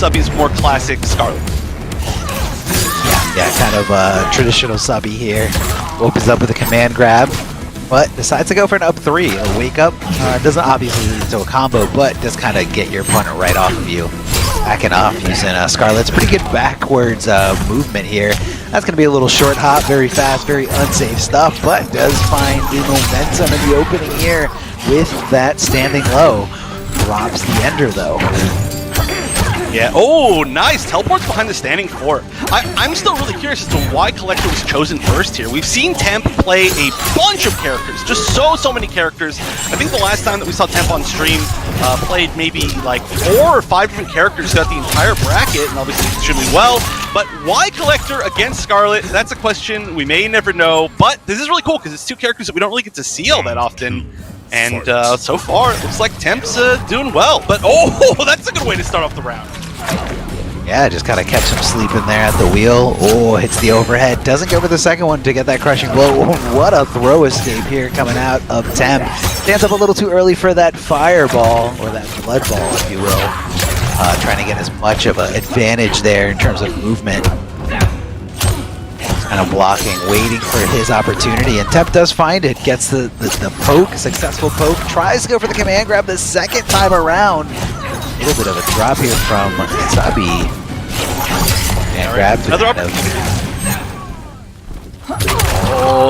Subby's more classic Scarlet. Yeah, kind of traditional Subby here. Opens up with a command grab, but decides to go for an up 3. A wake up doesn't obviously lead to a combo, but does kind of get your opponent right off of you. Backing off using Scarlet's pretty good backwards movement here. That's going to be a little short hop, very fast, very unsafe stuff, but does find the momentum in the opening here with that standing low. Drops the ender though. Yeah, oh, nice. Teleports behind the standing 4. I'm still really curious as to why Collector was chosen first here. We've seen Temp play a bunch of characters, just so many characters. I think the last time that we saw Temp on stream played maybe like 4 or 5 different characters throughout the entire bracket, and obviously extremely well. But why Collector against Scarlet? That's a question we may never know, but this is really cool because it's 2 characters that we don't really get to see all that often. And so far, it looks like Temp's doing well. But oh, that's a good way to start off the round. Yeah, just kind of catch him sleeping there at the wheel. Oh, hits the overhead. Doesn't go for the second one to get that crushing blow. What a throw escape here coming out of Temp. Stands up a little too early for that fireball, or that blood ball, if you will. Trying to get as much of an advantage there in terms of movement. Kind of blocking, waiting for his opportunity, and Temp does find it. Gets the poke, successful poke. Tries to go for the command grab the second time around. A little bit of a drop here from Subby. And grab another opportunity.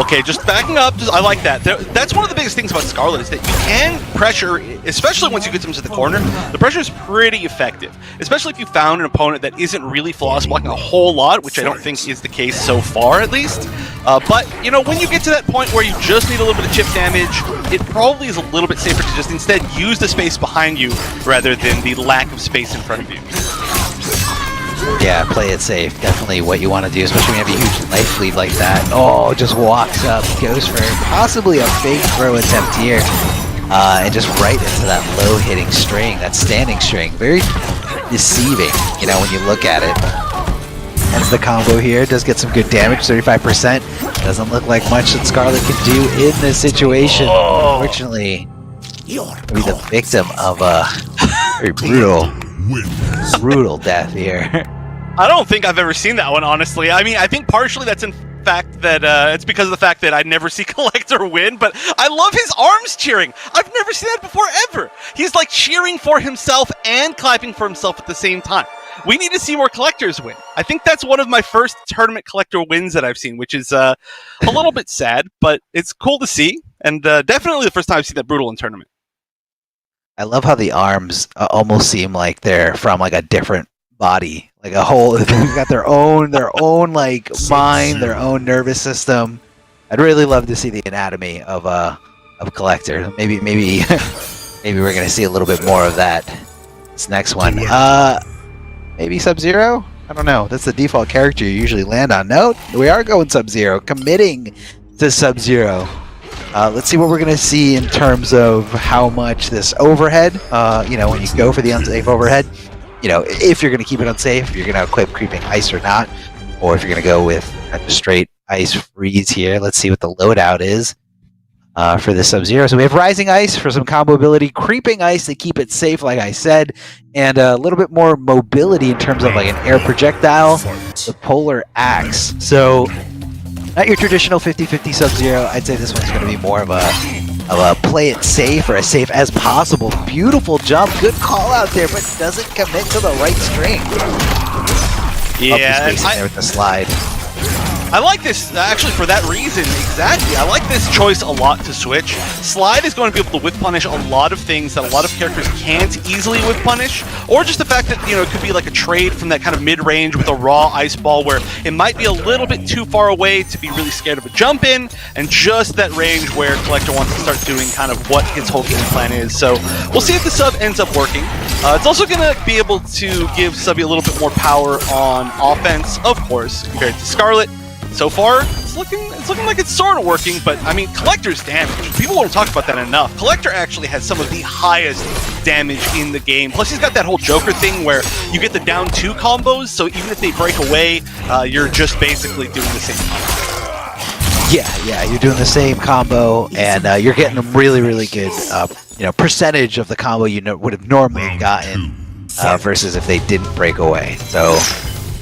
Okay, just backing up. I like that. That's one of the biggest things about Scarlet is that you can pressure, especially once you get them to the corner. The pressure is pretty effective, especially if you found an opponent that isn't really flawless blocking a whole lot, which I don't think is the case so far, at least. But, you know, when you get to that point where you just need a little bit of chip damage, it probably is a little bit safer to just instead use the space behind you rather than the lack of space in front of you. Yeah, play it safe. Definitely what you want to do, especially when you have a huge life lead like that. Oh, just walks up, goes for possibly a fake throw attempt here. And just right into that low-hitting string, that standing string. Very deceiving, you know, when you look at it. Ends the combo here, does get some good damage, 35%. Doesn't look like much that Scarlet can do in this situation. Unfortunately, will be the victim of a very brutal death here. I don't think I've ever seen that one, honestly. I mean, I think partially that's in fact that it's because of the fact that I never see Collector win, but I love his arms cheering. I've never seen that before, ever. He's like cheering for himself and clapping for himself at the same time. We need to see more Collectors win. I think that's one of my first tournament Collector wins that I've seen, which is a little bit sad, but it's cool to see, and definitely the first time I've seen that brutal in tournament. I love how the arms almost seem like they're from like a different body, like a whole. They've got their own like mind, their own nervous system. I'd really love to see the anatomy of Collector. Maybe we're gonna see a little bit more of that. This next one, maybe Sub-Zero. I don't know. That's the default character you usually land on. No, we are going Sub-Zero, committing to Sub-Zero. Let's see what we're going to see in terms of how much this overhead, you know, when you go for the unsafe overhead, you know, if you're going to keep it unsafe, if you're going to equip creeping ice or not, or if you're going to go with a straight ice freeze here. Let's see what the loadout is for the Sub-Zero. So we have Rising Ice for some combo ability, Creeping Ice to keep it safe, like I said, and a little bit more mobility in terms of like an air projectile, the Polar Axe. So not your traditional 50-50 Sub-Zero. I'd say this one's going to be more of a play it safe, or as safe as possible. Beautiful jump, good call out there, but doesn't commit to the right string. Yeah, there with the slide. I like this, actually, for that reason, exactly. I like this choice a lot to switch. Slide is going to be able to whiff punish a lot of things that a lot of characters can't easily whiff punish, or just the fact that, you know, it could be like a trade from that kind of mid-range with a raw ice ball where it might be a little bit too far away to be really scared of a jump in, and just that range where Collector wants to start doing kind of what his whole game plan is. So we'll see if the sub ends up working. It's also going to be able to give Subby a little bit more power on offense, of course, compared to Scarlet. So far, it's looking like it's sort of working, but I mean, Collector's damage, people won't talk about that enough. Collector actually has some of the highest damage in the game. Plus, he's got that whole Joker thing where you get the down 2 combos, so even if they break away, you're just basically doing the same combo. Yeah, you're doing the same combo, and you're getting a really good, you know, percentage of the combo you would have normally gotten versus if they didn't break away. So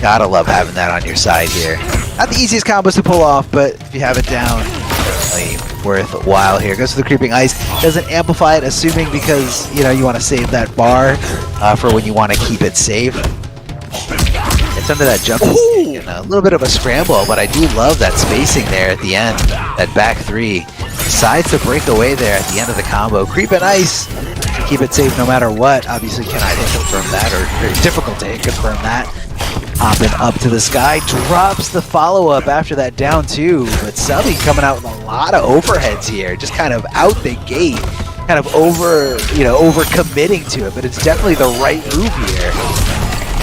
gotta love having that on your side here. Not the easiest combos to pull off, but if you have it down, certainly worthwhile here. Goes to the creeping ice, doesn't amplify it, assuming because you want to save that bar for when you want to keep it safe. It's under that jump and a little bit of a scramble, but I do love that spacing there at the end. That back three decides to break away there at the end of the combo. Creep and ice to keep it safe no matter what. Obviously cannot hit confirm that, or very difficult to hit confirm that. Hopping up to the sky, drops the follow-up after that down two, but Subby coming out with a lot of overheads here, just kind of out the gate, kind of over committing to it, but it's definitely the right move here.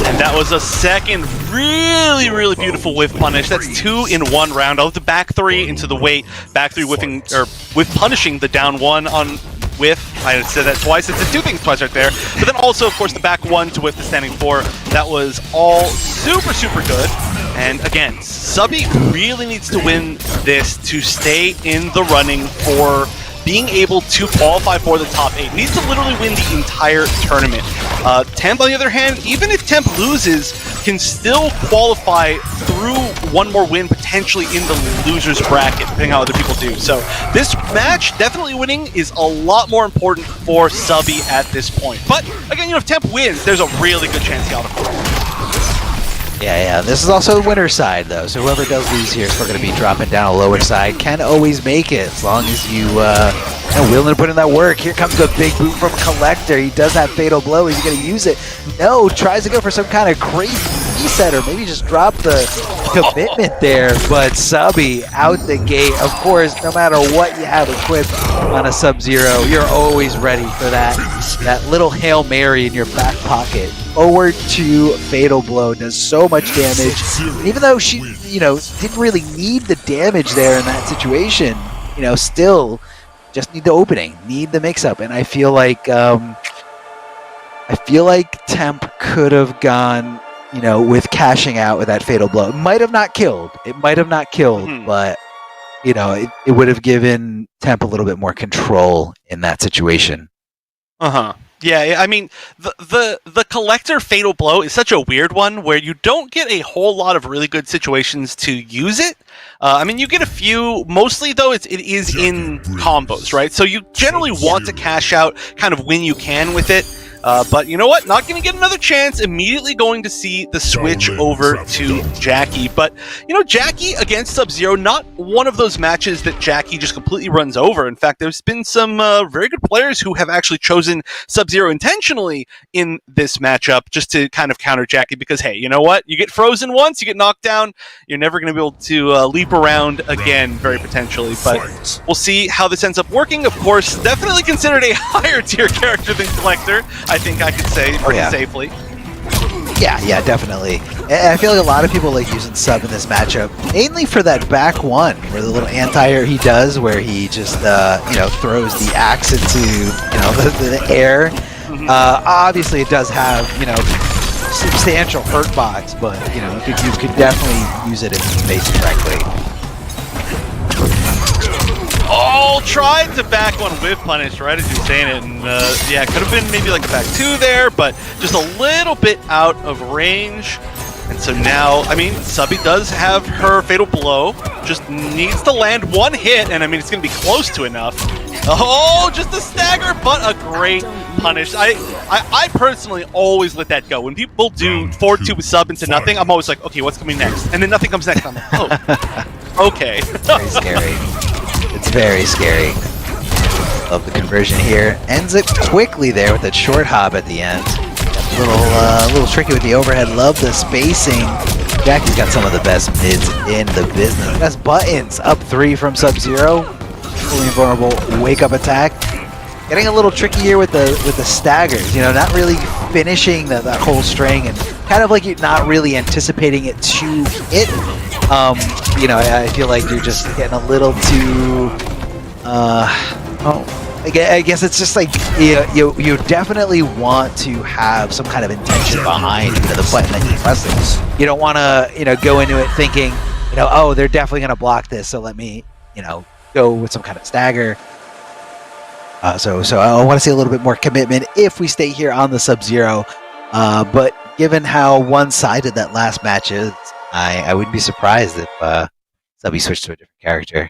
And that was a second really, really beautiful whiff punish. That's 2 in 1 round. Out the back three into the weight. Back three whiffing, or whiff punishing the down one on whiff. I said that twice. It's 2 things twice right there. But then also, of course, the back one to whiff the standing 4. That was all super, super good. And again, Subby really needs to win this to stay in the running for being able to qualify for the top 8. Needs to literally win the entire tournament. Temp, on the other hand, even if Temp loses, can still qualify through one more win, potentially in the loser's bracket, depending on how other people do. So this match, definitely winning, is a lot more important for Subby at this point. But again, if Temp wins, there's a really good chance he out of course. Yeah. This is also the winner's side, though. So whoever does lose here is still going to be dropping down a lower side. Can always make it as long as you willing to put in that work. Here comes the big boot from Collector. He does have Fatal Blow. Is he going to use it? No. Tries to go for some kind of crazy reset, or maybe just drop the commitment there. But Subby out the gate. Of course, no matter what you have equipped on a Sub-Zero, you're always ready for that little Hail Mary in your back pocket. Forward to Fatal Blow, does so much damage. Even though she, didn't really need the damage there in that situation, still just need the opening, need the mix-up, and I feel like Temp could have gone, with cashing out with that Fatal Blow. It might have not killed, but it would have given Temp a little bit more control in that situation. Yeah, I mean, the Collector Fatal Blow is such a weird one where you don't get a whole lot of really good situations to use it. I mean, you get a few, mostly though it is in combos, right? So you generally want to cash out kind of when you can with it. But you know what? Not going to get another chance. Immediately going to see the switch over to Jackie. But, Jackie against Sub-Zero, not one of those matches that Jackie just completely runs over. In fact, there's been some very good players who have actually chosen Sub-Zero intentionally in this matchup just to kind of counter Jackie because, hey, you know what? You get frozen once, you get knocked down, you're never going to be able to leap around again, very potentially. But we'll see how this ends up working. Of course, definitely considered a higher tier character than Collector. I think I could say pretty safely. Yeah, definitely. And I feel like a lot of people like using Sub in this matchup, mainly for that back one, where the little anti-air he does, where he just, throws the axe into, the air. Obviously, it does have, substantial hurt box, but, you could definitely use it if you face it correctly. Oh, tried to back one whiff punish right as you're saying it, and could have been maybe like a back 2 there, but just a little bit out of range. And so now, I mean, Subby does have her Fatal Blow, just needs to land one hit, and I mean, it's going to be close to enough. Oh, just a stagger, but a great punish. I personally always let that go. When people do 4-2 with Sub into nothing, I'm always like, okay, what's coming next? And then nothing comes next. I'm like, oh, okay. Very scary. It's very scary. Love the conversion here. Ends it quickly there with that short hop at the end. A little tricky with the overhead. Love the spacing. Jackie's got some of the best mids in the business. Best buttons. Up 3 from Sub-Zero. Fully invulnerable wake up attack. Getting a little tricky here with the staggers. Not really finishing that whole string, and kind of like you're not really anticipating it to hit. I feel like you're just getting a little too. I guess it's just like you definitely want to have some kind of intention behind the button that you're pressing. You don't want to go into it thinking oh, they're definitely going to block this, so let me go with some kind of stagger. So I want to see a little bit more commitment if we stay here on the Sub-Zero. But given how one-sided that last match is, I wouldn't be surprised if Subby switched to a different character.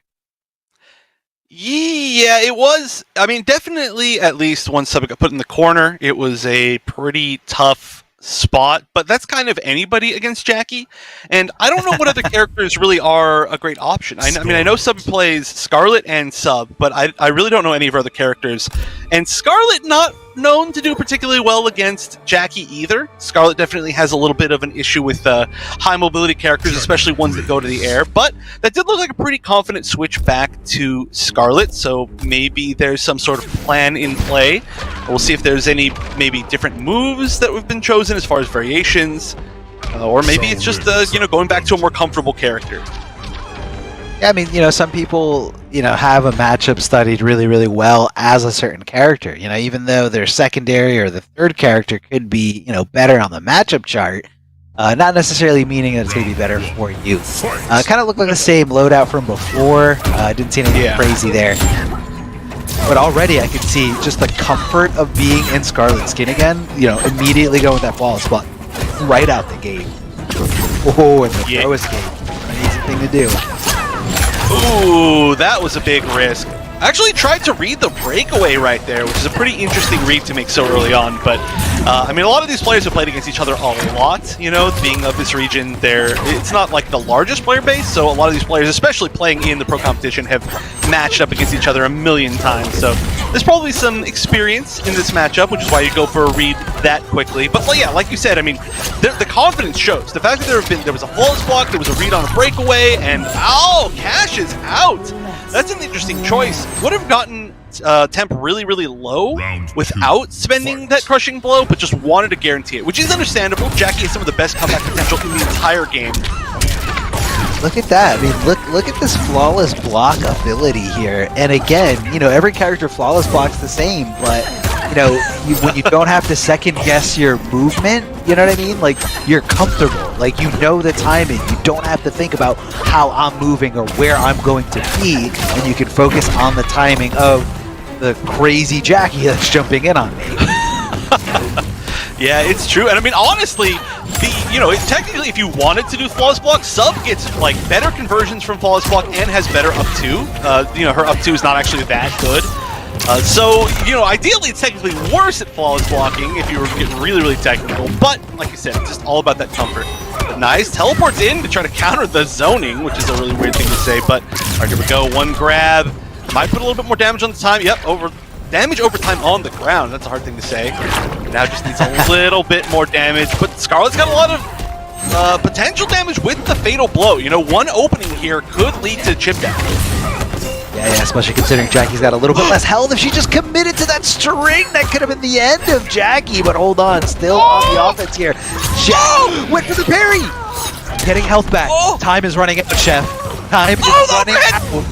Yeah, it was. I mean, definitely at least once Subby got put in the corner, it was a pretty tough spot, but that's kind of anybody against Jackie. And I don't know what other characters really are a great option. I mean, I know Sub plays Scarlet and Sub, but I really don't know any of her other characters. And Scarlet not known to do particularly well against Jackie either. Scarlet definitely has a little bit of an issue with high mobility characters, especially ones that go to the air, but that did look like a pretty confident switch back to Scarlet, so maybe there's some sort of plan in play. We'll see if there's any maybe different moves that have been chosen as far as variations, or maybe it's just going back to a more comfortable character. Yeah, I mean, some people, have a matchup studied really, really well as a certain character. Even though their secondary or the third character could be, better on the matchup chart, not necessarily meaning that it's going to be better for you. Kind of looked like the same loadout from before. Didn't see anything crazy there. But already I could see just the comfort of being in Scarlet skin again, immediately going with that flawless spot right out the gate. Oh, and the throw escape. An easy thing to do. Ooh, that was a big risk. I actually tried to read the breakaway right there, which is a pretty interesting read to make so early on, but I mean, a lot of these players have played against each other a lot, being of this region. It's not like the largest player base, so a lot of these players, especially playing in the pro competition, have matched up against each other a million times, so there's probably some experience in this matchup, which is why you go for a read that quickly. But yeah, like you said, I mean, the confidence shows. The fact that there was a flawless block, there was a read on a breakaway, and Cash is out! That's an interesting choice. Would have gotten temp really, really low without spending that crushing blow, but just wanted to guarantee it, which is understandable. Jackie has some of the best comeback potential in the entire game. Look at that. I mean, look at this flawless block ability here. And again, every character flawless blocks the same, but when you don't have to second guess your movement, you know what I mean? Like, you're comfortable. Like, the timing. You don't have to think about how I'm moving or where I'm going to be, and you can focus on the timing of the crazy Jackie that's jumping in on me. Yeah, it's true. And I mean, honestly, technically, if you wanted to do flawless block, Sub gets like better conversions from flawless block and has better up two. Her up two is not actually that good. So, ideally it's technically worse at flawless blocking if you were getting really, really technical, but, like you said, it's just all about that comfort. Nice, teleports in to try to counter the zoning, which is a really weird thing to say, but, alright, here we go, one grab, might put a little bit more damage on the time, yep, damage over time on the ground, that's a hard thing to say. Now just needs a little bit more damage, but Scarlet's got a lot of potential damage with the fatal blow. One opening here could lead to chip damage. Yeah, especially considering Jackie's got a little bit less health. If she just committed to that string, that could have been the end of Jackie. But hold on, still on the offense here. Jackie went for the parry. Getting health back. Time is running out, Chef. Time is running out.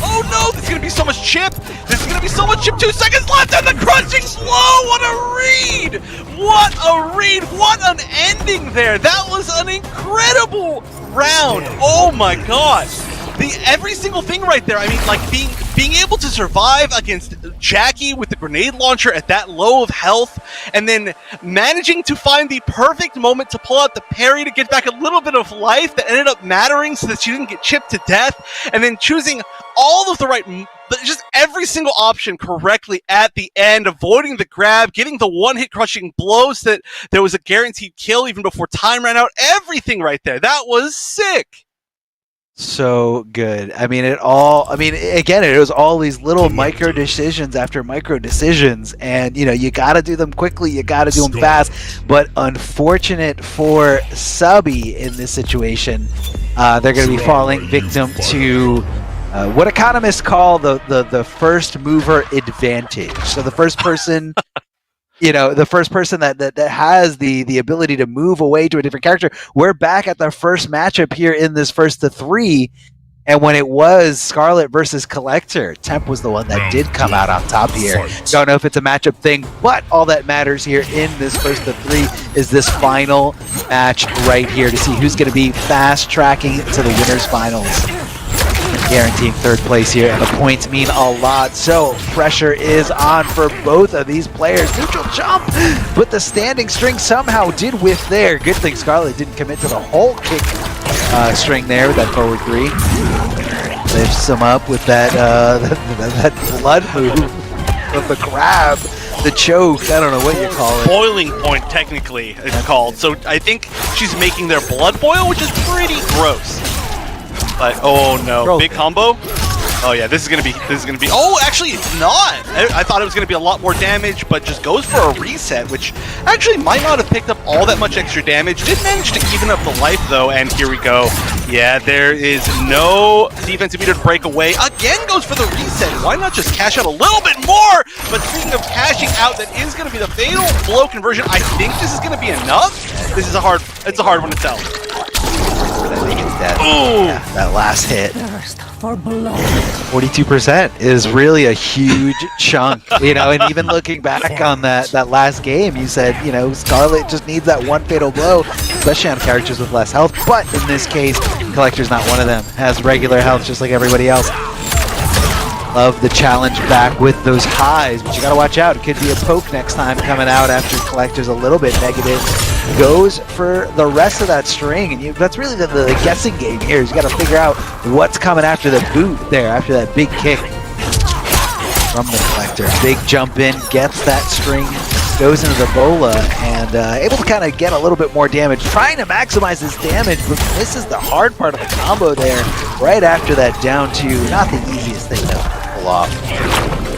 Oh no, there's gonna be so much chip. There's gonna be so much chip. 2 seconds left and the crunching blow. What a read. What a read. What an ending there. That was an incredible round. Oh my gosh. Every single thing right there, I mean, like, being able to survive against Jackie with the grenade launcher at that low of health, and then managing to find the perfect moment to pull out the parry to get back a little bit of life that ended up mattering so that she didn't get chipped to death, and then choosing all of the right, just every single option correctly at the end, avoiding the grab, getting the one-hit crushing blows that there was a guaranteed kill even before time ran out, everything right there. That was sick. So good. I mean, again, it was all these little micro decisions after micro decisions, and you got to do them quickly, you got to do them fast. But unfortunate for Subby in this situation, they're going to be falling victim to what economists call the first mover advantage. So the first person. The first person that has the ability to move away to a different character. We're back at the first matchup here in this first to 3, and when it was Scarlet versus Collector, Temp was the one that did come out on top here. Don't know if it's a matchup thing, but all that matters here in this first to 3 is this final match right here to see who's going to be fast tracking to the winners finals. guaranteeing third place here, and the points mean a lot. So pressure is on for both of these players. Neutral jump, but the standing string somehow did whiff there. Good thing Scarlet didn't commit to the whole kick string there with that forward 3. Lifts him up with that that blood move of the grab, the choke. I don't know what you call it. Boiling point, technically, it's called. So I think she's making their blood boil, which is pretty gross. But oh no, big combo. Oh yeah, this is gonna be. Oh, actually, it's not. I thought it was gonna be a lot more damage, but just goes for a reset, which actually might not have picked up all that much extra damage. Did manage to even up the life though, and here we go. Yeah, there is no defensive meter to break away. Again, goes for the reset. Why not just cash out a little bit more? But speaking of cashing out, that is gonna be the fatal blow conversion. I think this is gonna be enough. This is it's a hard one to tell. I think it's dead. Ooh. Yeah, that last hit. 42% is really a huge chunk, you know, and even looking back on that last game, you said, you know, Scarlet just needs that one fatal blow, especially on characters with less health, but in this case, Collector's not one of them, has regular health just like everybody else. Love the challenge back with those highs, but you gotta watch out, it could be a poke next time coming out after Collector's a little bit negative. Goes for the rest of that string, and that's really the guessing game here. You got to figure out what's coming after the boot there, after that big kick from the Collector. Big jump in, gets that string, goes into the bola, and able to kind of get a little bit more damage. Trying to maximize his damage, but this is the hard part of the combo there. Right after that down two, not the easiest thing to pull off.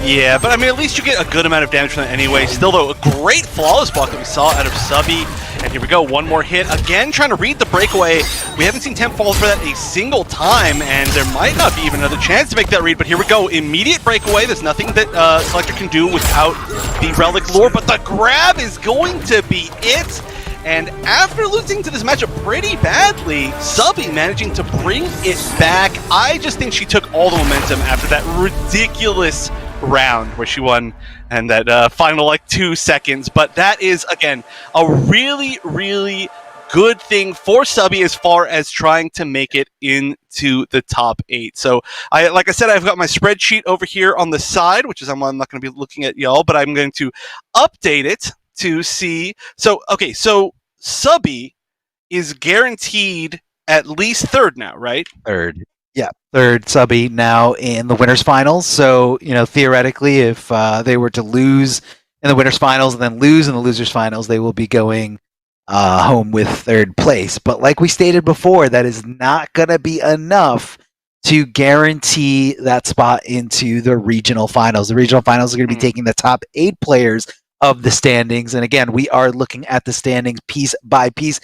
Yeah, but I mean, at least you get a good amount of damage from that anyway. Still, though, a great flawless block that we saw out of Subby. And here we go, one more hit. Again, trying to read the breakaway. We haven't seen Temp fall for that a single time, and there might not be even another chance to make that read, but here we go. Immediate breakaway. There's nothing that Selector can do without the Relic Lore, but the grab is going to be it. And after losing to this matchup pretty badly, Subby managing to bring it back. I just think she took all the momentum after that ridiculous round where she won and that final like 2 seconds, but that is again a really good thing for Subby as far as trying to make it into the top 8. So like I said, I've got my spreadsheet over here on the side, which is I'm not going to be looking at y'all, but I'm going to update it to see. So okay, so Subby is guaranteed at least third now, right? Third. Yeah, third Subby now in the winners finals. So, you know, theoretically, if they were to lose in the winners finals and then lose in the losers finals, they will be going home with third place. But like we stated before, that is not going to be enough to guarantee that spot into the regional finals. The regional finals are going to be taking the top 8 players of the standings. And again, we are looking at the standings piece by piece.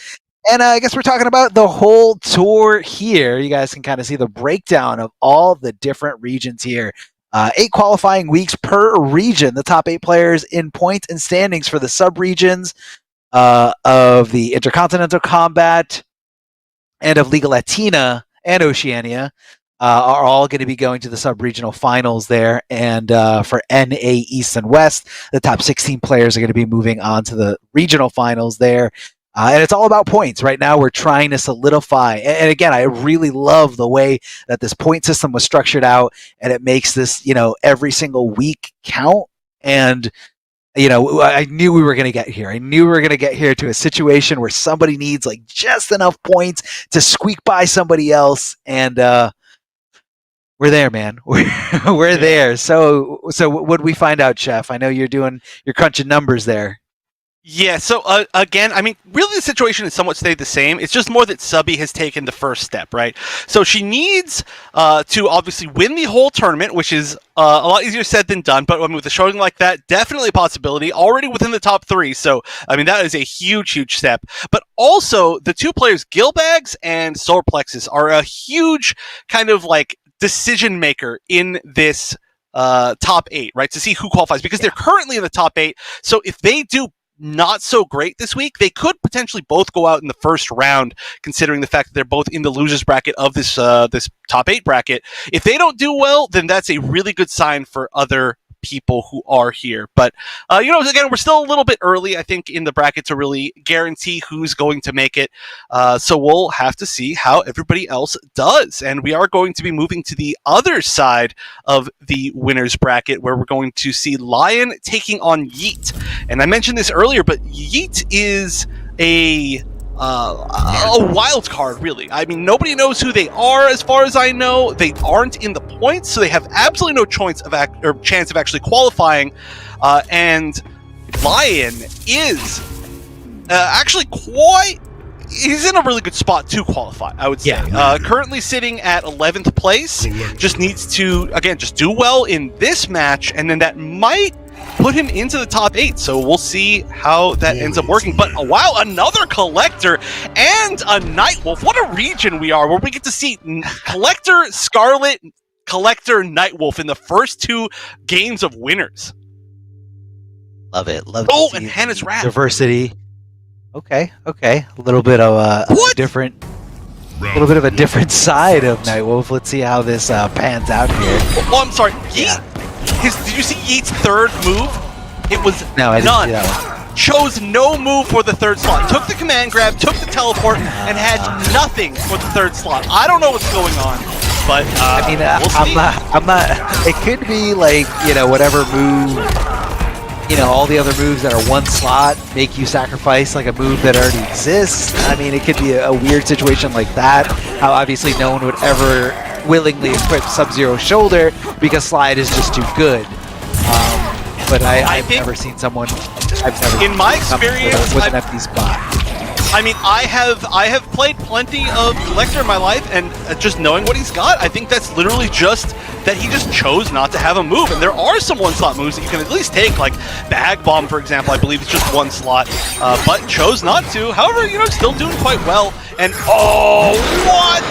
And I guess we're talking about the whole tour here. You guys can kind of see the breakdown of all the different regions here. 8 qualifying weeks per region. The top 8 players in points and standings for the sub-regions of the Interkontinental Kombat and of Liga Latina and Oceania are all going to be going to the sub-regional finals there. And for NA East and West, the top 16 players are going to be moving on to the regional finals there. And it's all about points. Right now, we're trying to solidify. And again, I really love the way that this point system was structured out, and it makes this, you know, every single week count. And, you know, I knew we were going to get here. I knew we were going to get here to a situation where somebody needs like just enough points to squeak by somebody else. And we're there, man. We're there. So what did we find out, Chef? I know you're crunching numbers there. Yeah, so again, I mean, really the situation has somewhat stayed the same. It's just more that Subby has taken the first step, right? So she needs to obviously win the whole tournament, which is a lot easier said than done, but I mean, with a showing like that, definitely a possibility, already within the top 3. So, I mean, that is a huge step. But also, the 2 players, Gilbags and Solar Plexus, are a huge kind of like decision maker in this top 8, right? To see who qualifies, because they're currently in the top 8. So if they do not so great this week, they could potentially both go out in the first round, considering the fact that they're both in the losers bracket of this this top 8 bracket. If they don't do well, then that's a really good sign for other people who are here. But, again, we're still a little bit early, I think, in the bracket to really guarantee who's going to make it. So we'll have to see how everybody else does. And we are going to be moving to the other side of the winners bracket, where we're going to see Lion taking on Yeet. And I mentioned this earlier, but Yeet is a wild card, really. I mean, nobody knows who they are, as far as I know. They aren't in the points, so they have absolutely no chance of actually qualifying. And Lion is actually he's in a really good spot to qualify, I would say. Yeah. Currently sitting at 11th place. Just needs to, again, just do well in this match, and then that might put him into the top 8. So we'll see how that ends up working. But wow, another Collector and a Nightwolf. What a region we are, where we get to see Collector, Scarlet, Collector, Nightwolf in the first 2 games of winners. Love it. Love Oh, to and see Hannah's Wrath. diversity. Okay. A little bit of a different side of Nightwolf. Let's see how this pans out here. Oh, I'm sorry. Yeet. Did you see Yeet's third move? It was No, I didn't none. see that one. Chose no move for the third slot. Took the command grab, took the teleport, and had nothing for the third slot. I don't know what's going on, but I mean, we'll see. I'm not. It could be like, whatever move, all the other moves that are one slot make you sacrifice like a move that already exists. I mean, it could be a weird situation like that. How obviously no one would ever willingly equip Sub-Zero's shoulder because Slide is just too good. But I've never seen someone. In my experience, with an empty spot. I mean, I have played plenty of Collector in my life, and just knowing what he's got, I think that's literally just that he just chose not to have a move. And there are some one-slot moves that you can at least take, like Bag Bomb, for example. I believe it's just one slot, but chose not to. However, still doing quite well. And oh, what?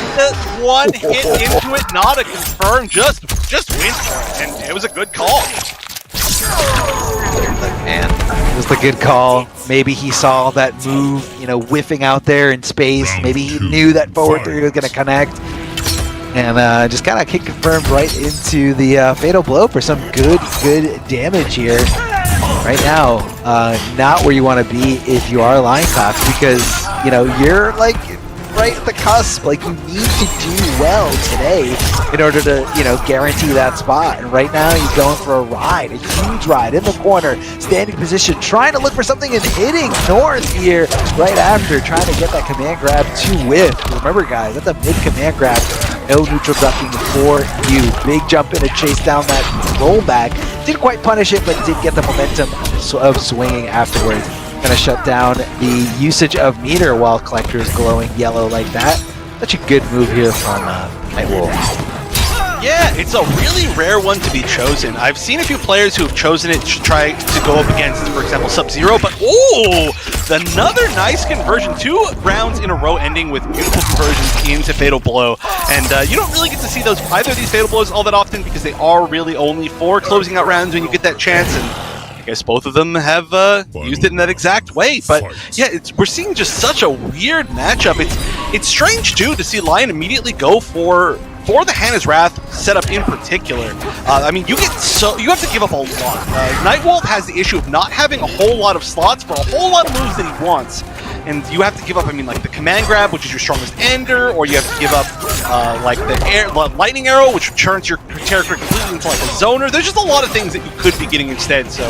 One hit into it, not a confirm, just wins for it, and it was a good call. Man, it was the good call. Maybe he saw that move, whiffing out there in space. Maybe he knew that forward 3 was going to connect. And just kind of kick confirmed right into the fatal blow for some good damage here. Right now, not where you want to be if you are Lioncock, because, you're like right at the cusp. Like, you need to do well today in order to, guarantee that spot. And right now, he's going for a ride, a huge ride in the corner, standing position, trying to look for something and hitting north here right after, trying to get that command grab to whiff. Remember, guys, that's a mid command grab. No neutral ducking for you. Big jump in and chase down that rollback. Didn't quite punish it, but did get the momentum of swinging afterwards. Gonna shut down the usage of meter while Collector is glowing yellow like that. Such a good move here from Nightwolf. Yeah, it's a really rare one to be chosen. I've seen a few players who have chosen it to try to go up against, for example, Sub-Zero, but another nice conversion. 2 rounds in a row ending with beautiful conversions into Fatal Blow. And you don't really get to see either of these Fatal Blows all that often, because they are really only for closing out rounds when you get that chance, and I guess both of them have used it in that exact way. But yeah, we're seeing just such a weird matchup. It's strange too to see Lion immediately go for the Hannah's Wrath setup in particular. I mean, you have to give up a lot. Nightwolf has the issue of not having a whole lot of slots for a whole lot of moves that he wants. And you have to give up, like the command grab, which is your strongest ender, or you have to give up like the lightning arrow, which turns your character completely into like a zoner. There's just a lot of things that you could be getting instead. So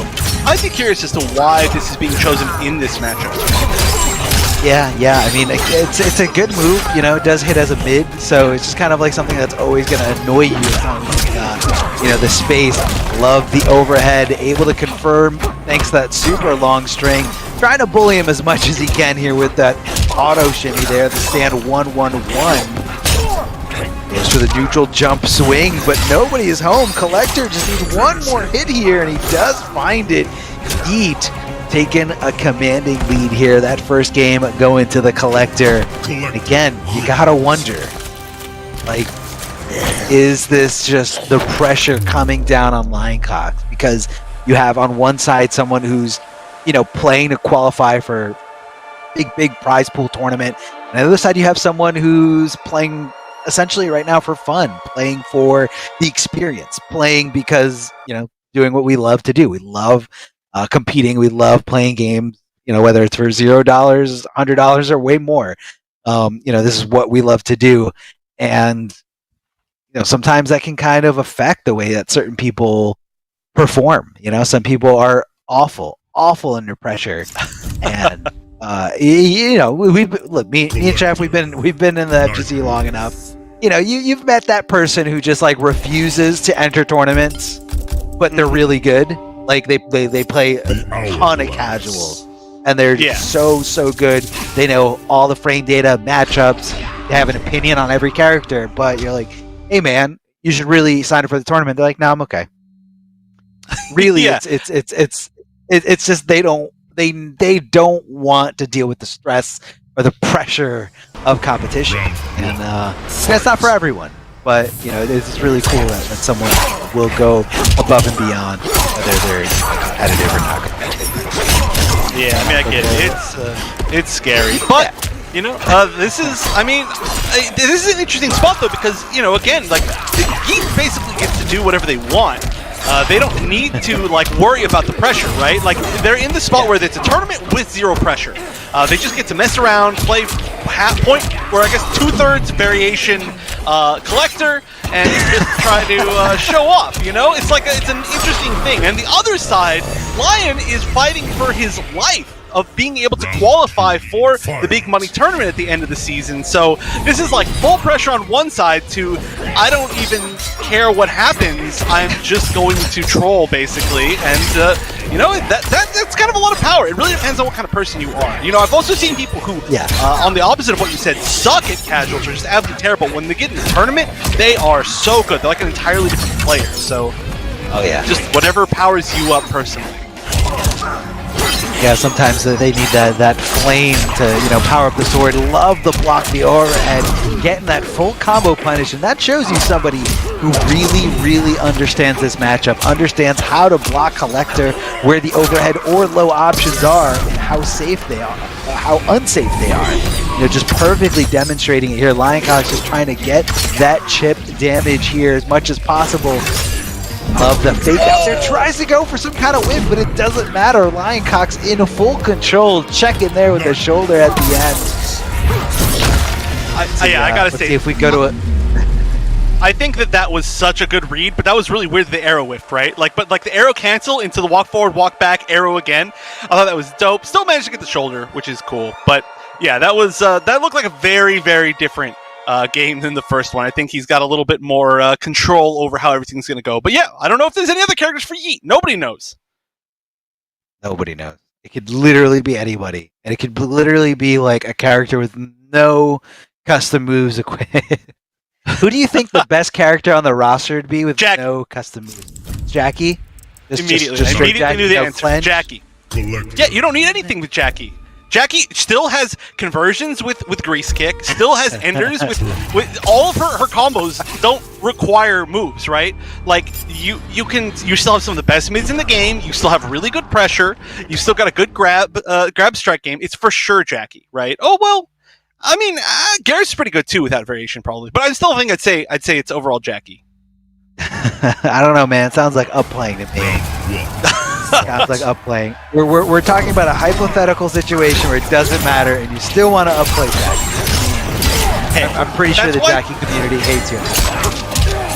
I'd be curious as to why this is being chosen in this matchup. Yeah. I mean, it's a good move. It does hit as a mid, so it's just kind of like something that's always going to annoy you as long as you got, the space. Love the overhead, able to confirm thanks to that super long string. Trying to bully him as much as he can here with that auto shimmy there, the stand 1-1-1. Goes for the neutral jump swing, but nobody is home. Collector just needs one more hit here, and he does find it. Yeet taking a commanding lead here. That first game going to the Collector. And again, you gotta wonder, like, is this just the pressure coming down on Lioncock? Because you have on one side someone who's, playing to qualify for big prize pool tournament. And on the other side, you have someone who's playing essentially right now for fun, playing for the experience, playing because, doing what we love to do. We love competing. We love playing games. You know, whether it's for $0, $100, or way more. You know, this is what we love to do, and you know, sometimes that can kind of affect the way that certain people perform. You know, some people are awful under pressure, and you know, look, me and Jeff, we've been in the FGC long enough. You know, you've met that person who just like refuses to enter tournaments, but they're really good. Like they play a ton of casual, and they're so good. They know all the frame data, matchups. They have an opinion on every character, but you're like, hey man, you should really sign up for the tournament. They're like, no, I'm okay. Really, it's just they don't want to deal with the stress or the pressure of competition, and that's not for everyone. But you know, it's really cool that someone will go above and beyond, whether they're competitive or not competitive. Yeah, I mean, I get it. It's scary, but you know, this is an interesting spot though, because you know, again, like Geek basically gets to do whatever they want. They don't need to like worry about the pressure, right? Like they're in the spot where it's a tournament with zero pressure. They just get to mess around, play point, or I guess 2/3 variation collector, and just try to show off. You know, it's an interesting thing. And the other side, Lion is fighting for his life of being able to qualify for the big money tournament at the end of the season. So this is like full pressure on one side to, I don't even care what happens, I'm just going to troll basically. And you know, that's kind of a lot of power. It really depends on what kind of person you are. You know, I've also seen people who, on the opposite of what you said, suck at casuals or just absolutely terrible. When they get in the tournament, they are so good. They're like an entirely different player. So just whatever powers you up personally. Yeah, sometimes they need that flame to, you know, power up the sword. Love the block the aura and getting that full combo punish, and that shows you somebody who really understands this matchup, understands how to block Collector, where the overhead or low options are, and how safe they are, how unsafe they are. You know, just perfectly demonstrating it here. Lioncock's just trying to get that chip damage here as much as possible. Love the fake out there, tries to go for some kind of win, but it doesn't matter. Lioncock's in full control, check in there with the shoulder at the end. I gotta say, see if we go to it. I think that was such a good read, but that was really weird, the arrow whiff, right? But the arrow cancel into the walk forward, walk back, arrow again. I thought that was dope. Still managed to get the shoulder, which is cool. But yeah, that looked like a very different game than the first one. I think he's got a little bit more control over how everything's going to go. But yeah, I don't know if there's any other characters for Yeet. Nobody knows. Nobody knows. It could literally be anybody. And it could literally be like a character with no custom moves equipped. Who do you think the best character on the roster would be with no custom moves? Jackie? Immediately. Just Immediately Jackie, knew the no answer. clench? Jackie. Yeah, you don't need anything with Jackie. Jackie still has conversions with Grease Kick, still has enders with all of her combos don't require moves, right? Like you still have some of the best mids in the game, you still have really good pressure, you still got a good grab strike game. It's for sure Jackie, right? Oh well, I mean Garrett's pretty good too with that variation probably, but I still think I'd say it's overall Jackie. I don't know, man. It sounds like upplaying to me. Sounds like upplaying. We're talking about a hypothetical situation where it doesn't matter, and you still want to upplay Jackie. Hey, I'm pretty sure the Jackie community hates you.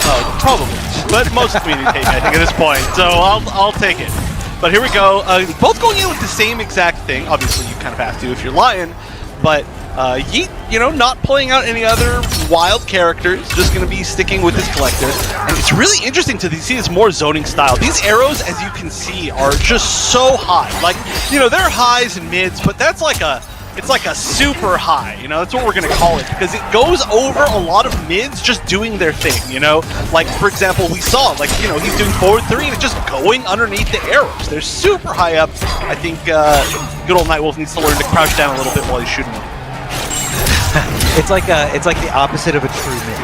Oh, probably. But most communities hate me, I think, at this point. So I'll take it. But here we go. Both going in with the same exact thing. Obviously, you kind of have to if you're Lion. But Yeet, you know, not playing out any other wild characters, just going to be sticking with his collector. And it's really interesting to see this more zoning style. These arrows, as you can see, are just so high. Like, you know, they're highs and mids, but that's like it's like a super high, you know, that's what we're going to call it, because it goes over a lot of mids just doing their thing, you know? Like, for example, we saw, like, you know, he's doing forward 3 and it's just going underneath the arrows. They're super high up. I think good old Nightwolf needs to learn to crouch down a little bit while he's shooting them. It's like the opposite of a true mid.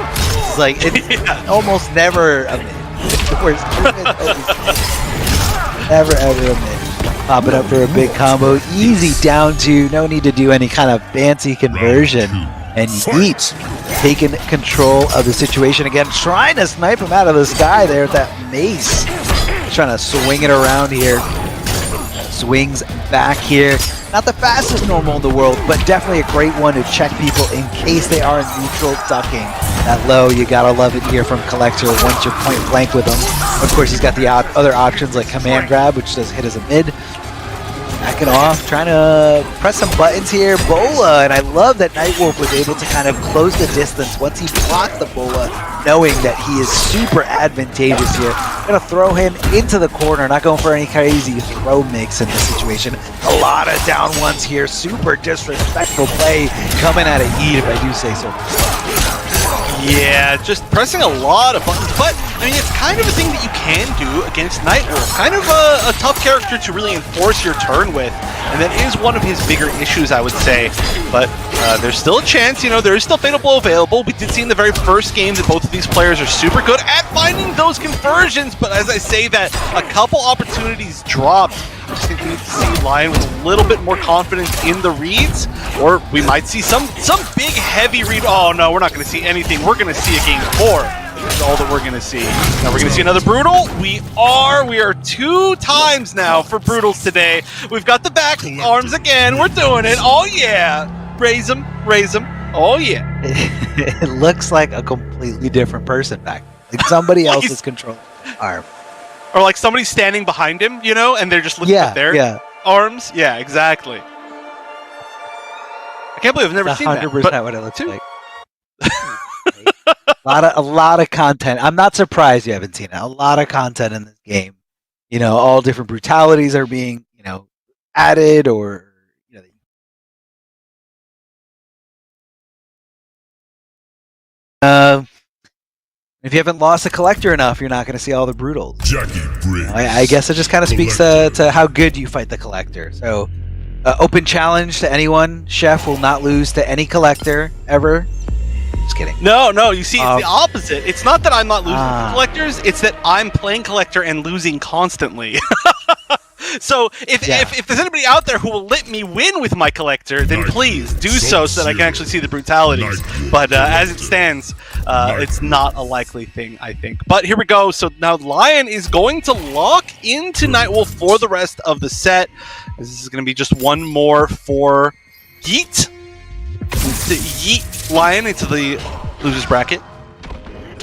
It's like it's almost never a mid. Whereas true mid always mid. Never ever a mid. Pop it up for a big combo, easy down to, no need to do any kind of fancy conversion. And Yeet taking control of the situation again, trying to snipe him out of the sky there with that mace. He's trying to swing it around here. Swings back here. Not the fastest normal in the world, but definitely a great one to check people in case they are neutral ducking. That low, you gotta love it here from Collector once you're point blank with him. Of course, he's got the other options like command grab, which does hit as a mid. Backing off, trying to press some buttons here. Bola, and I love that Nightwolf was able to kind of close the distance once he blocked the Bola, knowing that he is super advantageous here. Gonna throw him into the corner, not going for any crazy throw mix in this situation. A lot of down ones here, super disrespectful play coming out of Eid, if I do say so. Yeah, just pressing a lot of buttons, but I mean, it's kind of a thing that you can do against Nightwolf. Kind of a tough character to really enforce your turn with, and that is one of his bigger issues, I would say. But there's still a chance, you know, there is still Fatal Blow available. We did see in the very first game that both of these players are super good at finding those conversions, but as I say that, a couple opportunities dropped. I just think we need to see Lion with a little bit more confidence in the reads, or we might see some big heavy read. Oh no, we're not going to see anything. We're going to see a game 4. That's all that we're going to see. Now we're going to see another Brutal. We are 2 times now for Brutals today. We've got the back arms again. We're doing it. Oh yeah. Raise them. Oh yeah. It looks like a completely different person back. Like somebody else is controlling the arm. Or like somebody standing behind him, you know, and they're just looking at their arms. Yeah, exactly. I can't believe I've never seen that. 100% what it looks like. a lot of content. I'm not surprised you haven't seen it. A lot of content in this game. You know, all different brutalities are being, you know, added, or you know. If you haven't lost a Collector enough, you're not going to see all the Brutals. I guess it just kind of speaks to how good you fight the Collector. So, open challenge to anyone. Chef will not lose to any Collector ever. Just kidding. No, you see, it's the opposite. It's not that I'm not losing to Collectors, it's that I'm playing Collector and losing constantly. So if there's anybody out there who will let me win with my Collector, then please do so that I can actually see the brutalities. But as it stands, it's not a likely thing, I think. But here we go. So now Lion is going to lock into Nightwolf for the rest of the set. This is going to be just one more for Yeet. To yeet Lion into the losers bracket.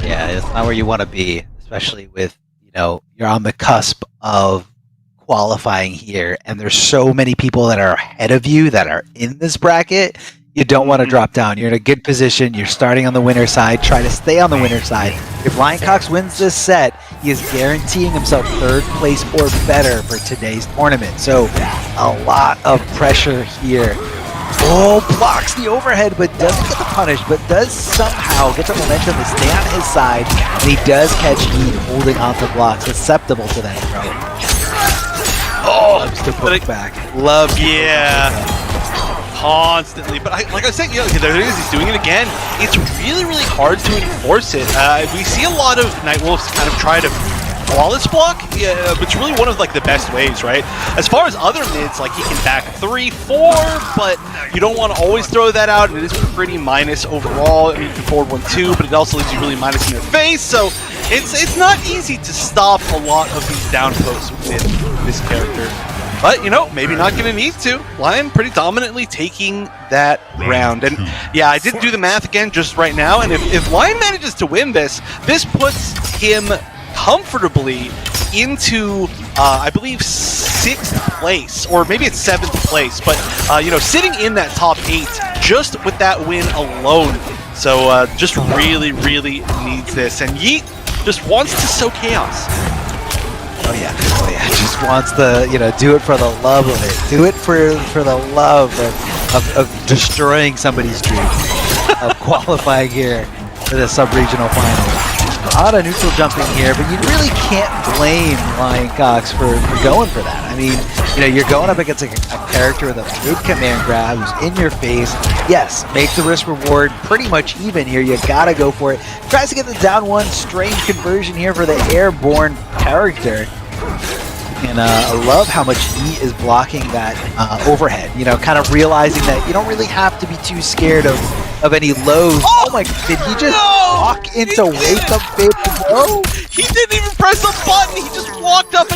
Yeah, it's not where you want to be, especially with, you know, you're on the cusp of qualifying here, and there's so many people that are ahead of you that are in this bracket. You don't want to drop down. You're in a good position. You're starting on the winner side. Try to stay on the winner side. If Lioncox wins this set, he is guaranteeing himself 3rd place or better for today's tournament. So a lot of pressure here. Oh, blocks the overhead, but doesn't get the punish, but does somehow get the momentum to stay on his side, and he does catch Heat holding onto blocks, susceptible to that throw. Oh, loves to put it back. Love, constantly. But like I said, you know, there it is. He's doing it again. It's really, really hard to enforce it. We see a lot of Nightwolves kind of try to flawless block, but it's really one of like the best ways, right? As far as other mids, like he can back 3, 4, but you don't want to always throw that out. It is pretty minus overall. I mean, you can forward 1, 2, but it also leaves you really minus in your face. So it's not easy to stop a lot of these down throws with this character. But, you know, maybe not going to need to. Lion pretty dominantly taking that round. And, yeah, I did do the math again just right now. And if Lion manages to win this, this puts him comfortably into, I believe, 6th place. Or maybe it's 7th place. But, you know, sitting in that top 8 just with that win alone. So, just really, really needs this. And Yeet just wants to sow chaos. Oh yeah, just wants to, you know, do it for the love of it. Do it for the love of destroying somebody's dream of qualifying here for the sub-regional final. A lot of neutral jumping here, but you really can't blame Lioncox for going for that. I mean, you know, you're going up against a character with a good command grab who's in your face. Yes, make the risk reward pretty much even here. You gotta go for it. Tries to get the down one, strange conversion here for the airborne character. And I love how much he is blocking that overhead, you know, kind of realizing that you don't really have to be too scared of any lows. Oh my, did he just walk into wake up, baby? No! He didn't even press a button, he just walked up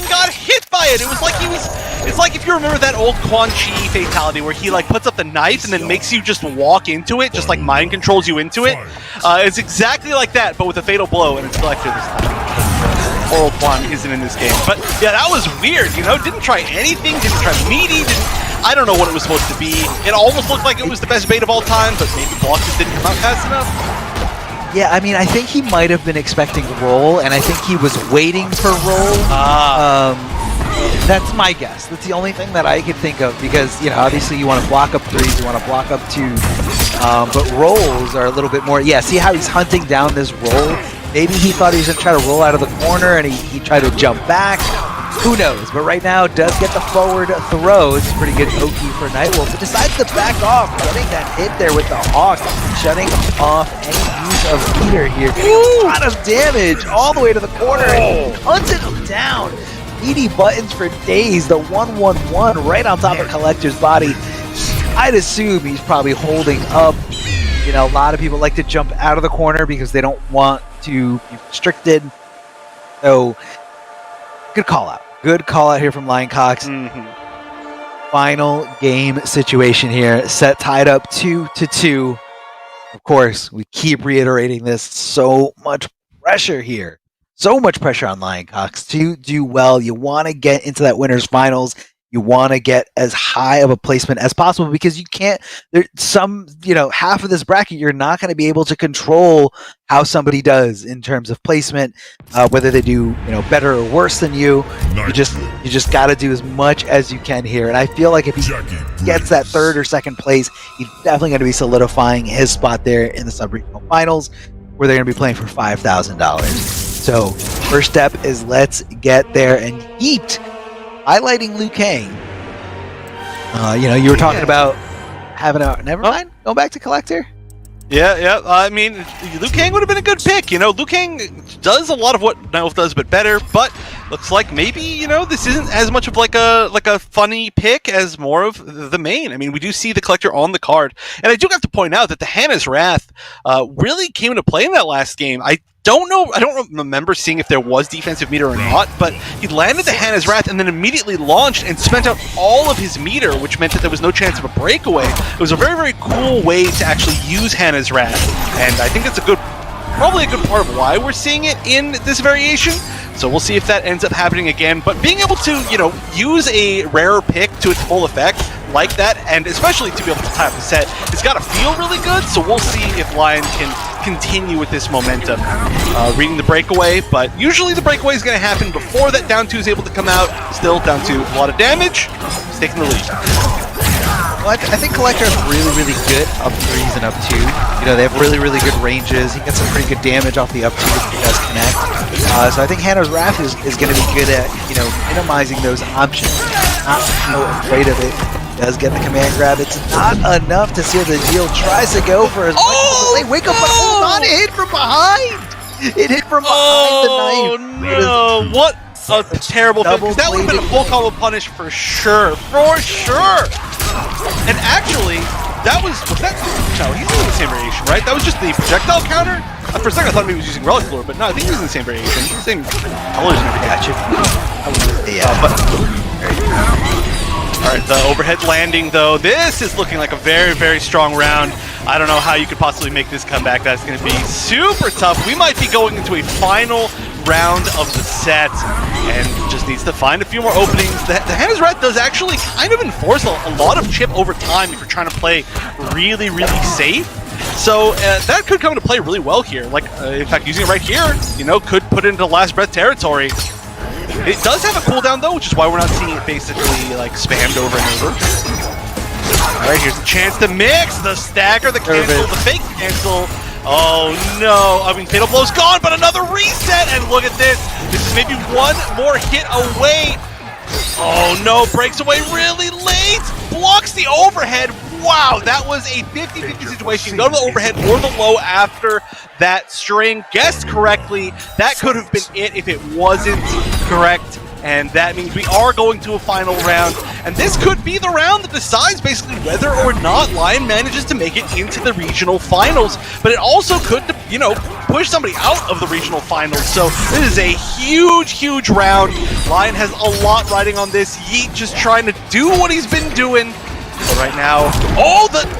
you remember that old Quan Chi fatality where he like puts up the knife and then makes you just walk into it, just like mind controls you into it. It's exactly like that, but with a fatal blow, and it's collector this time. Oral Quan isn't in this game, but yeah, that was weird. You know, didn't try anything, didn't try meaty. I don't know what it was supposed to be. It almost looked like it was the best bait of all time, but maybe block just didn't come out fast enough. Yeah, I mean, I think he might have been expecting roll, and I think he was waiting for roll. That's my guess. That's the only thing that I could think of because, you know, obviously you want to block up threes, you want to block up twos, but rolls are a little bit more. Yeah, see how he's hunting down this roll? Maybe he thought he was going to try to roll out of the corner and he tried to jump back. Who knows? But right now, does get the forward throw. It's pretty good OP for Nightwolf, but decides to back off, getting that hit there with the Hawk, shutting off any use of meter here. Getting a lot of damage all the way to the corner, and he hunted him down. Meaty buttons for days, the 1-1-1 right on top of Collector's body. I'd assume he's probably holding up. You know, a lot of people like to jump out of the corner because they don't want to be restricted. So, good call out. Good call out here from Lioncox. Final game situation here. Set tied up 2-2. Of course, we keep reiterating this. So much pressure here. So much pressure on Lioncox to do well. You want to get into that winners finals. You want to get as high of a placement as possible because you can't. There's some, you know, half of this bracket you're not going to be able to control how somebody does in terms of placement, whether they do, you know, better or worse than you. You just got to do as much as you can here. And I feel like if he gets that third or second place, he's definitely going to be solidifying his spot there in the sub-regional finals, where they're going to be playing for $5,000. So first step is let's get there and yeet. Highlighting Liu Kang. You know, you were talking about having a... Never mind. Go back to Collector. Yeah. I mean, Liu Kang would have been a good pick. You know, Liu Kang does a lot of what Nightwolf does, but better. But looks like maybe, you know, this isn't as much of like a funny pick as more of the main. I mean, we do see the Collector on the card, and I do have to point out that the Hannah's Wrath really came into play in that last game. I don't remember seeing if there was defensive meter or not, but he landed the Hannah's Wrath and then immediately launched and spent out all of his meter, which meant that there was no chance of a breakaway. It was a very, very cool way to actually use Hannah's Wrath, and I think it's probably a good part of why we're seeing it in this variation. So we'll see if that ends up happening again. But being able to, you know, use a rarer pick to its full effect like that, and especially to be able to tie up the set, it's got to feel really good. So we'll see if Lion can continue with this momentum. Reading the breakaway, but usually the breakaway is going to happen before that down 2 is able to come out. Still down to a lot of damage. He's taking the lead. Well, I think Collector is really, really good up 3s and up 2. You know, they have really, really good ranges. He gets some pretty good damage off the up 2 if he does connect. So I think Hannah's Wrath is going to be good at, you know, minimizing those options. Not so afraid of it. Does get the command grab. It's not enough to seal the deal. Tries to go for as much as wake up, but hold on, it hit from behind. It hit from behind the knife. Oh no! What a terrible thing. That would have been a full combo punish for sure. For sure. And actually, that was that? No, he's using the same variation, right? That was just the projectile counter. For a second, I thought maybe he was using Relic Lure, but no, I think he was in the same variation, same colors and everything. Alright, the overhead landing though. This is looking like a very, very strong round. I don't know how you could possibly make this comeback. That's going to be super tough. We might be going into a final round of the set and just needs to find a few more openings. The Hannah's Wrath does actually kind of enforce a lot of chip over time if you're trying to play really, really safe. So that could come into play really well here. Like, in fact, using it right here, you know, could put it into last breath territory. It does have a cooldown though, which is why we're not seeing it basically like spammed over and over. Alright, here's a chance to mix the stagger, the cancel, the fake cancel. Oh no, I mean Fatal Blow's gone, but another reset, and look at this. This is maybe one more hit away. Oh no, breaks away really late, blocks the overhead. Wow, that was a 50-50 situation. Go to the overhead or the low after that string. Guessed correctly. That could have been it if it wasn't correct. And that means we are going to a final round. And this could be the round that decides basically whether or not Lion manages to make it into the regional finals. But it also could, you know, push somebody out of the regional finals. So this is a huge, huge round. Lion has a lot riding on this. Yeet just trying to do what he's been doing. But right now,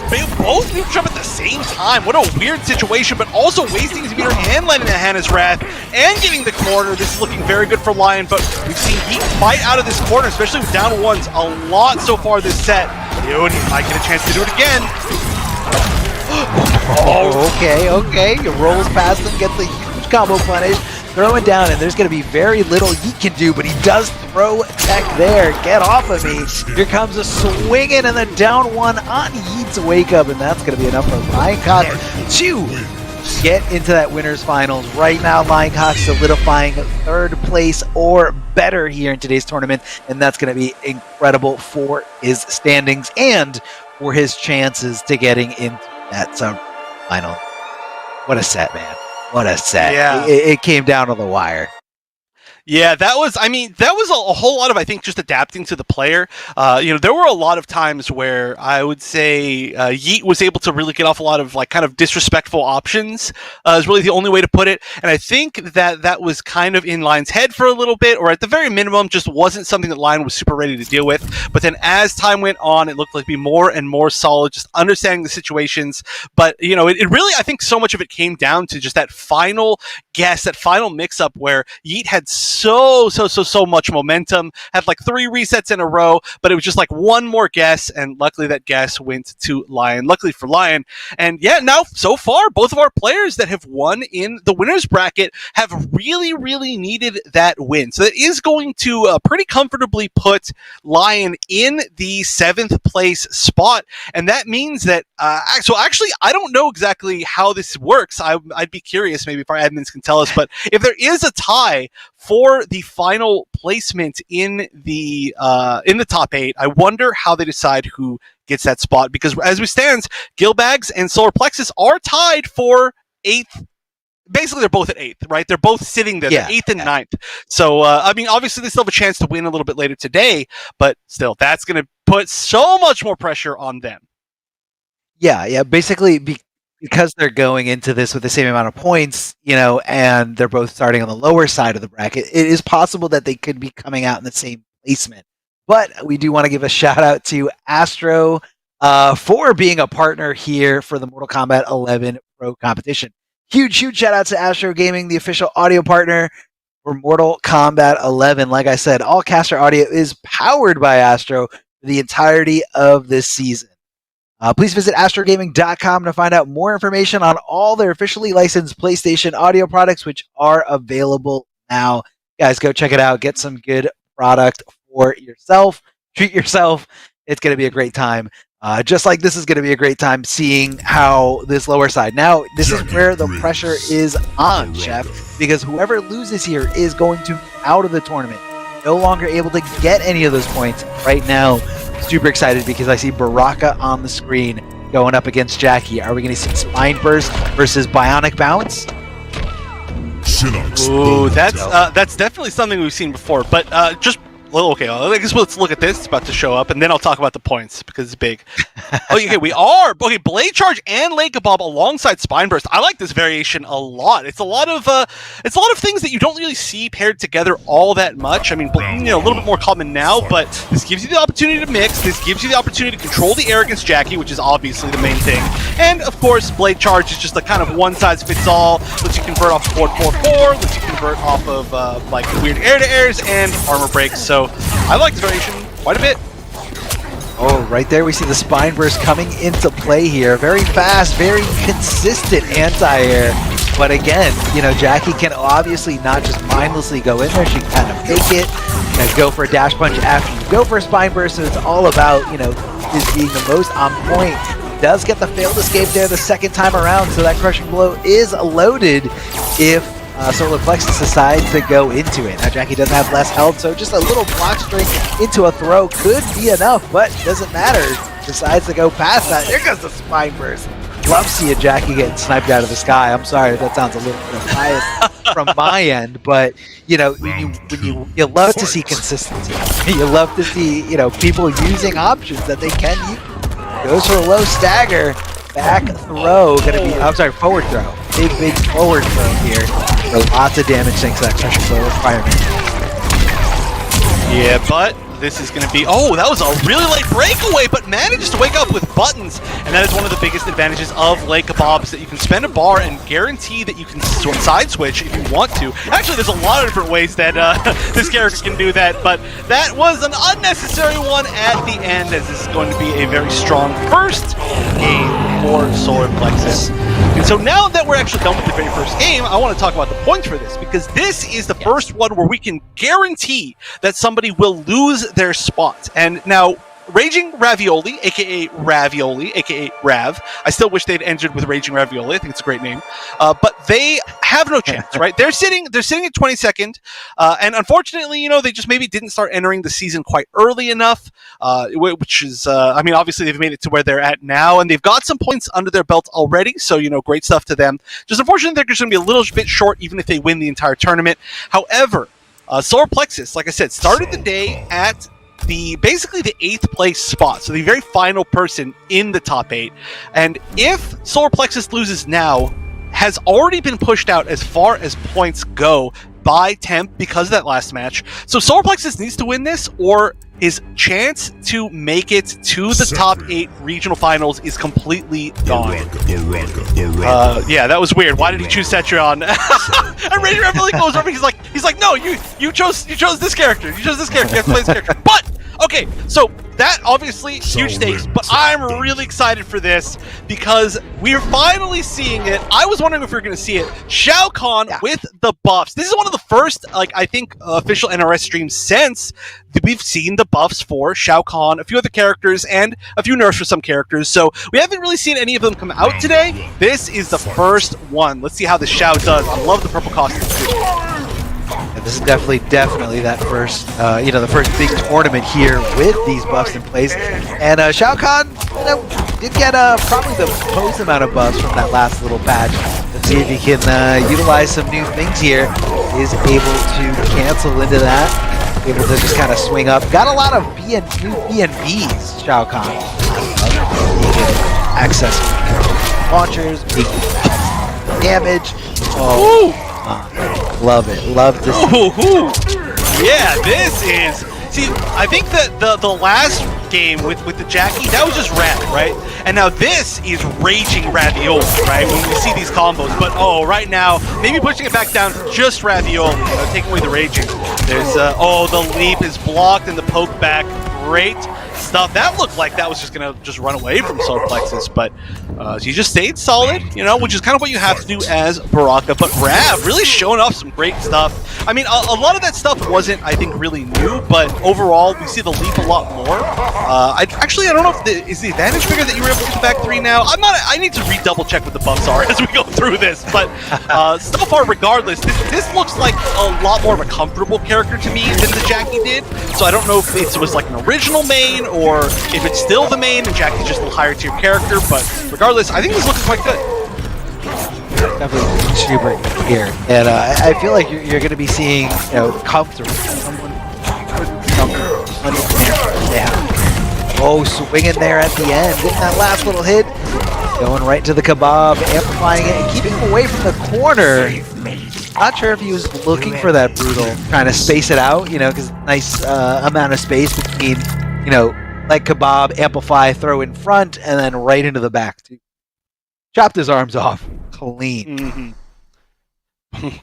they both need to jump at the same time. What a weird situation, but also wasting his meter and letting the Hannah's Wrath and getting the corner. This is looking very good for Lion, but we've seen Yeet fight out of this corner, especially with down ones a lot so far this set. Dude, he might get a chance to do it again. Oh, okay. He rolls past him, gets a huge combo punish, throwing down, and there's going to be very little Yeet can do, but he does throw tech there. Get off of me. Here comes a swinging and the down one on Yeet's wake up, and that's going to be enough for Lioncock to get into that winner's finals. Right now, Lioncock solidifying third place or better here in today's tournament, and that's going to be incredible for his standings and for his chances to getting into that final. What a set, man. What a set. Yeah. It came down to the wire. Yeah, that was a whole lot of, I think, just adapting to the player. There were a lot of times where I would say Yeet was able to really get off a lot of, like, kind of disrespectful options, is really the only way to put it. And I think that was kind of in Lion's head for a little bit, or at the very minimum, just wasn't something that Lion was super ready to deal with. But then as time went on, it looked like be more and more solid, just understanding the situations. But, it really, I think so much of it came down to just that final guess, that final mix-up where Yeet had so much momentum, had like 3 resets in a row, but it was just like one more guess, and luckily that guess went to Lion. Luckily for Lion. And yeah, now so far, both of our players that have won in the winner's bracket have really, really needed that win. So that is going to pretty comfortably put Lion in the 7th place spot. And that means that, so actually, I don't know exactly how this works. I'd be curious, maybe if our admins can tell us, but if there is a tie for the final placement in the top 8, I wonder how they decide who gets that spot, because as we stand, Gilbags and Solar Plexus are tied for 8th. Basically, they're both at 8th, right? They're both sitting there, they're 8th and 9th. So, obviously, they still have a chance to win a little bit later today, but still, that's going to put so much more pressure on them. Yeah, basically, because they're going into this with the same amount of points, and they're both starting on the lower side of the bracket, it is possible that they could be coming out in the same placement. But we do want to give a shout out to Astro for being a partner here for the Mortal Kombat 11 Pro competition. Huge shout out to Astro Gaming, the official audio partner for Mortal Kombat 11. Like I said, all caster audio is powered by Astro for the entirety of this season. Please visit astrogaming.com to find out more information on all their officially licensed PlayStation audio products, which are available now. Guys, go check it out. Get some good product for yourself. Treat yourself. It's going to be a great time. Just like this is going to be a great time seeing how this lower side. Now, this is where the pressure is on, Chef, because whoever loses here is going to be out of the tournament. No longer able to get any of those points right now. Super excited because I see Baraka on the screen going up against Jackie. Are we going to see Spine Burst versus Bionic Bounce? Ooh, that's definitely something we've seen before. But okay, I guess let's look at this. It's about to show up, and then I'll talk about the points because it's big. Okay, Blade Charge and Leg Kebab alongside Spine Burst. I like this variation a lot. It's a lot of things that you don't really see paired together all that much. I mean, a little bit more common now, but this gives you the opportunity to mix. This gives you the opportunity to control the air against Jackie, which is obviously the main thing. And of course, Blade Charge is just a kind of one size fits all. Lets you convert off board 4/4. Lets you convert off of like weird air to airs and armor breaks. So I like this variation quite a bit. Oh, right there we see the Spine Burst coming into play here. Very fast, very consistent anti-air. But again, Jackie can obviously not just mindlessly go in there. She can kind of fake it, go for a dash punch after you go for a Spine Burst. So it's all about, this being the most on point. Does get the failed escape there the second time around, so that Crushing Blow is loaded if Solar Plexus decides to go into it. Now Jackie doesn't have less health, so just a little block string into a throw could be enough, but doesn't matter. Decides to go past that. There goes the Spine Burst. Love seeing Jackie getting sniped out of the sky. I'm sorry if that sounds a little bit biased from my end, but you love to see consistency. You love to see people using options that they can use. Goes for a low stagger. Back throw, forward throw. Big forward throw here. So lots of damage thanks to that Crushing Blow requirement. Yeah, but this is going to be... Oh, that was a really late breakaway, but manages to wake up with buttons. And that is one of the biggest advantages of Lake Kebabs, that you can spend a bar and guarantee that you can side switch if you want to. Actually, there's a lot of different ways that this character can do that, but that was an unnecessary one at the end, as this is going to be a very strong first game for Solar Plexus. And so now that we're actually done with the very first game, I want to talk about the points for this, because this is the first one where we can guarantee that somebody will lose their spot. And now, Raging Ravioli, aka Ravioli, aka Rav. I still wish they'd entered with Raging Ravioli. I think it's a great name. But they have no chance, right? They're sitting at 22nd, and unfortunately, you know, they just maybe didn't start entering the season quite early enough, which is, I mean, obviously they've made it to where they're at now, and they've got some points under their belt already, so, you know, great stuff to them. Just unfortunately, they're just going to be a little bit short, even if they win the entire tournament. However, Solar Plexus, like I said, started the day at basically the 8th place spot, so the very final person in the top 8. And if Solar Plexus loses now, has already been pushed out as far as points go by Temp because of that last match. So Solar Plexus needs to win this, or his chance to make it to the top 8 regional finals is completely gone. Yeah, that was weird. Why did he choose Cetrion? And Raging Ravioli goes over. He's like, no, you chose this character. You chose this character. You have to play this character. But okay, so that obviously huge stakes, but I'm really excited for this because we're finally seeing it. I was wondering if we were going to see it. Shao Kahn with the buffs. This is one of the first, I think, official NRS streams since we've seen the buffs for Shao Kahn, a few other characters, and a few nerfs for some characters. So we haven't really seen any of them come out today. This is the first one. Let's see how the Shao does. I love the purple costume too. And this is definitely that first, the first big tournament here with these buffs in place. And Shao Kahn, did get probably the most amount of buffs from that last little patch. Let's see if he can utilize some new things here. Is able to cancel into that, able to just kind of swing up. Got a lot of new BNBs, Shao Kahn. Access launchers, big damage. Oh. Love it. Love to see. Yeah, this is... See, I think that the last game with the Jackie, that was just Rav, right? And now this is Raging Ravioli, right? When we see these combos. But, right now, maybe pushing it back down just Ravioli, taking away the Raging. There's, the leap is blocked and the poke back. Great stuff. That looked like that was just going to just run away from Solar Plexus, but he just stayed solid, which is kind of what you have to do as Baraka. But Rav really showing off some great stuff. I mean, a lot of that stuff wasn't, I think, really new, but overall, we see the leap a lot more. I don't know if is the advantage bigger that you were able to get back 3 now? I need to double check what the buffs are as we go through this, but so far, regardless, this looks like a lot more of a comfortable character to me than the Jackie did, so I don't know if it was like an original main, or if it's still the main and Jackie's just a little higher tier character, but regardless, I think this looks quite good. Definitely super here, and I feel like you're going to be seeing, comfortable. Oh, swinging there at the end, getting that last little hit, going right to the kebab, amplifying it, and keeping him away from the corner. Not sure if he was looking for that brutal, trying to space it out, because nice amount of space between, like kebab, amplify, throw in front, and then right into the back. Chopped his arms off clean. Mm-hmm.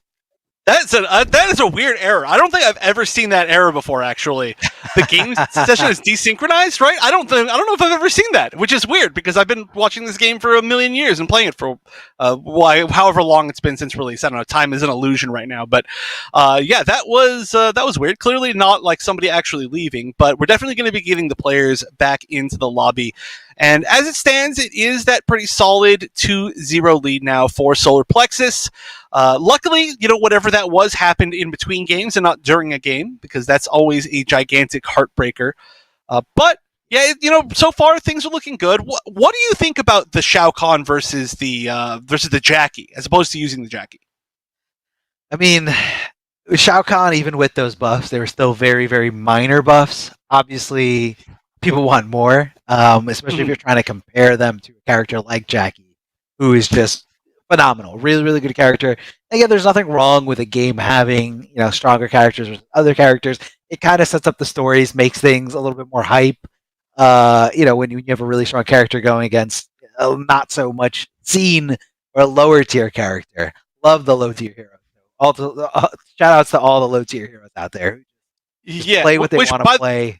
That is a weird error. I don't think I've ever seen that error before. Actually, the game session is desynchronized, right? I don't know if I've ever seen that, which is weird because I've been watching this game for a million years and playing it for however long it's been since release. I don't know. Time is an illusion right now, but that was weird. Clearly not like somebody actually leaving, but we're definitely going to be getting the players back into the lobby. And as it stands, it is that pretty solid 2-0 lead now for Solar Plexus. Luckily, whatever that was happened in between games and not during a game, because that's always a gigantic heartbreaker. But yeah, so far things are looking good. What do you think about the Shao Kahn versus the Jackie, as opposed to using the Jackie? I mean, Shao Kahn, even with those buffs, they were still very, very minor buffs. Obviously, people want more, especially if you're trying to compare them to a character like Jackie, who is just phenomenal. Really, really good character. Again, there's nothing wrong with a game having, stronger characters with other characters. it kind of sets up the stories, makes things a little bit more hype. When you have a really strong character going against not so much seen or lower tier character. Love the low tier heroes. Shout outs to all the low tier heroes out there. Yeah, Play what they want to play.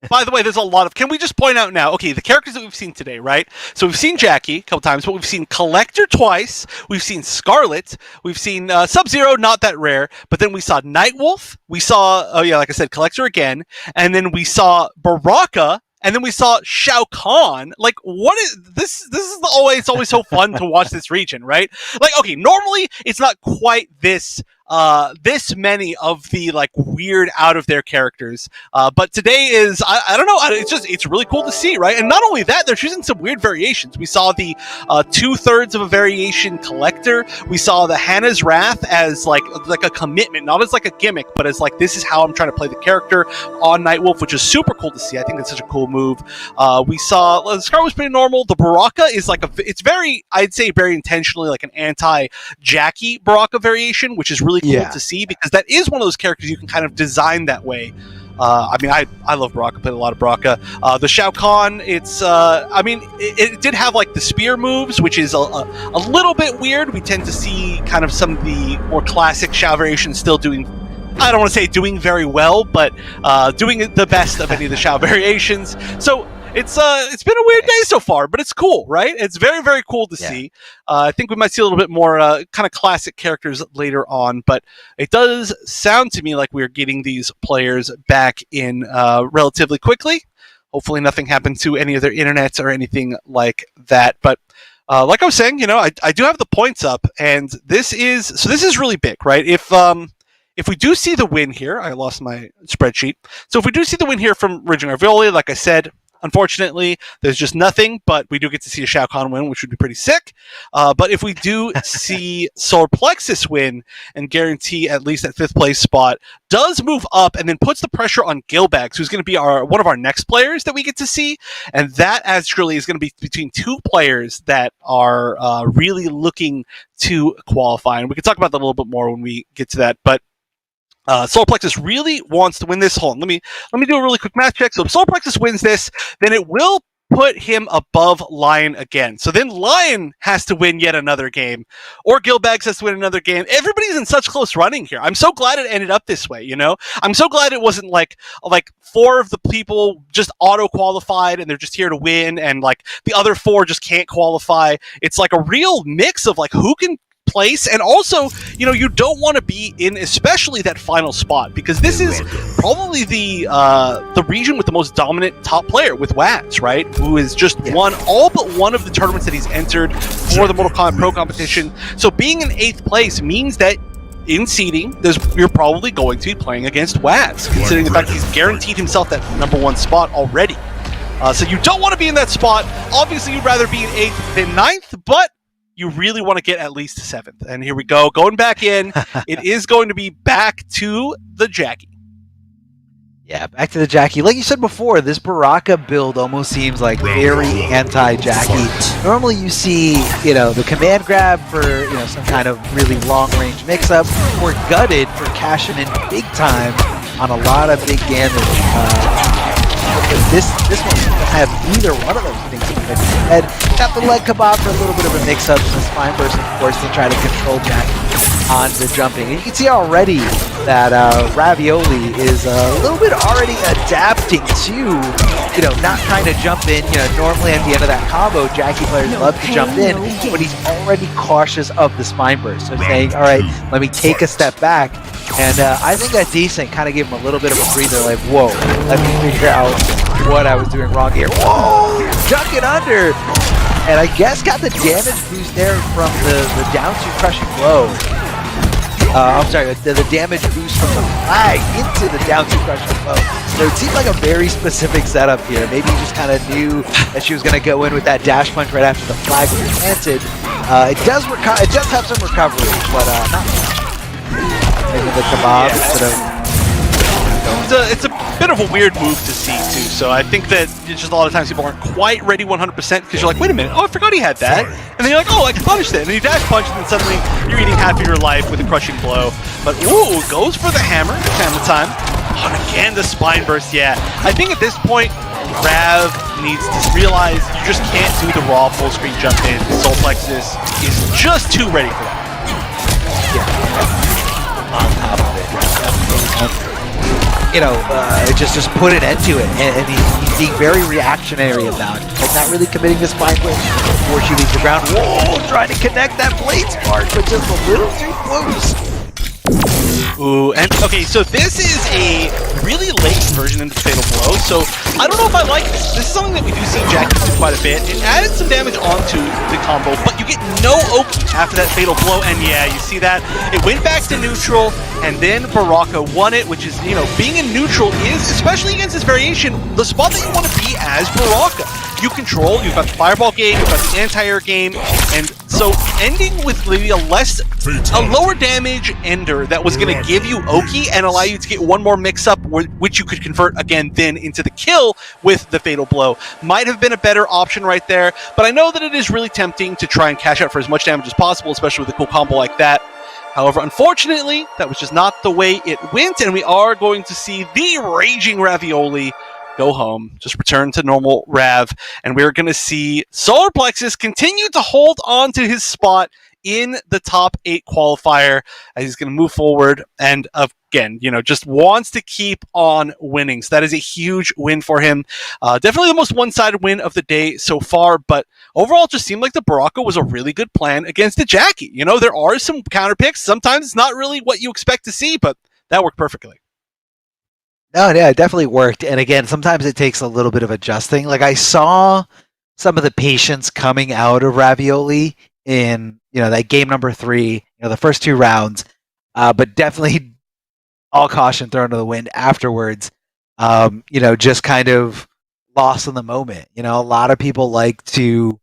By the way, there's a lot of... Can we just point out now, okay, the characters that we've seen today, right? So we've seen Jackie a couple times, but we've seen Collector twice, we've seen Scarlet, we've seen Sub-Zero, not that rare, but then we saw Nightwolf, we saw, like I said, Collector again, and then we saw Baraka, and then we saw Shao Kahn. Like, what is this? It's always so fun to watch this region, right? Like, okay, normally it's not quite this many of the like weird out of their characters, but today is I don't know, it's really cool to see, right? And not only that, they're choosing some weird variations. We saw the 2/3 of a variation Collector. We saw the Hannah's Wrath as like a commitment, not as like a gimmick, but as like, this is how I'm trying to play the character on Nightwolf, which is super cool to see. I think that's such a cool move. We saw the Scar was pretty normal. The Baraka is like it's very, I'd say very intentionally like an anti-Jackie Baraka variation, which is really cool to see, because that is one of those characters you can kind of design that way. I love Baraka, played a lot of Baraka. The Shao Kahn, it did have like the spear moves, which is a little bit weird. We tend to see kind of some of the more classic Shao variations still doing, I don't want to say doing very well, but doing the best of any of the Shao variations. So it's been a weird day so far, but it's cool, right? It's very, very cool to see. I think we might see a little bit more kind of classic characters later on, but it does sound to me like we're getting these players back in relatively quickly. Hopefully nothing happened to any of their internets or anything like that. But like I was saying, I do have the points up, and this is really big, right? If we do see the win here, I lost my spreadsheet. So if we do see the win here from Ridge and Ravioli, like I said, unfortunately, there's just nothing, but we do get to see a Shao Kahn win, which would be pretty sick. But if we do see Solar Plexus win and guarantee at least that 5th place spot, does move up and then puts the pressure on Gilbags, who's going to be one of our next players that we get to see. And that actually is going to be between 2 players that are really looking to qualify. And we can talk about that a little bit more when we get to that. But Solar Plexus really wants to win this. Hold on, let me do a really quick math check. So if Solar Plexus wins this, then it will put him above Lion again. So then Lion has to win yet another game, or Gilbags has to win another game. Everybody's in such close running here. I'm so glad it ended up this way, I'm so glad it wasn't like 4 of the people just auto-qualified and they're just here to win, and like the other 4 just can't qualify. It's like a real mix of like who can place, and also you don't want to be in especially that final spot, because this is probably the region with the most dominant top player with Waz, right, who has just won all but one of the tournaments that he's entered for the Mortal Kombat Pro competition. So being in 8th place means that in seeding, you're probably going to be playing against Waz, considering the fact he's guaranteed himself that #1 spot already. So you don't want to be in that spot. Obviously you'd rather be in 8th than 9th, but you really want to get at least 7th. And here we go, going back in. It is going to be back to the Jackie. Yeah, back to the Jackie. Like you said before, this Baraka build almost seems like very anti-Jackie. Normally you see, the command grab for, some kind of really long-range mix-up, or gutted for cashing in big time on a lot of big damage. This one doesn't have either one of those things in its head. Got the leg kebab for a little bit of a mix-up, and the spine burst, of course, to try to control Jackie on the jumping. And you can see already that Ravioli is a little bit already adapting to, not trying to jump in. Normally at the end of that combo, Jackie players love to jump in, but he's already cautious of the spine burst. So saying, all right, let me take a step back. And I think that decent kind of gave him a little bit of a breather, like, whoa, let me figure out what I was doing wrong here. Whoa, duck it under. And I guess got the damage boost there from the down to crushing blow. I'm sorry, the damage boost from the flag into the down to crushing blow. So it seemed like a very specific setup here. Maybe he just kind of knew that she was going to go in with that dash punch right after the flag was planted. It does have some recovery, but not much. Maybe the kebab instead of... It's a bit of a weird move to see, too. So I think that it's just a lot of times people aren't quite ready 100% because you're like, wait a minute, oh, I forgot he had that. And then you're like, oh, I can punish that. And then you dash punch, and then suddenly you're eating half of your life with a crushing blow. But, ooh, goes for the hammer. Hammer time. Again, the spine burst, yeah. I think at this point, Rav needs to realize you just can't do the raw full screen jump in. Soul Plexus is just too ready for that. On top of it. You know, just put an end to it. And he's being very reactionary about it. Like not really committing this spine blade before shooting the ground. Whoa, trying to connect that blade spark, but just a little too close. Ooh, and okay, so this is a really late version into Fatal Blow, so I don't know if I like this. This is something that we do see Jackie do quite a bit. It added some damage onto the combo, but you get no Oki after that Fatal Blow, and yeah, you see that. It went back to neutral, and then Baraka won it, which is, you know, being in neutral is, especially against this variation, the spot that you want to be as Baraka. You control, you've got the Fireball game, you've got the anti-air game, and so ending with maybe a lower damage ender that was going to give you Oki and allow you to get one more mix-up, which you could convert again then into the kill with the Fatal Blow. Might have been a better option right there, but I know that it is really tempting to try and cash out for as much damage as possible, especially with a cool combo like that. However, unfortunately, that was just not the way it went, and we are going to see the Raging Ravioli go home, just return to normal Rav, and we're going to see Solar Plexus continue to hold on to his spot in the top 8 qualifier as he's going to move forward and again, you know, just wants to keep on winning. So that is a huge win for him. Definitely the most one-sided win of the day so far, but overall it just seemed like the Baraka was a really good plan against the Jackie. You know, there are some counter picks. Sometimes it's not really what you expect to see, but that worked perfectly. No, yeah, it definitely worked. And again, sometimes it takes a little bit of adjusting. Like I saw some of the patience coming out of Ravioli in, you know, that game number 3, you know, the first 2 rounds, but definitely all caution thrown to the wind afterwards. You know, just kind of lost in the moment. You know, a lot of people like to,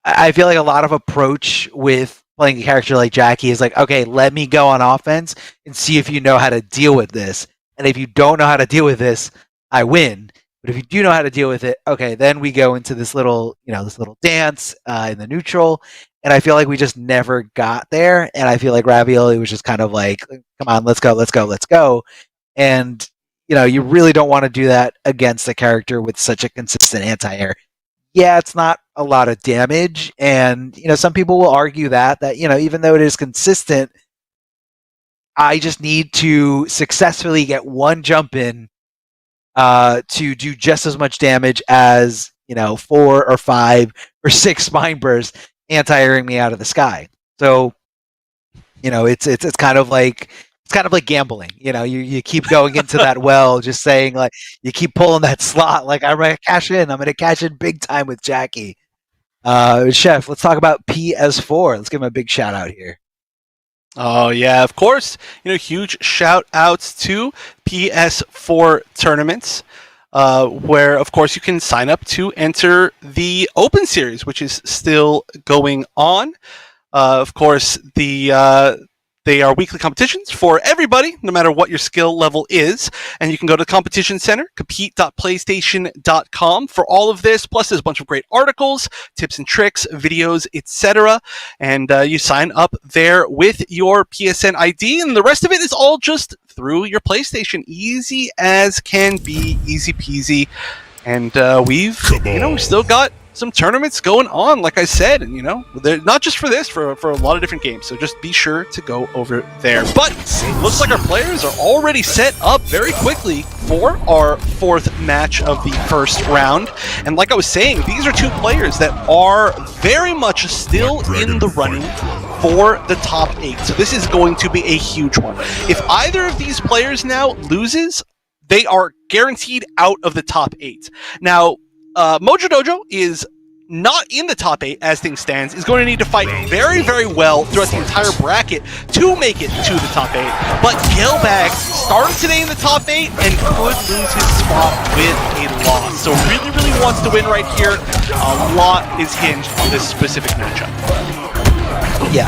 I feel like a lot of approach with playing a character like Jackie is like, okay, let me go on offense and see if you know how to deal with this. And if you don't know how to deal with this, I win. But if you do know how to deal with it, okay, then we go into this little, you know, this little dance in the neutral. And I feel like we just never got there. And I feel like Ravioli was just kind of like, come on, let's go, let's go, let's go. And, you know, you really don't want to do that against a character with such a consistent anti-air. Yeah, it's not a lot of damage, and you know, some people will argue that you know, even though it is consistent, I just need to successfully get one jump in to do just as much damage as, you know, 4 or 5 or 6 spine bursts anti-airing me out of the sky. So, you know, it's kind of like gambling. You know, you keep going into that well, just saying like you keep pulling that slot. Like I'm gonna cash in. I'm gonna cash in big time with Jackie. Chef, let's talk about PS4. Let's give him a big shout out here. Oh yeah, of course. You know, huge shout outs to PS4 tournaments, where of course you can sign up to enter the Open Series, which is still going on. Of course, they are weekly competitions for everybody, no matter what your skill level is. And you can go to the competition center, compete.playstation.com for all of this. Plus, there's a bunch of great articles, tips and tricks, videos, etc. And you sign up there with your PSN ID, and the rest of it is all just through your PlayStation. Easy as can be, easy peasy. And we've still got some tournaments going on, like I said, and you know, they're not just for this, for a lot of different games, so just be sure to go over there. But it looks like our players are already set up very quickly for our 4th match of the first round, and like I was saying, these are 2 players that are very much still in the running for the top 8, so this is going to be a huge one. If either of these players now loses, they are guaranteed out of the top 8. Now, Mojo Dojo is not in the top 8 as things stands, is going to need to fight very, very well throughout the entire bracket to make it to the top 8. But Gilbag started today in the top 8 and could lose his spot with a loss. So really, really wants to win right here. A lot is hinged on this specific matchup. Yeah.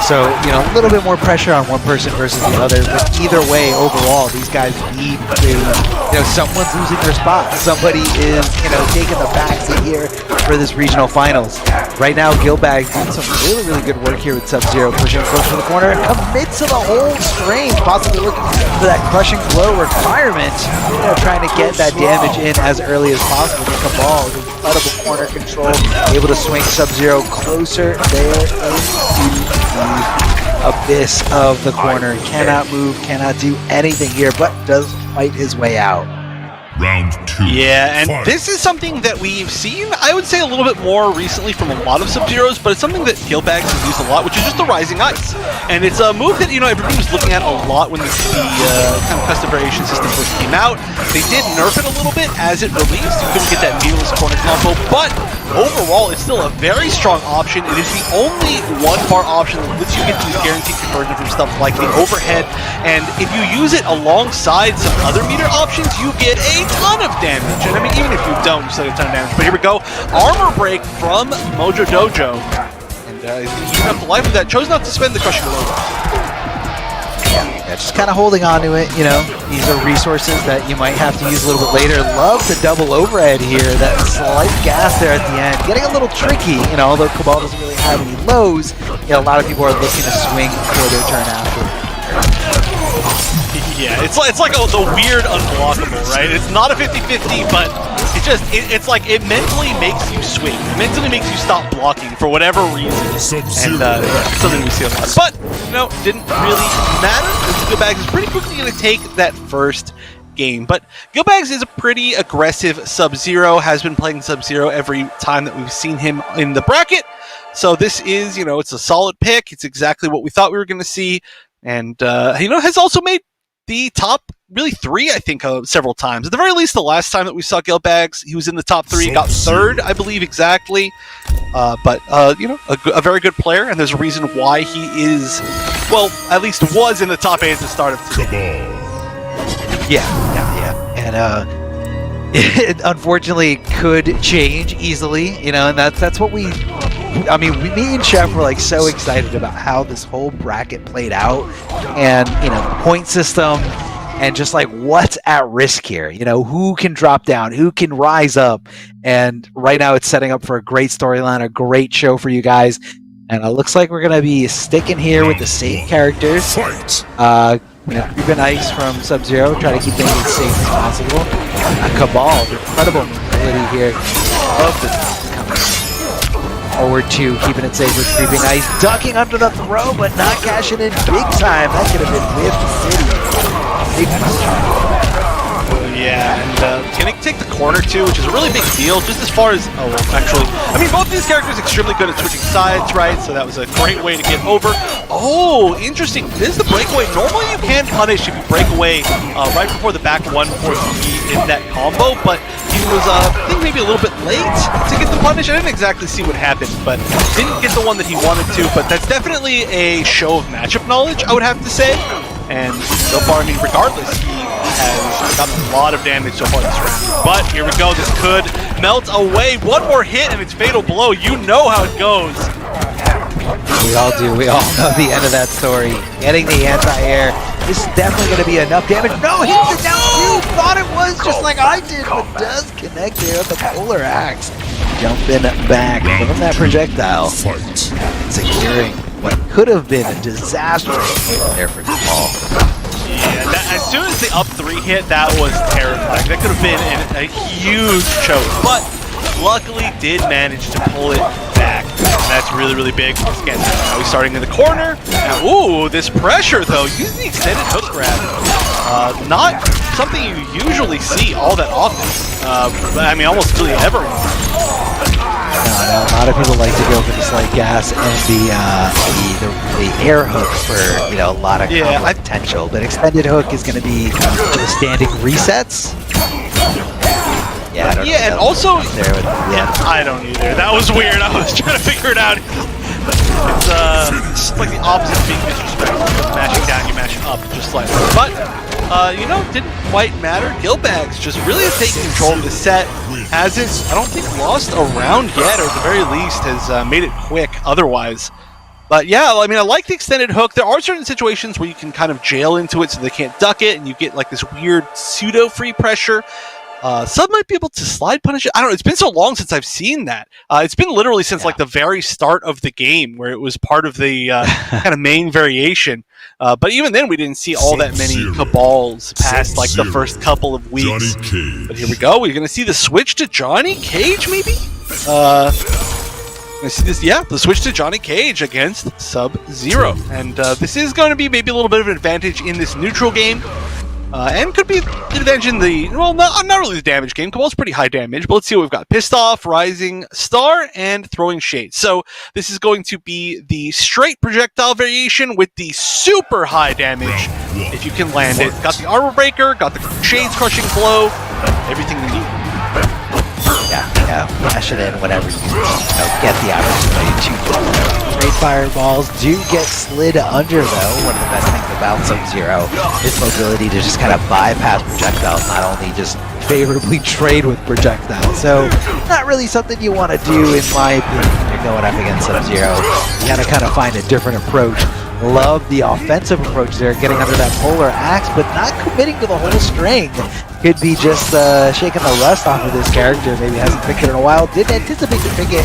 So, you know, a little bit more pressure on one person versus the other, but either way, overall, these guys need to, you know, someone's losing their spot. Somebody is, you know, taking the backseat here for this regional finals. Right now, Gilbag's doing some really good work here with Sub-Zero, pushing close to the corner, commits to the whole strange, possibly looking for that crushing blow requirement, you know, trying to get that damage in as early as possible. Cabal, incredible corner control, able to swing Sub-Zero closer there into the abyss of the corner. Cannot move, cannot do anything here, but does fight his way out. Round 2. Yeah, and Fight. this is something that we've seen, I would say, a little bit more recently from a lot of Sub-Zeros, but it's something that Gilbags has used a lot, which is just the Rising Ice. And it's a move that, you know, everybody was looking at a lot when the kind of custom variation system first came out. They did nerf it a little bit as it released. You couldn't get that needless corner combo, but overall, it's still a very strong option. It is the only one-bar option that lets you get these guaranteed conversion from stuff like the overhead. And if you use it alongside some other meter options, you get a ton of damage. And I mean, even if you don't, you still get a ton of damage. But here we go. Armor break from Mojo Dojo. And he's even up to life with that. Chose not to spend the crushing blow. Yeah, just kind of holding on to it, you know. These are resources that you might have to use a little bit later. Love the double overhead here. That slight gas there at the end. Getting a little tricky, you know, although Cabal doesn't really have any lows. You know, a lot of people are looking to swing for their turn after. Yeah, it's like the weird unblockable, right? It's not a 50-50, but it's like it mentally makes you swing. It mentally makes you stop blocking for whatever reason. And something we see a lot. But, you know, didn't really matter. Gilbags is pretty quickly going to take that first game. But Gilbags is a pretty aggressive Sub-Zero, has been playing Sub-Zero every time that we've seen him in the bracket. So this is, you know, it's a solid pick. It's exactly what we thought we were going to see. And, you know, has also made the top, really 3, I think, several times. At the very least, the last time that we saw Gilbags, he was in the top 3, got 3rd, I believe, exactly. But, you know, a very good player, and there's a reason why he is, well, at least was in the top 8 at the start of today. Yeah. And, it unfortunately could change easily, you know, and that's what me and Chef were like so excited about how this whole bracket played out, and, you know, the point system, and just like what's at risk here, you know, who can drop down, who can rise up, and right now it's setting up for a great storyline, a great show for you guys, and it looks like we're gonna be sticking here with the same characters. You know, Ruben Ice from Sub-Zero, try to keep things as safe as possible. Cabal, incredible ability here. Love the coming forward to keeping it safe with Creeping Ice, ducking under the throw, but not cashing in big time. That could have been with the city. Big time. Yeah, and can he take the corner too, which is a really big deal, just as far as, oh, well, actually, I mean, both these characters extremely good at switching sides, right? So that was a great way to get over. Oh, interesting. This is the breakaway. Normally you can punish if you break away right before the back one for in that combo, but he was, I think, maybe a little bit late to get the punish. I didn't exactly see what happened, but didn't get the one that he wanted to, but that's definitely a show of matchup knowledge, I would have to say. And so far, I mean, regardless, he has done a lot of damage so far this round. But here we go, this could melt away. One more hit and it's fatal blow. You know how it goes. We all do. We all know the end of that story. Getting the anti-air. This is definitely going to be enough damage. No, he hit it down too. Thought it was just like I did, but does connect there with the polar axe. Jumping back from that projectile. Securing what could have been a disastrous hit there for Cabal. Yeah, as soon as the up 3 hit, that was terrifying. That could have been a huge choke, but luckily did manage to pull it back. And that's really big. Again, now he's starting in the corner. Now, ooh, this pressure though, using the extended hook grab. Not something you usually see all that often. I mean, almost really ever. No, a lot of people like to go for the slight gas and the air hook for, you know, a lot of combo potential, but extended hook is going to be for the standing resets. Yeah, I don't know. And also, yeah, I don't either. That was weird. I was trying to figure it out. It's like the opposite of being disrespectful. Mashing down, you mash up just slightly. But, you know, didn't quite matter. Gilbags just really has taken control of the set. Hasn't, I don't think, lost a round yet, or at the very least has made it quick otherwise. But yeah, I mean, I like the extended hook. There are certain situations where you can kind of jail into it so they can't duck it, and you get like this weird pseudo free pressure. Sub might be able to slide punish it. I don't know. It's been so long since I've seen that. It's been literally since like the very start of the game where it was part of the kind of main variation. But even then, we didn't see all that many Cabals past like the first couple of weeks. But here we go. We're going to see the switch to Johnny Cage, maybe? I see this, yeah, the switch to Johnny Cage against Sub-Zero. And this is going to be maybe a little bit of an advantage in this neutral game. And could be an advantage in the, well, not really the damage game. Cabal's pretty high damage, but let's see what we've got. Pissed Off, Rising Star, and Throwing Shade. So this is going to be the straight projectile variation with the super high damage, if you can land it. Got the Armor Breaker, got the Shades Crushing Blow, everything you need. Yeah, flash it in whenever you get the opportunity to. Great fireballs do get slid under, though. One of the best things about Sub-Zero is mobility to just kind of bypass projectiles, not only just favorably trade with projectiles. So, not really something you want to do, in my opinion, when you're going up against Sub-Zero. You gotta kind of find a different approach. Love the offensive approach there, getting under that polar axe, but not committing to the whole string. Could be just shaking the rust off of this character. Maybe hasn't picked it in a while. Didn't anticipate to pick it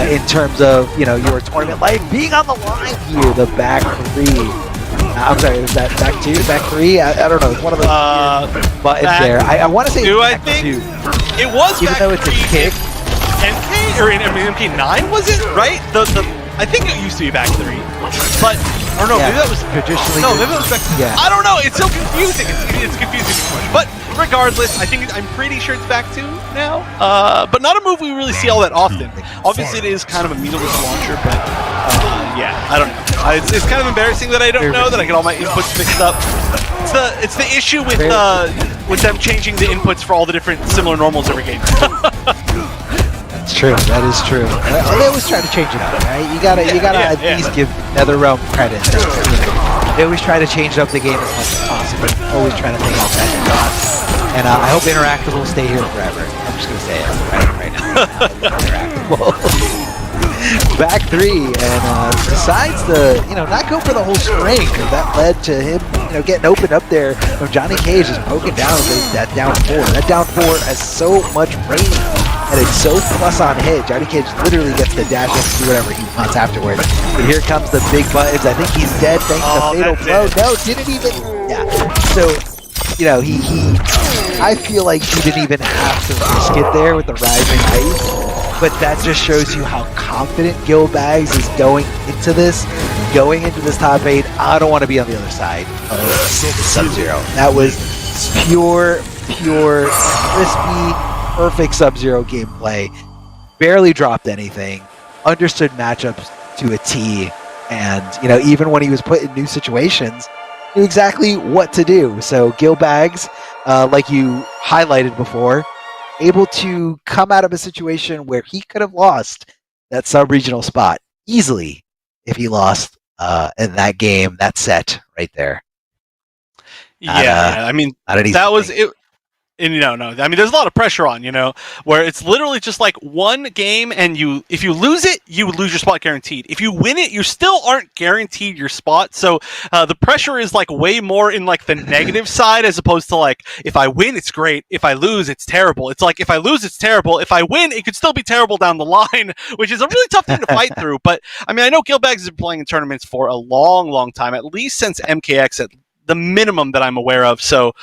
in terms of, your tournament life being on the line here. The back three. I'm sorry, is that back two? Back three? I don't know. It's one of those buttons there. I want to say two, back two. It was even back though it's a kick. MK or in MK9 was it right? I think it used to be back three, but or no, maybe that was traditionally. No, maybe that was back. Yeah. I don't know. It's so confusing. It's confusing too much. But regardless, I'm pretty sure it's back two now. But not a move we really see all that often. Obviously, it is kind of a meterless launcher, but yeah, I don't know. It's kind of embarrassing that I don't know that I get all my inputs mixed up. It's the issue with them changing the inputs for all the different similar normals every game. That's true. That is true. They always try to change it up, right? You gotta at least give NetherRealm credit. They always try to change up the game as much as possible. Always trying to think outside the box. And I hope Interactive will stay here forever. I'm just gonna say it right now. Interactive. Back three, and decides to not go for the whole string. That led to him getting opened up there. Johnny Cage is broken down with that down four. That down four has so much range. And it's so plus on hit. Johnny Cage literally gets to dash up and do whatever he wants afterwards. But here comes the big buttons. I think he's dead thanks to Fatal Blow. No, didn't even. Yeah. So, I feel like he didn't even have to risk it there with the Rising Ice. But that just shows you how confident Gilbags is going into this top 8. I don't want to be on the other side of Sub-Zero. That was pure, crispy, perfect Sub-Zero gameplay, barely dropped anything, understood matchups to a T, and even when he was put in new situations, knew exactly what to do. So Gilbags, like you highlighted before, able to come out of a situation where he could have lost that sub-regional spot easily if he lost in that game, that set right there. I mean, that was it. And no. I mean, there's a lot of pressure on, where it's literally just like one game, and if you lose it, you lose your spot guaranteed. If you win it, you still aren't guaranteed your spot. So the pressure is like way more in like the negative side, as opposed to like, if I win, it's great. If I lose, it's terrible. It's like, if I lose, it's terrible. If I win, it could still be terrible down the line, which is a really tough thing to fight through. But I mean, I know Gilbags has been playing in tournaments for a long, long time, at least since MKX at the minimum that I'm aware of, so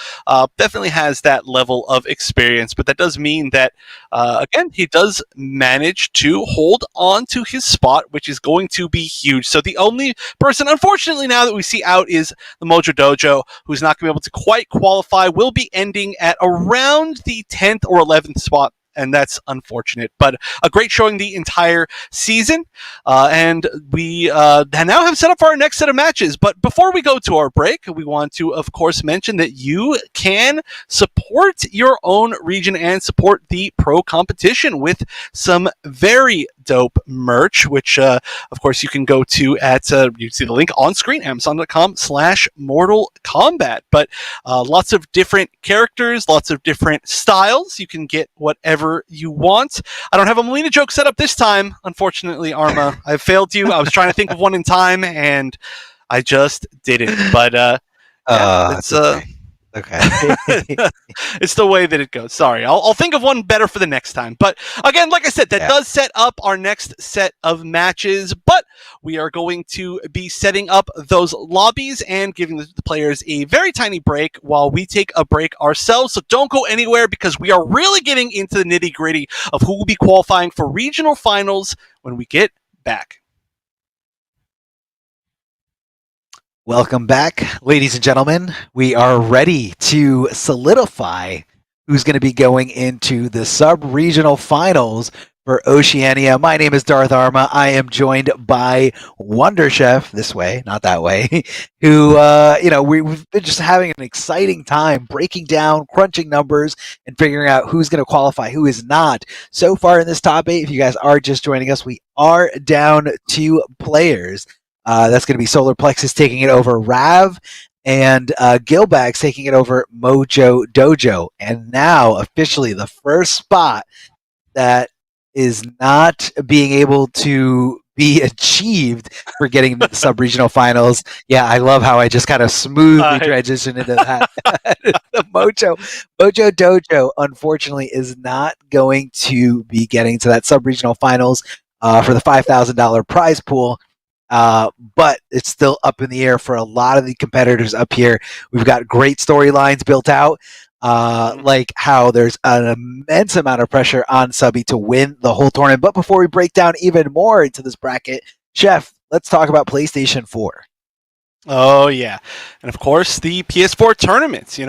definitely has that level of experience. But that does mean that, again, he does manage to hold on to his spot, which is going to be huge. So the only person, unfortunately, now that we see out is the Mojo Dojo, who's not going to be able to quite qualify, will be ending at around the 10th or 11th spot. And that's unfortunate, but a great showing the entire season. And we now have set up for our next set of matches. But before we go to our break, we want to, of course, mention that you can support your own region and support the pro competition with some very dope merch, which of course you can go to at you see the link on screen, Amazon.com/Mortal Kombat. But lots of different characters, lots of different styles. You can get whatever you want. I don't have a Melina joke set up this time, unfortunately, Arma. I failed you. I was trying to think of one in time, and I just didn't. But it's okay. it's the way that it goes. Sorry, I'll think of one better for the next time. But again, like I said, that does set up our next set of matches. But we are going to be setting up those lobbies and giving the players a very tiny break while we take a break ourselves. So don't go anywhere, because we are really getting into the nitty-gritty of who will be qualifying for regional finals when we get back. Welcome back, ladies and gentlemen. We are ready to solidify who's going to be going into the sub-regional finals for Oceania. My name is Darth Arma. I am joined by Wonder Chef, this way, not that way, who, we've been just having an exciting time breaking down, crunching numbers, and figuring out who's going to qualify, who is not. So far in this top 8, if you guys are just joining us, we are down 2 players. That's going to be Solar Plexus taking it over Rav, and Gilbags taking it over Mojo Dojo. And now, officially, the first spot that is not being able to be achieved for getting the sub-regional finals. Yeah, I love how I just kind of smoothly transitioned into that. The Mojo Dojo, unfortunately, is not going to be getting to that sub-regional finals for the $5,000 prize pool. But it's still up in the air for a lot of the competitors up here. We've got great storylines built out, like how there's an immense amount of pressure on Subby to win the whole tournament. But before we break down even more into this bracket, Chef, let's talk about PlayStation 4. Oh, yeah. And of course, the PS4 tournaments, the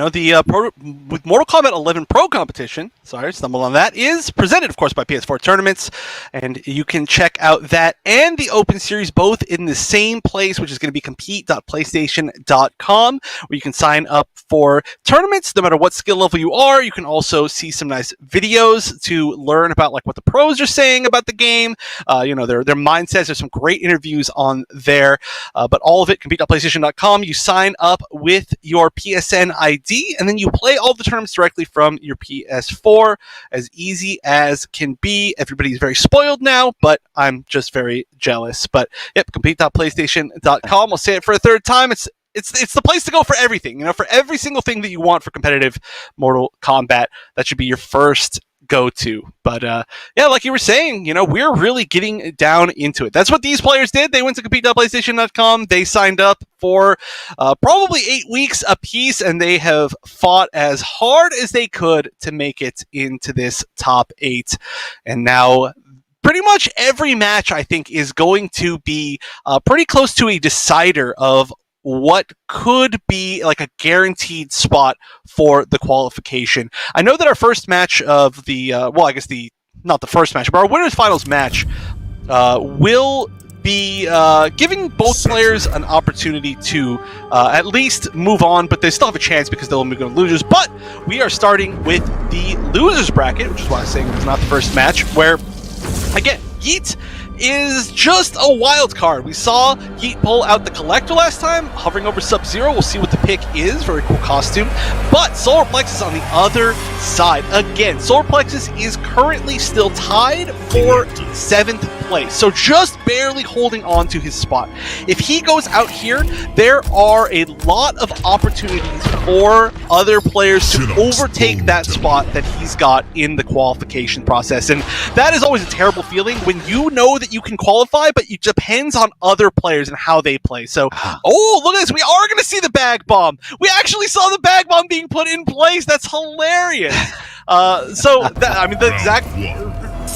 with Mortal Kombat 11 Pro competition, sorry, stumbled on that, is presented, of course, by PS4 tournaments. And you can check out that and the Open Series both in the same place, which is going to be compete.playstation.com, where you can sign up for tournaments, no matter what skill level you are. You can also see some nice videos to learn about like what the pros are saying about the game, their mindsets. There's some great interviews on there, but all of it, compete.playstation.com. You sign up with your PSN ID, and then you play all the tournaments directly from your PS4. As easy as can be. Everybody's very spoiled now, but I'm just very jealous. But yep, compete.playstation.com. I'll say it for a third time. It's the place to go for everything. For every single thing that you want for competitive Mortal Kombat. That should be your first go-to. But like you were saying, we're really getting down into it. That's what these players did. They went to compete.playstation.com. They signed up for probably 8 weeks a piece, and they have fought as hard as they could to make it into this top 8. And now pretty much every match, I think, is going to be pretty close to a decider of what could be like a guaranteed spot for the qualification. I know that our first match of the, not the first match, but our winners finals match will be giving both players an opportunity to at least move on, but they still have a chance because they'll move on to losers. But we are starting with the losers bracket, which is why I'm saying it's not the first match, where, again, Yeet is just a wild card. We saw Yeet pull out the Collector last time, hovering over Sub-Zero. We'll see what the pick is. Very cool costume. But Solar Plexus on the other side. Again, Solar Plexus is currently still tied for 7th place. So just barely holding on to his spot. If he goes out here, there are a lot of opportunities for other players to overtake that spot that he's got in the qualification process. And that is always a terrible feeling when you know that you can qualify, but it depends on other players and how they play. So, oh, look at this. We are going to see the bag bomb. We actually saw the bag bomb being put in place. That's hilarious. The exact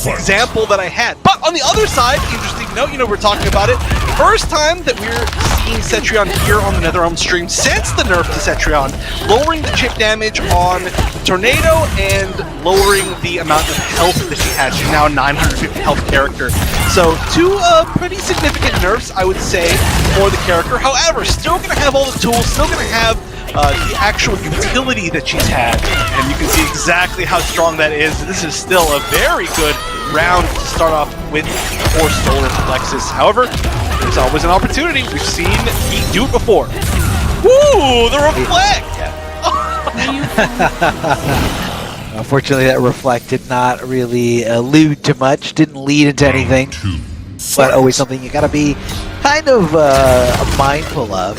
example that I had. But on the other side, interesting note, we're talking about it. First time that we're seeing Cetrion here on the NetherRealm stream since the nerf to Cetrion, lowering the chip damage on Tornado and lowering the amount of health that she has. She's now a 950 health character. So 2 pretty significant nerfs, I would say, for the character. However, still going to have all the tools, still going to have the actual utility that she's had, and you can see exactly how strong that is. This is still a very good round to start off with for Solar Plexus. However, there's always an opportunity. We've seen he do it before. Woo! The reflect! Unfortunately, that reflect did not really allude to much, didn't lead into anything, but always something you gotta be kind of mindful of.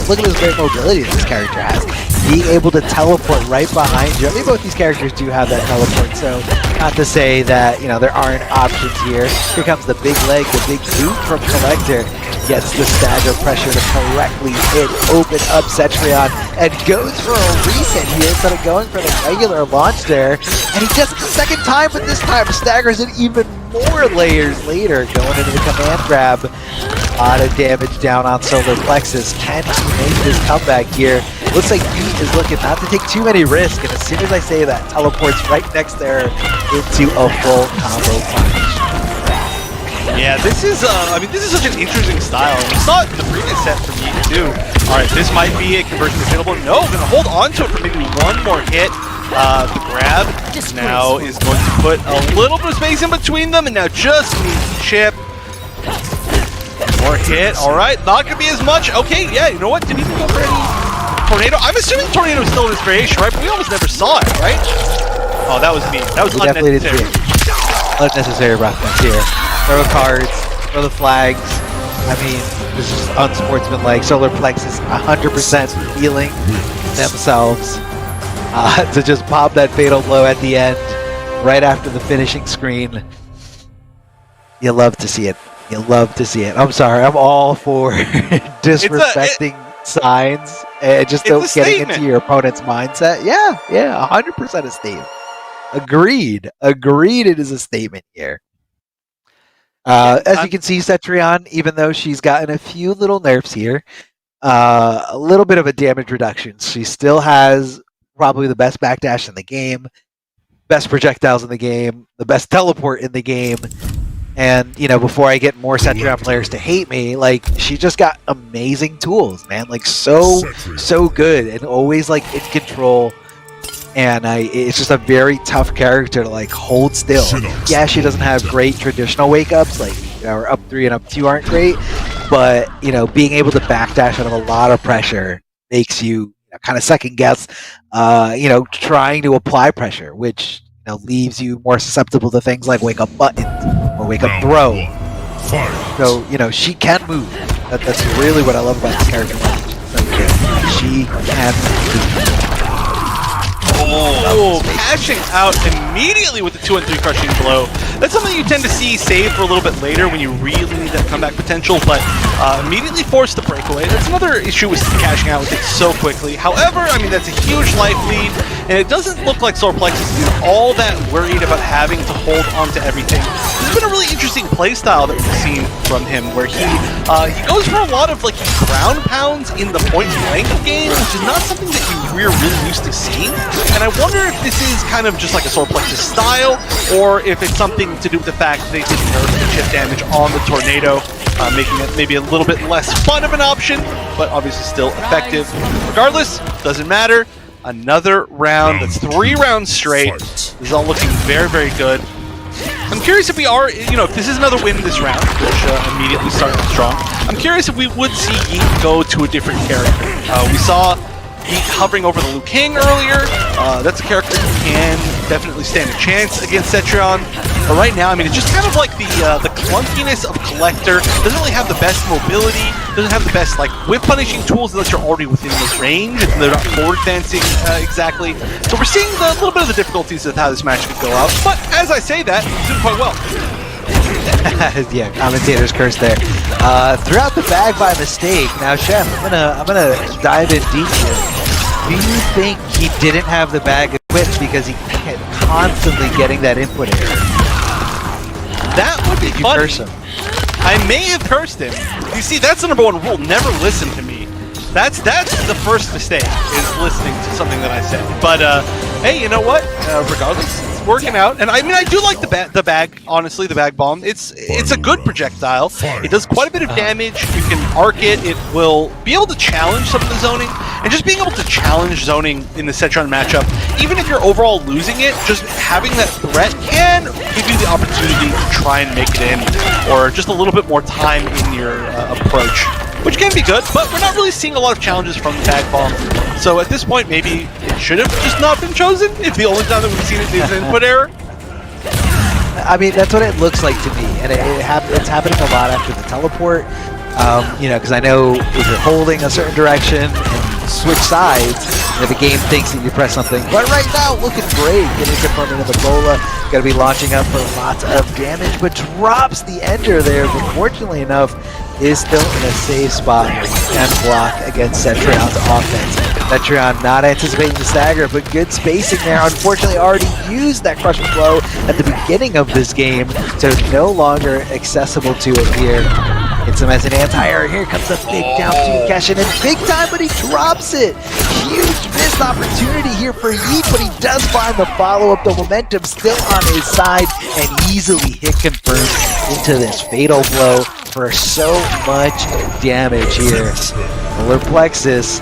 Look at this great mobility this character has. Being able to teleport right behind you. I mean, both these characters do have that teleport, so not to say that, you know, there aren't options here. Here comes the big leg, the big boot from Collector. Gets the stagger pressure to correctly hit, open up Cetrion, and goes for a reset here instead of going for the regular launch there. And he does it the second time, but this time staggers it even more layers later, going into the command grab. A lot of damage down on Solar Plexus. Can he make this comeback here? Looks like he is looking not to take too many risks, and as soon as I say that, teleports right next there into a full combo punish. Yeah, this is I mean, this is such an interesting style. We saw it in the previous set from Yeet too. Alright, this might be a conversion available. No, gonna hold on to it for maybe one more hit. The grab now is going to put a little bit of space in between them, and now just needs chip. More hit, alright, not gonna be as much. Okay, yeah, you know what? Didn't even go for any tornado. I'm assuming tornado is still in his variation, right? But we almost never saw it, right? Oh, that was me. That was unnecessary. Unnecessary roughness here. Throw cards, throw the flags. I mean, this is unsportsmanlike. Solar Plexus 100% feeling themselves to just pop that fatal blow at the end, right after the finishing screen. You love to see it. You love to see it. I'm sorry, I'm all for disrespecting signs and just don't getting into your opponent's mindset. Yeah, 100% a statement. Agreed. It is a statement here. As you can see, Cetrion, even though she's gotten a few little nerfs here, a little bit of a damage reduction, she still has probably the best backdash in the game, best projectiles in the game, the best teleport in the game. And, you know, before I get more Cetrion players to hate me, like, she just got amazing tools, man. Like, so good and always, like, in control. And it's just a very tough character to, like, hold still. Yeah, she doesn't have great traditional wake-ups, like, you know, her up 3 and up 2 aren't great. But, you know, being able to backdash out of a lot of pressure makes you kind of second-guess, you know, trying to apply pressure, which, you know, leaves you more susceptible to things like wake-up buttons or wake-up throw. So, you know, she can move. That's really what I love about this character. She can move. Oh, cashing out immediately with the 2 and 3 crushing blow. That's something you tend to see save for a little bit later when you really need that comeback potential, but immediately forced the breakaway. That's another issue with cashing out with it so quickly. However, I mean, that's a huge life lead, and it doesn't look like Solar Plexus is all that worried about having to hold on to everything. This has been a really interesting playstyle that we've seen from him, where he goes for a lot of like ground pounds in the point blank game, which is not something that we're really used to seeing. And I wonder if this is kind of just like a Solar Plexus style, or if it's something to do with the fact that they didn't nerf the chip damage on the tornado, making it maybe a little bit less fun of an option, but obviously still effective. Regardless, doesn't matter. Another round, that's 3 rounds straight. This is all looking very, very good. I'm curious if we are, you know, if this is another win this round, which immediately started strong. I'm curious if we would see Yeet go to a different character. We saw Yeet hovering over the Liu Kang earlier. That's a character who can definitely stand a chance against Cetrion. But right now, I mean, it's just kind of like the clunkiness of Collector. Doesn't really have the best mobility. Doesn't have the best like whip punishing tools unless you're already within this range. And they're not forward advancing exactly. So we're seeing a little bit of the difficulties of how this match could go out. But as I say that, it's doing quite well. Yeah, commentator's curse there. Throughout the bag by mistake. Now, Chef, I'm gonna dive in deep here. Do you think he didn't have the bag equipped because he kept constantly getting that input error? That would be funny. Curse him? I may have cursed him. You see, that's the #1 rule. Never listen to me. That's the first mistake, is listening to something that I said. But hey, you know what? Regardless, working out. And I mean, I do like the bag. Honestly, the bag bomb. It's a good projectile. It does quite a bit of damage. You can arc it. It will be able to challenge some of the zoning, and just being able to challenge zoning in the Cetron matchup, even if you're overall losing it, just having that threat can give you the opportunity to try and make it in, or just a little bit more time in your approach, which can be good. But we're not really seeing a lot of challenges from the bag bomb. So at this point, maybe it should have just not been chosen. If the only time that we've seen it is an input error. I mean, that's what it looks like to me, and it's happening a lot after the teleport. You know, because I know if you're holding a certain direction and switch sides, and the game thinks that you press something. But right now, looking great, getting confirmed into the Ebola. Got to be launching up for lots of damage, but drops the Ender there. But fortunately enough, is still in a safe spot where he can block against Cetrion's offense. Cetrion not anticipating the stagger, but good spacing there. Unfortunately, already used that crushing blow at the beginning of this game, so no longer accessible to it here. Hits him as an anti-air. Here comes the big down to Keshin, and big time, but he drops it. Huge missed opportunity here for Yeet, but he does find the follow-up. The momentum still on his side, and easily hit confirmed into this fatal blow for so much damage here. Solar Plexus,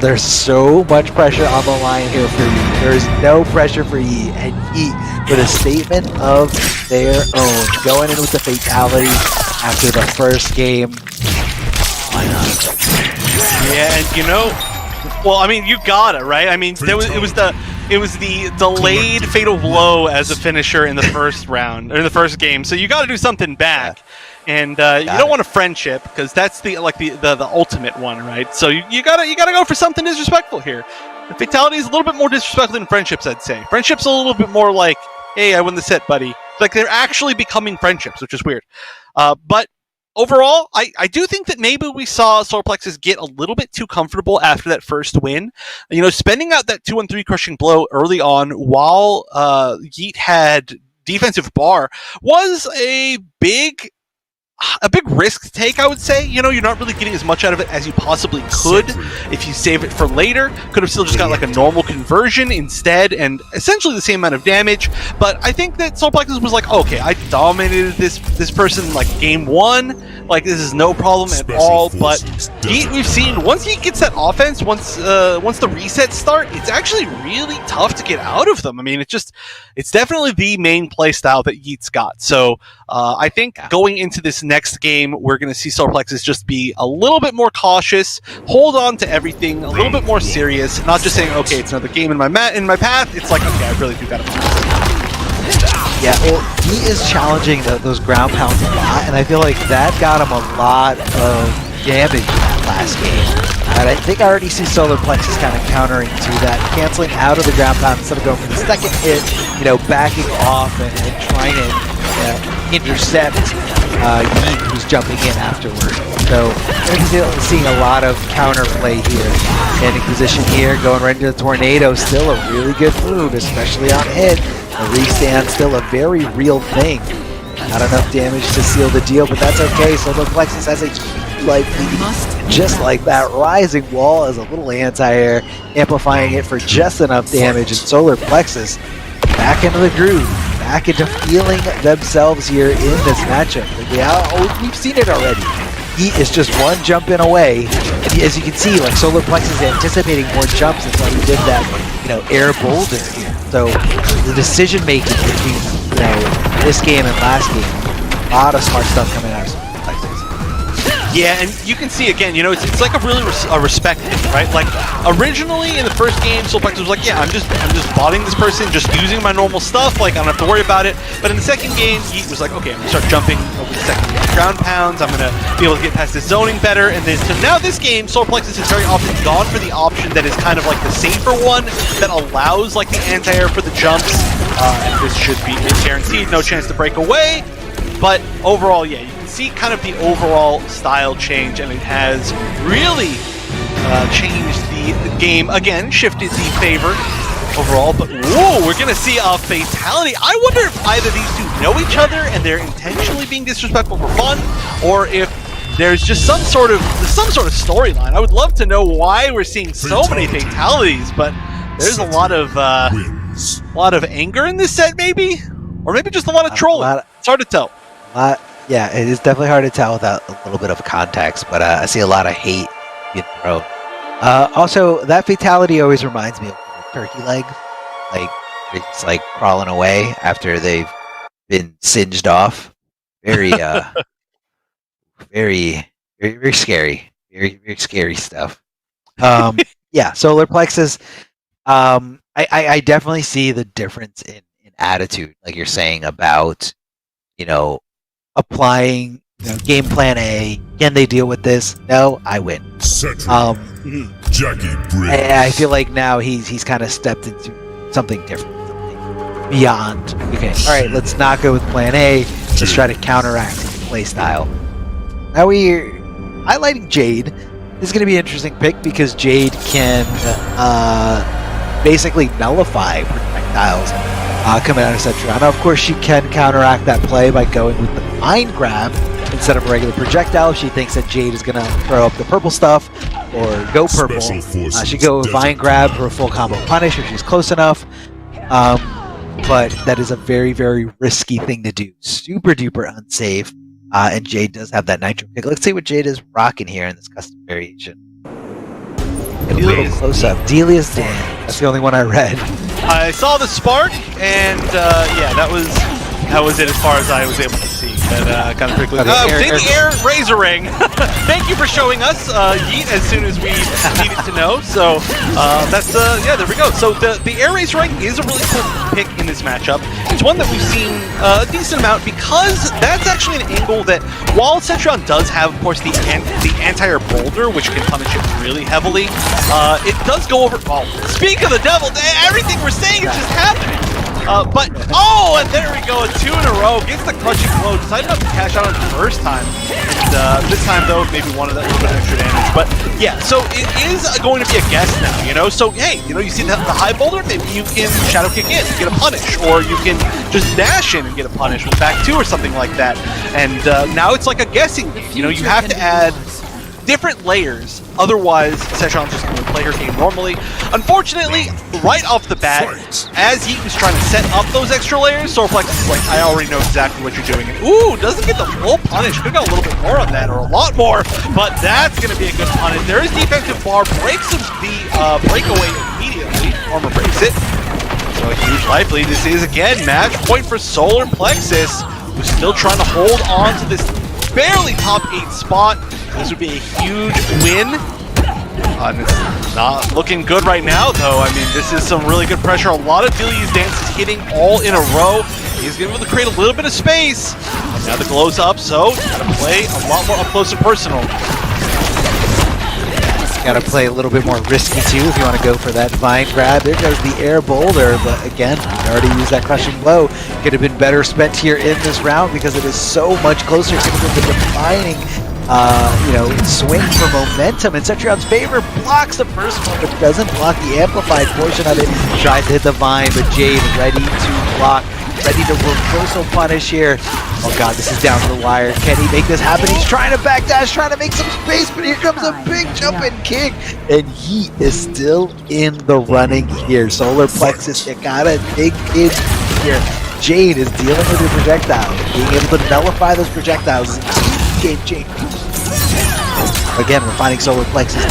there's so much pressure on the line here for Yeet. There's no pressure for Yeet, and Yeet with a statement of their own. Going in with the fatality after the first game. Why not? Yeah, and you know, well, I mean, you gotta, right? I mean, it was the delayed fatal blow as a finisher in the first round, or in the first game, so you gotta do something back. Yeah. And you don't want a friendship, because that's the ultimate one, right? So you gotta go for something disrespectful here. The fatality is a little bit more disrespectful than friendships, I'd say. Friendship's a little bit more like, hey, I won the set, buddy. Like, they're actually becoming friendships, which is weird. But overall, I do think that maybe we saw Solar Plexus get a little bit too comfortable after that first win. You know, spending out that 2-on-3 crushing blow early on while Yeet had defensive bar was a big risk to take, I would say. You know, you're not really getting as much out of it as you possibly could if you save it for later. Could have still just got like a normal conversion instead, and essentially the same amount of damage. But I think that Solar Plexus was like, okay, I dominated this person like game one. Like, this is no problem at all. But Yeet, we've seen, once he gets that offense, once the resets start, it's actually really tough to get out of them. I mean, it's definitely the main play style that Yeet's got. So I think going into this next game, we're going to see Solar Plexus just be a little bit more cautious, hold on to everything, a little bit more serious, not just saying, okay, it's another game in my path. It's like, okay, I really do got to play. Yeah, well, he is challenging those ground pounds a lot, and I feel like that got him a lot of damage in that last game. And I think I already see Solar Plexus kind of countering to that, canceling out of the ground pound instead of going for the second hit, you know, backing off and trying to intercept Yeet, who's jumping in afterward. So I'm seeing a lot of counterplay here. Standing position here, going right into the tornado, still a really good move, especially on hit. The restand still a very real thing. Not enough damage to seal the deal, but that's okay. Solar Plexus has a huge life lead. Just like that, rising wall is a little anti-air, amplifying it for just enough damage. And Solar Plexus back into the groove, back into feeling themselves here in this matchup. We've seen it already. He is just one jump in away, and as you can see, like, Solar Plexus is anticipating more jumps until he did that, you know, air boulder here. So the decision making between, you know, this game and last game, a lot of smart stuff coming out of Solar Plexus. Yeah, and you can see again, you know, it's like a really respect thing, right? Like, originally in the first game, Solar Plexus was like, yeah, I'm just botting this person, just using my normal stuff, like, I don't have to worry about it. But in the second game, he was like, okay, I'm gonna start jumping over the second ground pounds, I'm gonna be able to get past this zoning better, and then so now this game, Solar Plexus has very often gone for the option that is kind of like the safer one, that allows like the anti-air for the jumps, and this should be guaranteed, no chance to break away. But overall, yeah, you can see kind of the overall style change, and it has really changed the game. Again, shifted the favor overall, but whoa, we're gonna see a fatality. I wonder if either of these two know each other and they're intentionally being disrespectful for fun, or if there's just some sort of storyline. I would love to know why we're seeing so many fatalities, but there's a lot of A lot of anger in this set, maybe? Or maybe just a lot of trolling. It's hard to tell. Yeah, it is definitely hard to tell without a little bit of context, but I see a lot of hate being thrown. Also, that fatality always reminds me of turkey legs. Like, it's like crawling away after they've been singed off. Very, very scary. Very scary stuff. Yeah, solar plexus. I definitely see the difference in attitude, like you're saying about, applying game plan A. Can they deal with this? No, I win. Jackie Briggs. I feel like now he's kind of stepped into something different, something beyond. Okay, all right, let's not go with plan A. Let's try to counteract the play style. Now we're highlighting Jade. This is going to be an interesting pick because Jade can basically nullify projectiles coming out of Cetrion. Now, of course, she can counteract that play by going with the Mind Grab instead of a regular projectile. If she thinks that Jade is going to throw up the purple stuff or go purple, she go with Vine Grab for a full combo punish if she's close enough. But that is a very, very risky thing to do. Super duper unsafe. And Jade does have that nitro kick. Let's see what Jade is rocking here in this custom variation. Get a little close up. Delia's Dan. That's the only one I read. I saw the spark, and yeah, that was it as far as I was able to see. That kind of quickly. Big air razor ring. Thank you for showing us Yeet as soon as we needed to know. So that's yeah, there we go. So the air razor ring is a really cool pick in this matchup. It's one that we've seen a decent amount because that's actually an angle that while Cetrion does have, of course, the anti-air boulder, which can punish it really heavily, it does go over. Oh, speak of the devil, everything we're saying is just happening. But, and there we go, 2 in a row, gets the crushing blow, decided not to cash out on the first time, and this time though, maybe wanted that little bit of extra damage, but yeah, so it is going to be a guess now, so hey, you see the high boulder, maybe you can shadow kick in, get a punish, or you can just dash in and get a punish with back 2 or something like that, and now it's like a guessing game, you have to add different layers, otherwise Cetrion's just going to play her game normally. Unfortunately, right off the bat, as Yeet was trying to set up those extra layers, Solarplex is like, I already know exactly what you're doing. And ooh, doesn't get the full punish. Could've got a little bit more on that, or a lot more, but that's going to be a good punish. There is defensive bar, breaks the breakaway immediately. Armor breaks it. So a huge life lead. This is, again, match point for Solar Plexus, who's still trying to hold on to this barely top 8 spot. This would be a huge win. And it's not looking good right now, though. I mean, this is some really good pressure. A lot of Delia's dances hitting all in a row. He's going to be able to create a little bit of space. And now the glow's up, so gotta play a lot more up close and personal. Gotta play a little bit more risky too if you want to go for that Vine Grab. There goes the air boulder, but again, we already used that crushing blow. Could have been better spent here in this round because it is so much closer to the defining swing for momentum. And Cetrion's favor blocks the first one, but doesn't block the amplified portion of it. Tries to hit the Vine, but Jade ready to block, ready to reversal punish here. Oh god, this is down to the wire. Can he make this happen? He's trying to backdash, trying to make some space, but here comes a big jump and kick, and he is still in the running here. Solar Plexus, you gotta dig in here. Jade is dealing with your projectiles. Being able to nullify those projectiles is a huge game changer. Again, we're finding Solar Plexus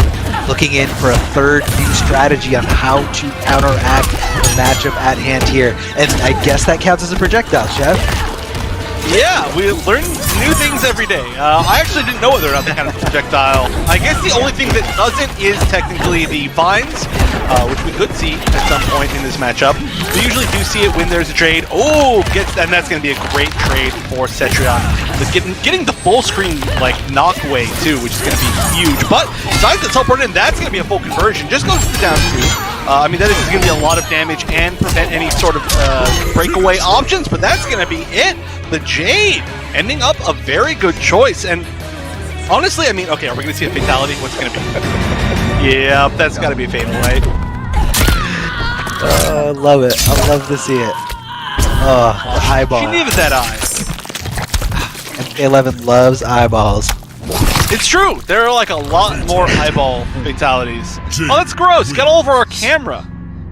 looking in for a third new strategy on how to counteract the matchup at hand here. And I guess that counts as a projectile, Chef. Yeah, we learn new things every day. I actually didn't know whether or not that kind of projectile. I guess the only thing that doesn't is technically the vines, which we could see at some point in this matchup. We usually do see it when there's a trade. Oh, and that's going to be a great trade for Cetrion. With getting the full screen knock away too, which is going to be huge. But besides the teleport in, that's going to be a full conversion. Just goes to the down 2. I mean, that is going to be a lot of damage and prevent any sort of breakaway options, but that's going to be it. The Jade ending up a very good choice. And honestly, I mean, okay, are we going to see a fatality? What's going to be? Yeah, that's got to be a fatal, right? I love it. I love to see it. Oh, the eyeball. She needed that eye. MK11 loves eyeballs. It's true. There are a lot more eyeball fatalities. Oh, that's gross. Got all over our camera.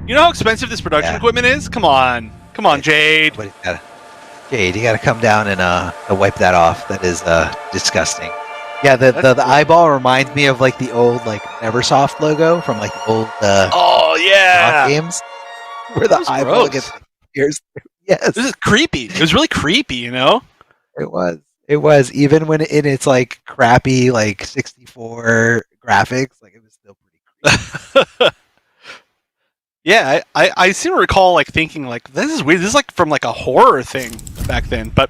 You know how expensive this production equipment is? Come on, Jade. Jade, you gotta come down and wipe that off. That is disgusting. Yeah, the eyeball reminds me of like the old like Neversoft logo from like the old rock games, where the eyeball gets pierced. Yes, this is creepy. It was really creepy, you know. It was. It was even when in its like crappy like 64 graphics, like it was still pretty creepy. Yeah, I seem to recall like thinking like this is weird. This is like from like a horror thing back then, but.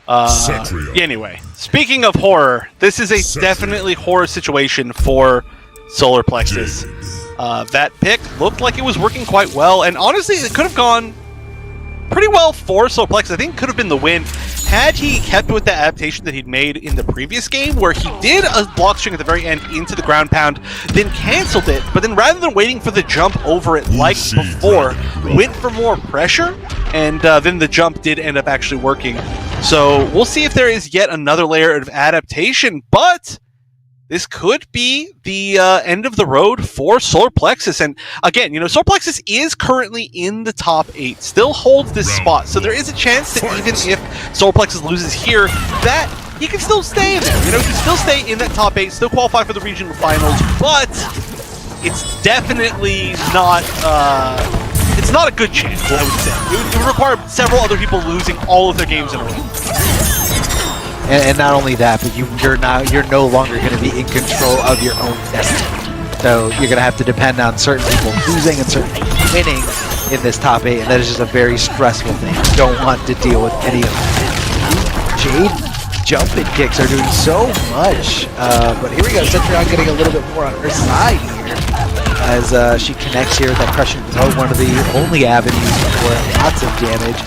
Anyway, speaking of horror, this is a definitely horror situation for Solar Plexus. That pick looked like it was working quite well, and honestly, it could have gone pretty well for Solar Plexus. I think it could have been the win had he kept with the adaptation that he'd made in the previous game, where he did a block string at the very end into the ground pound, then canceled it, but then rather than waiting for the jump over it like before, went for more pressure, and then the jump did end up actually working. So we'll see if there is yet another layer of adaptation, but this could be the end of the road for Solar Plexus. And again, you know, Solar Plexus is currently in the top 8, still holds this spot. So there is a chance that even if Solar Plexus loses here, that he can still stay in there. You know, he can still stay in that top 8, still qualify for the regional finals, but it's definitely not... it's not a good chance, I would say. It would require several other people losing all of their games in a row. And not only that, but you're no longer going to be in control of your own destiny. So you're going to have to depend on certain people losing and certain people winning in this top 8, and that is just a very stressful thing. You don't want to deal with any of that. Jade jumping kicks are doing so much, but here we go. Cetrion getting a little bit more on her side here as she connects here with that crushing blow, one of the only avenues for lots of damage.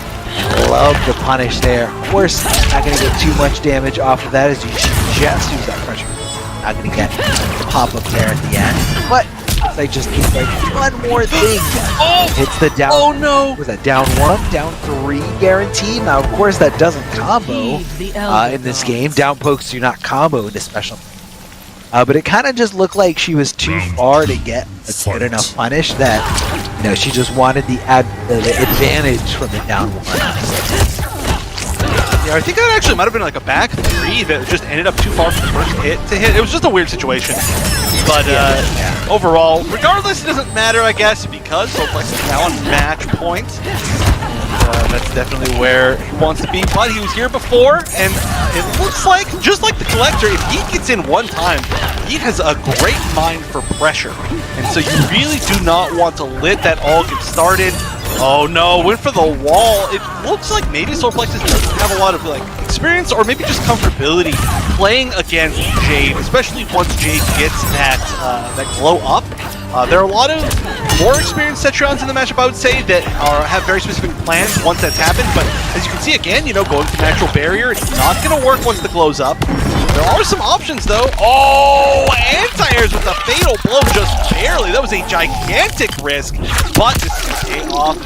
Love the punish there. Of course, not going to get too much damage off of that as you just use that crushing blow. Not going to get the pop up there at the end, but they just need like one more thing. Hits the down. Oh no! Was that down 1, down 3 guarantee? Now, of course, that doesn't combo in this game. Down pokes do not combo in this special. But it kind of just looked like she was too far to get a good enough punish that, you know, she just wanted the advantage from the down 1. Yeah, I think that actually might have been like a back 3 that just ended up too far from the first hit to hit. It was just a weird situation. But overall, regardless, it doesn't matter, I guess, because Solar Plexus is now on match point. That's definitely where he wants to be, but he was here before, and it looks like, just like the Collector, if he gets in one time, he has a great mind for pressure, and so you really do not want to let that all get started. Oh no, went for the wall. It looks like maybe Solar Plexus doesn't have a lot of like experience or maybe just comfortability playing against Jade, especially once Jade gets that glow up. There are a lot of more experienced Cetrions in the matchup, I would say, that have very specific plans once that's happened, but as you can see again, you know, going for natural barrier, it's not going to work once the glow's up. There are some options though. Oh, anti-airs with a fatal blow just barely. That was a gigantic risk, but this is going to pay off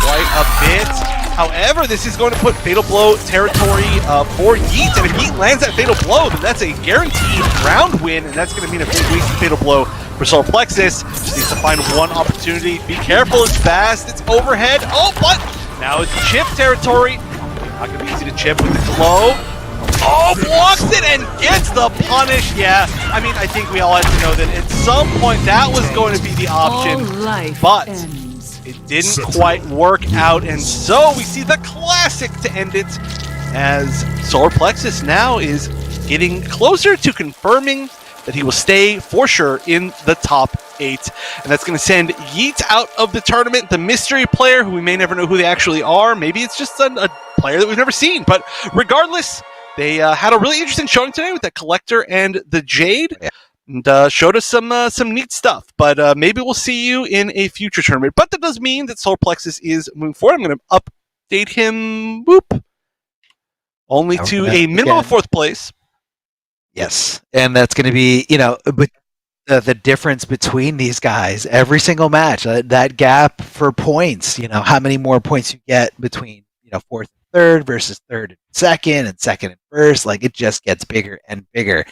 quite a bit. However, this is going to put fatal blow territory for Yeet, and if Yeet lands that fatal blow, then that's a guaranteed round win, and that's going to mean a big wasted fatal blow for Solar Plexus. Just needs to find one opportunity. Be careful, it's fast, it's overhead. Oh, but now it's chip territory. Not going to be easy to chip with the glow. Oh, blocks it and gets the punish. Yeah, I mean, I think we all have to know that at some point that was going to be the option, but it didn't quite work out, and so we see the classic to end it, as Solar Plexus now is getting closer to confirming that he will stay for sure in the top 8, and that's going to send Yeet out of the tournament, the mystery player who we may never know who they actually are. Maybe it's just a player that we've never seen, but regardless, they had a really interesting showing today with that Collector and the Jade. And showed us some neat stuff, but maybe we'll see you in a future tournament. But that does mean that Solar Plexus is moving forward. I'm going to update him, only to a minimum of 4th place. Yes, and that's going to be, you know, but the difference between these guys every single match, that gap for points, you know, how many more points you get between, you know, 4th and 3rd versus 3rd and 2nd and 2nd and 1st, like it just gets bigger and bigger.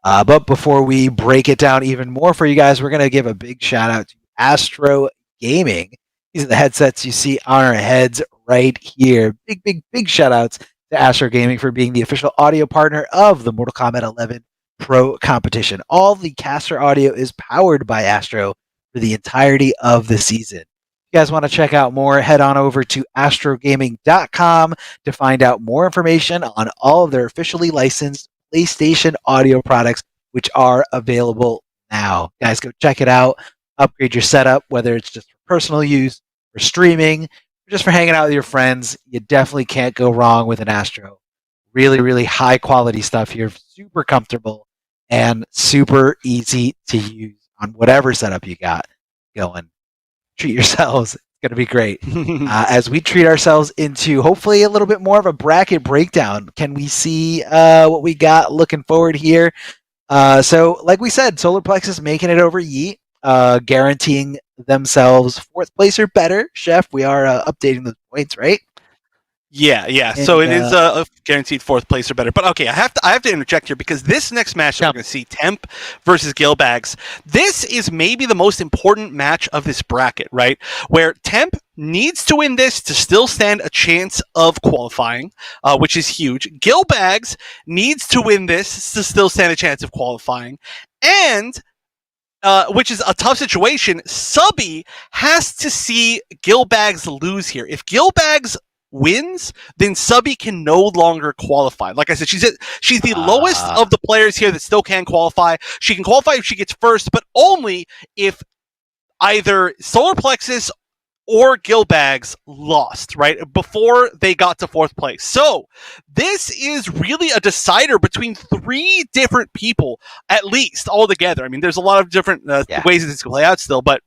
But before we break it down even more for you guys, we're going to give a big shout out to Astro Gaming. These are the headsets you see on our heads right here. Big shout outs to Astro Gaming for being the official audio partner of the Mortal Kombat 11 Pro competition. All the caster audio is powered by Astro for the entirety of the season. If you guys want to check out more, head on over to astrogaming.com to find out more information on all of their officially licensed PlayStation audio products, which are available now. Guys, go check it out. Upgrade your setup, whether it's just for personal use, for streaming, or just for hanging out with your friends. You definitely can't go wrong with an Astro. Really high quality stuff here. Super comfortable and super easy to use on whatever setup you got going. Treat yourselves. It's going to be great. As we treat ourselves into hopefully a little bit more of a bracket breakdown, can we see what we got looking forward here? So, like we said, Solar Plexus making it over Yeet, guaranteeing themselves 4th place or better. Chef, we are updating those points, right? Yeah. And, so it is a guaranteed 4th place or better. But okay, I have to interject here because this next match that we're going to see, Temp versus Gilbags, this is maybe the most important match of this bracket, right? Where Temp needs to win this to still stand a chance of qualifying, which is huge. Gilbags needs to win this to still stand a chance of qualifying, and which is a tough situation. Subby has to see Gilbags lose here. If Gilbags wins, then Subby can no longer qualify. Like I said, she's the lowest of the players here that still can qualify. She can qualify if she gets first, but only if either Solar Plexus or Gilbags lost, right, before they got to 4th place. So this is really a decider between 3 different people, at least, altogether. I mean, there's a lot of different ways that this can play out still, but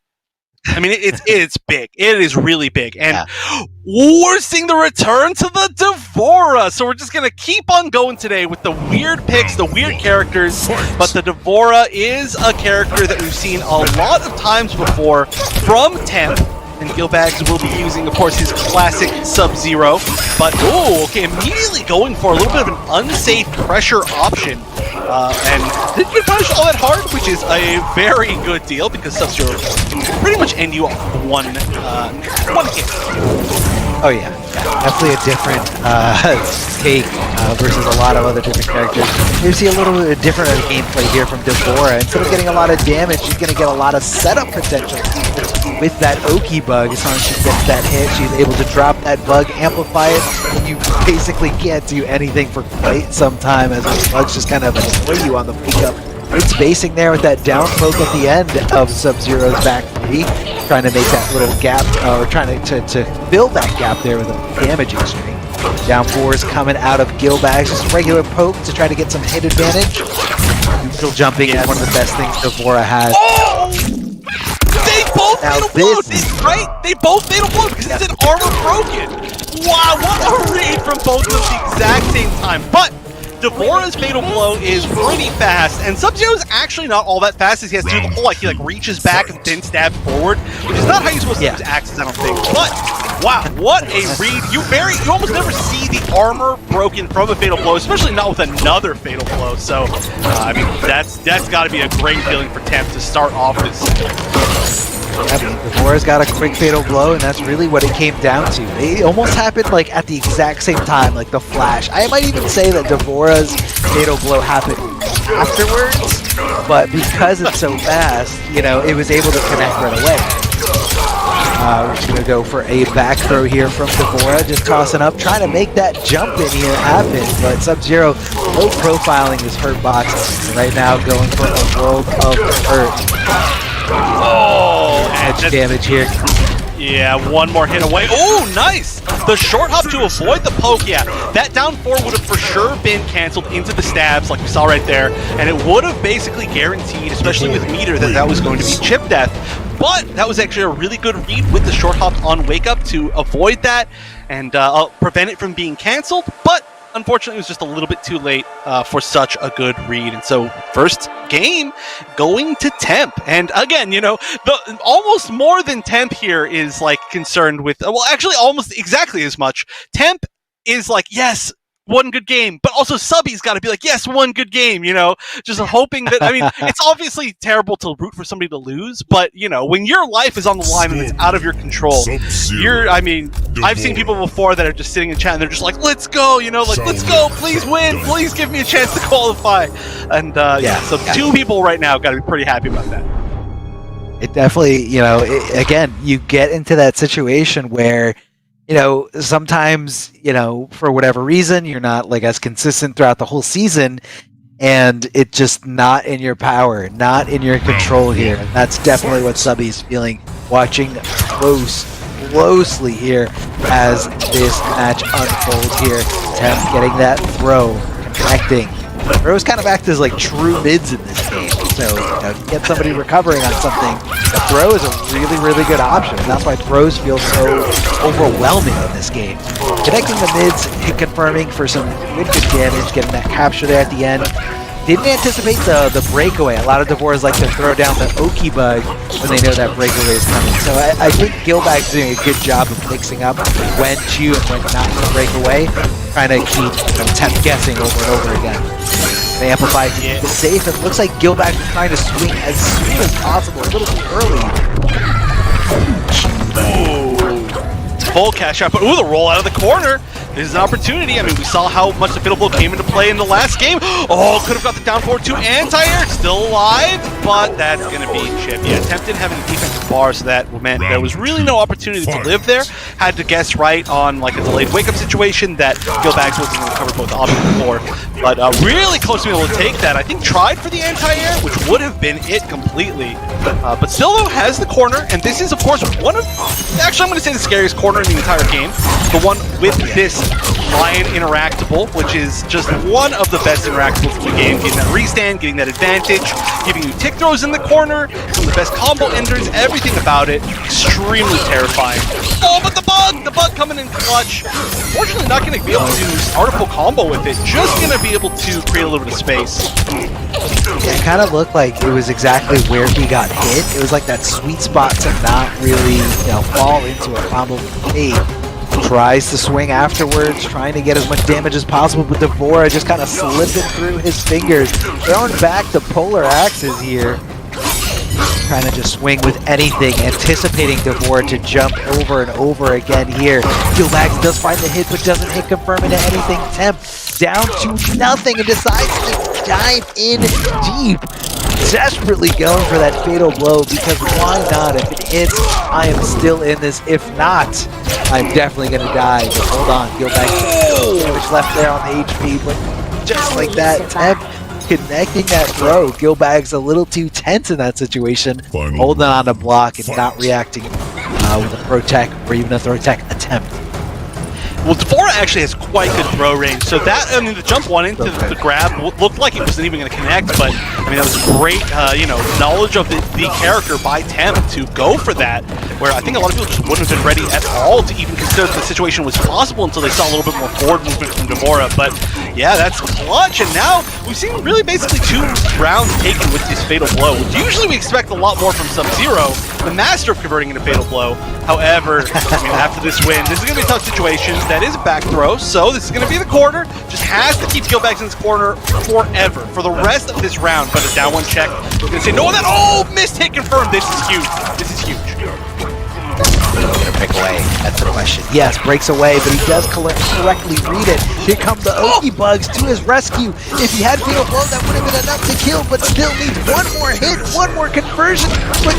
I mean, it's big. It is really big. And we're seeing the return to the Devora. So we're just going to keep on going today with the weird picks, the weird characters. But the Devora is a character that we've seen a lot of times before from Temp. And Gilbags will be using, of course, his classic Sub-Zero. But, immediately going for a little bit of an unsafe pressure option. And didn't get punished all that hard, which is a very good deal because Sub-Zero can pretty much end you off with one hit. Oh yeah, definitely a different take versus a lot of other different characters. You see a little bit different of gameplay here from Devora. Instead of getting a lot of damage, she's going to get a lot of setup potential with that Oki bug. As long as she gets that hit, she's able to drop that bug, amplify it, and you basically can't do anything for quite some time as those bugs just kind of annoy you on the pickup. It's basing there with that down poke at the end of Sub-Zero's back 3, trying to make that little gap, or trying to fill that gap there with a damaging string. Down 4 is coming out of Gilbags, just regular poke to try to get some hit advantage. Neutral jumping is one of the best things Devora has. Oh! They both made a blow, right? They both made a blow because it's an armor broken. Wow, what a read from both of them at the exact same time. But Devora's fatal blow is pretty fast, and Sub-Zero's actually not all that fast as he has to do the whole, he reaches back and then stabs forward, which is not how you're supposed to use axes, I don't think. But, wow, what a read. You almost never see the armor broken from a fatal blow, especially not with another fatal blow. So, I mean, that's got to be a great feeling for Temp to start off this. Devora's got a quick fatal blow, and that's really what it came down to. It almost happened at the exact same time, like the flash. I might even say that Devora's fatal blow happened afterwards, but because it's so fast, it was able to connect right away. We're just going to go for a back throw here from Devora, just tossing up, trying to make that jump in here happen, but Sub-Zero low profiling his hurt box, and right now going for a world of hurt. Oh, edge damage here. Yeah, one more hit away. Oh, nice! The short hop to avoid the poke, that down 4 would have for sure been canceled into the stabs like we saw right there, and it would have basically guaranteed, especially with meter, that was going to be chip death. But that was actually a really good read with the short hop on wake up to avoid that and prevent it from being canceled, but unfortunately, it was just a little bit too late for such a good read. And so, first game going to Temp. And again, almost more than Temp here is concerned with, well, actually almost exactly as much. Temp is yes, one good game, but also Subby's got to be like, yes, one good game, you know, just hoping that, I mean, it's obviously terrible to root for somebody to lose, but, you know, when your life is on the line and it's out of your control, I mean, I've seen people before that are just sitting in chat and they're just like, let's go, you know, like, let's go, please win, please give me a chance to qualify. And, so 2 people right now got to be pretty happy about that. It definitely, you know, again, you get into that situation where, you know, sometimes, you know, for whatever reason, you're not like as consistent throughout the whole season, and it's just not in your power, not in your control here. And that's definitely what Subby's feeling, watching closely here as this match unfolds here. Temp getting that throw, connecting. Throws kind of act as like true mids in this game. So, you know, to get somebody recovering on something, a throw is a really, really good option. And that's why throws feel so overwhelming in this game. Connecting the mids, hit confirming for some good damage, getting that capture there at the end. Didn't anticipate the breakaway. A lot of Devoras like to throw down the Oki bug when they know that breakaway is coming. So I think Gilbag's doing a good job of mixing up when to and when not to break away, trying to keep Temp guessing over and over again. They amplify to keep it safe. It looks like Gilbag is trying to swing as soon as possible, a little too early. Full cash out, but the roll out of the corner. This is an opportunity. I mean, we saw how much the Fatal Blow came into play in the last game. Oh, could have got the down forward to anti-air. Still alive, but that's going to be chipped. Yeah, Temp didn't have any defensive bars, so that meant there was really no opportunity to live there. Had to guess right on like a delayed wake-up situation that Gilbags wasn't going to cover both options for. But really close to being able to take that. I think tried for the anti-air, which would have been it completely. But still, though, has the corner, and this is, of course, one of... Actually, I'm going to say the scariest corner in the entire game. The one with this Lion interactable, which is just one of the best interactables in the game. Getting that restand, getting that advantage, giving you tick throws in the corner, some of the best combo enders, everything about it. Extremely terrifying. Oh, but the bug coming in clutch. Unfortunately, not going to be able to start a full combo with it. Just going to be able to create a little bit of space. It kind of looked like it was exactly where he got hit. It was like that sweet spot to not really, you know, fall into a combo fade. Tries to swing afterwards, trying to get as much damage as possible, but Devora just kind of slipping through his fingers. Throwing back the polar axes here. Trying to just swing with anything, anticipating Devora to jump over and over again here. Gilbags does find the hit, but doesn't hit confirm into anything. Temp down to nothing and decides to dive in deep. Desperately going for that fatal blow, because why not? If it hits, I am still in this. If not, I'm definitely going to die. But hold on, Gilbags damage left there on the HP, but just like that, Temp connecting that throw. Gilbag's a little too tense in that situation, holding on to block and not reacting with a throw tech or even a throw tech attempt. Well, Devora actually has quite good throw range, so that, I mean, the jump one into the grab looked like it wasn't even going to connect, but, I mean, that was great, you know, knowledge of the character by Temp to go for that, where I think a lot of people just wouldn't have been ready at all to even consider that the situation was possible until they saw a little bit more forward movement from Devora, but, yeah, that's clutch, and now we've seen really basically 2 rounds taken with this Fatal Blow. Usually we expect a lot more from Sub-Zero, the master of converting into Fatal Blow. However, I mean, after this win, this is going to be a tough situation. That is a back throw, so this is going to be the corner. Just has to keep Gilbags in this corner forever, for the rest of this round. But a down one check. We're going to say, no, that, oh, missed hit confirmed. This is huge. This is huge. Gonna break away. That's the question. Yes, breaks away, but he does correctly read it. Here come the Oki bugs to his rescue. If he had Fatal Blow, that would have been enough to kill, but still needs one more hit, one more conversion. But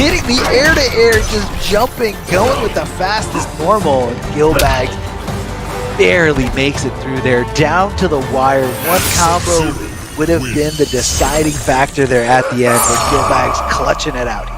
hitting the air-to-air, just jumping, going with the fastest normal. And Gilbags barely makes it through there, down to the wire. One combo would have been the deciding factor there at the end, but Gilbags clutching it out.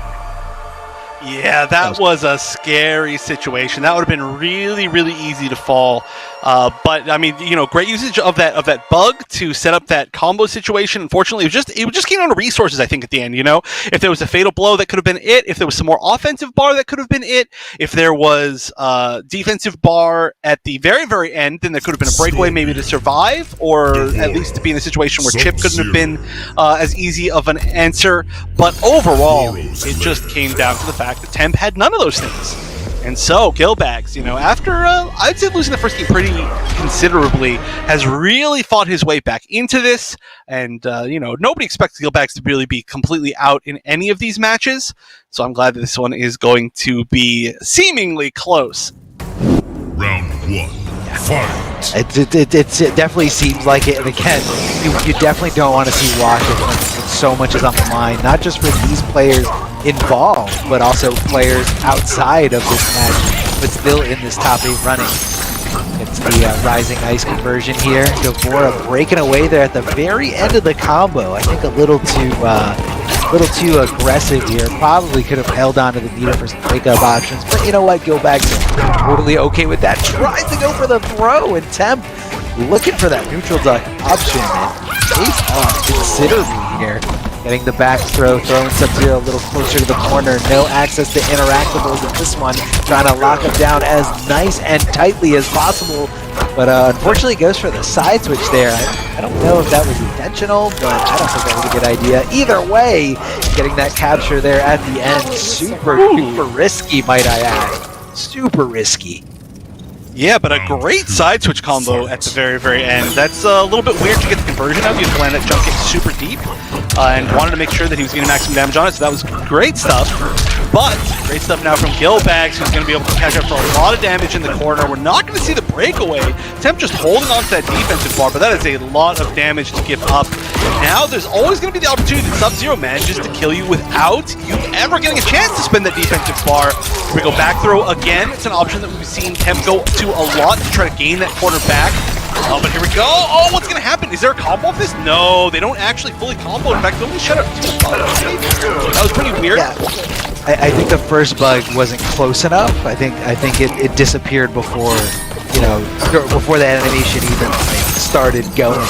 Yeah, that was a scary situation. That would have been really, really easy to fall. But I mean, you know, great usage of that bug to set up that combo situation. Unfortunately, it just came down to resources, I think, at the end. You know, if there was a Fatal Blow, that could have been it. If there was some more offensive bar, that could have been it. If there was defensive bar at the very, very end, then there could have been a breakaway, maybe to survive, or at least to be in a situation where Chip couldn't have been as easy of an answer. But overall, it just came down to the fact that Temp had none of those things. And so, Gilbags, you know, after, I'd say losing the first game pretty considerably, has really fought his way back into this. And, you know, nobody expects Gilbags to really be completely out in any of these matches. So I'm glad that this one is going to be seemingly close. Round 1. Fight. It definitely seems like it. And again, you definitely don't want to see washes when so much is on the line, not just for these players involved, but also players outside of this match, but still in this top 8 running. It's the Rising Ice conversion here. Devora breaking away there at the very end of the combo. I think a little too aggressive here. Probably could have held on to the meter for some wake-up options, but you know what? Gilbags totally okay with that. Tries to go for the throw, and Temp looking for that neutral duck option, and face off considerably here. Getting the back throw, throwing Sub-Zero a little closer to the corner. No access to interactables in this one. Trying to lock him down as nice and tightly as possible. But unfortunately goes for the side switch there. I don't know if that was intentional, but I don't think that was a good idea. Either way, getting that capture there at the end. Super risky, might I add. Super risky. Yeah, but a great side switch combo at the very, very end. That's a little bit weird to get the conversion of. You have to land that jump kick super deep, and wanted to make sure that he was getting maximum damage on it, so that was great stuff. But great stuff now from Gilbags, who's going to be able to catch up for a lot of damage in the corner. We're not going to see the breakaway. Temp just holding on to that defensive bar, but that is a lot of damage to give up. Now there's always going to be the opportunity that Sub-Zero manages to kill you without you ever getting a chance to spin that defensive bar. Here we go, back throw again. It's an option that we've seen Temp go to a lot to try to gain that corner back. Oh, but here we go. Oh, what's going to happen? Is there a combo of this? No, they don't actually fully combo. In fact, they only shut up 2 bugs. That was pretty weird. Yeah. I think the first bug wasn't close enough. I think it disappeared before, you know, before the animation even started going.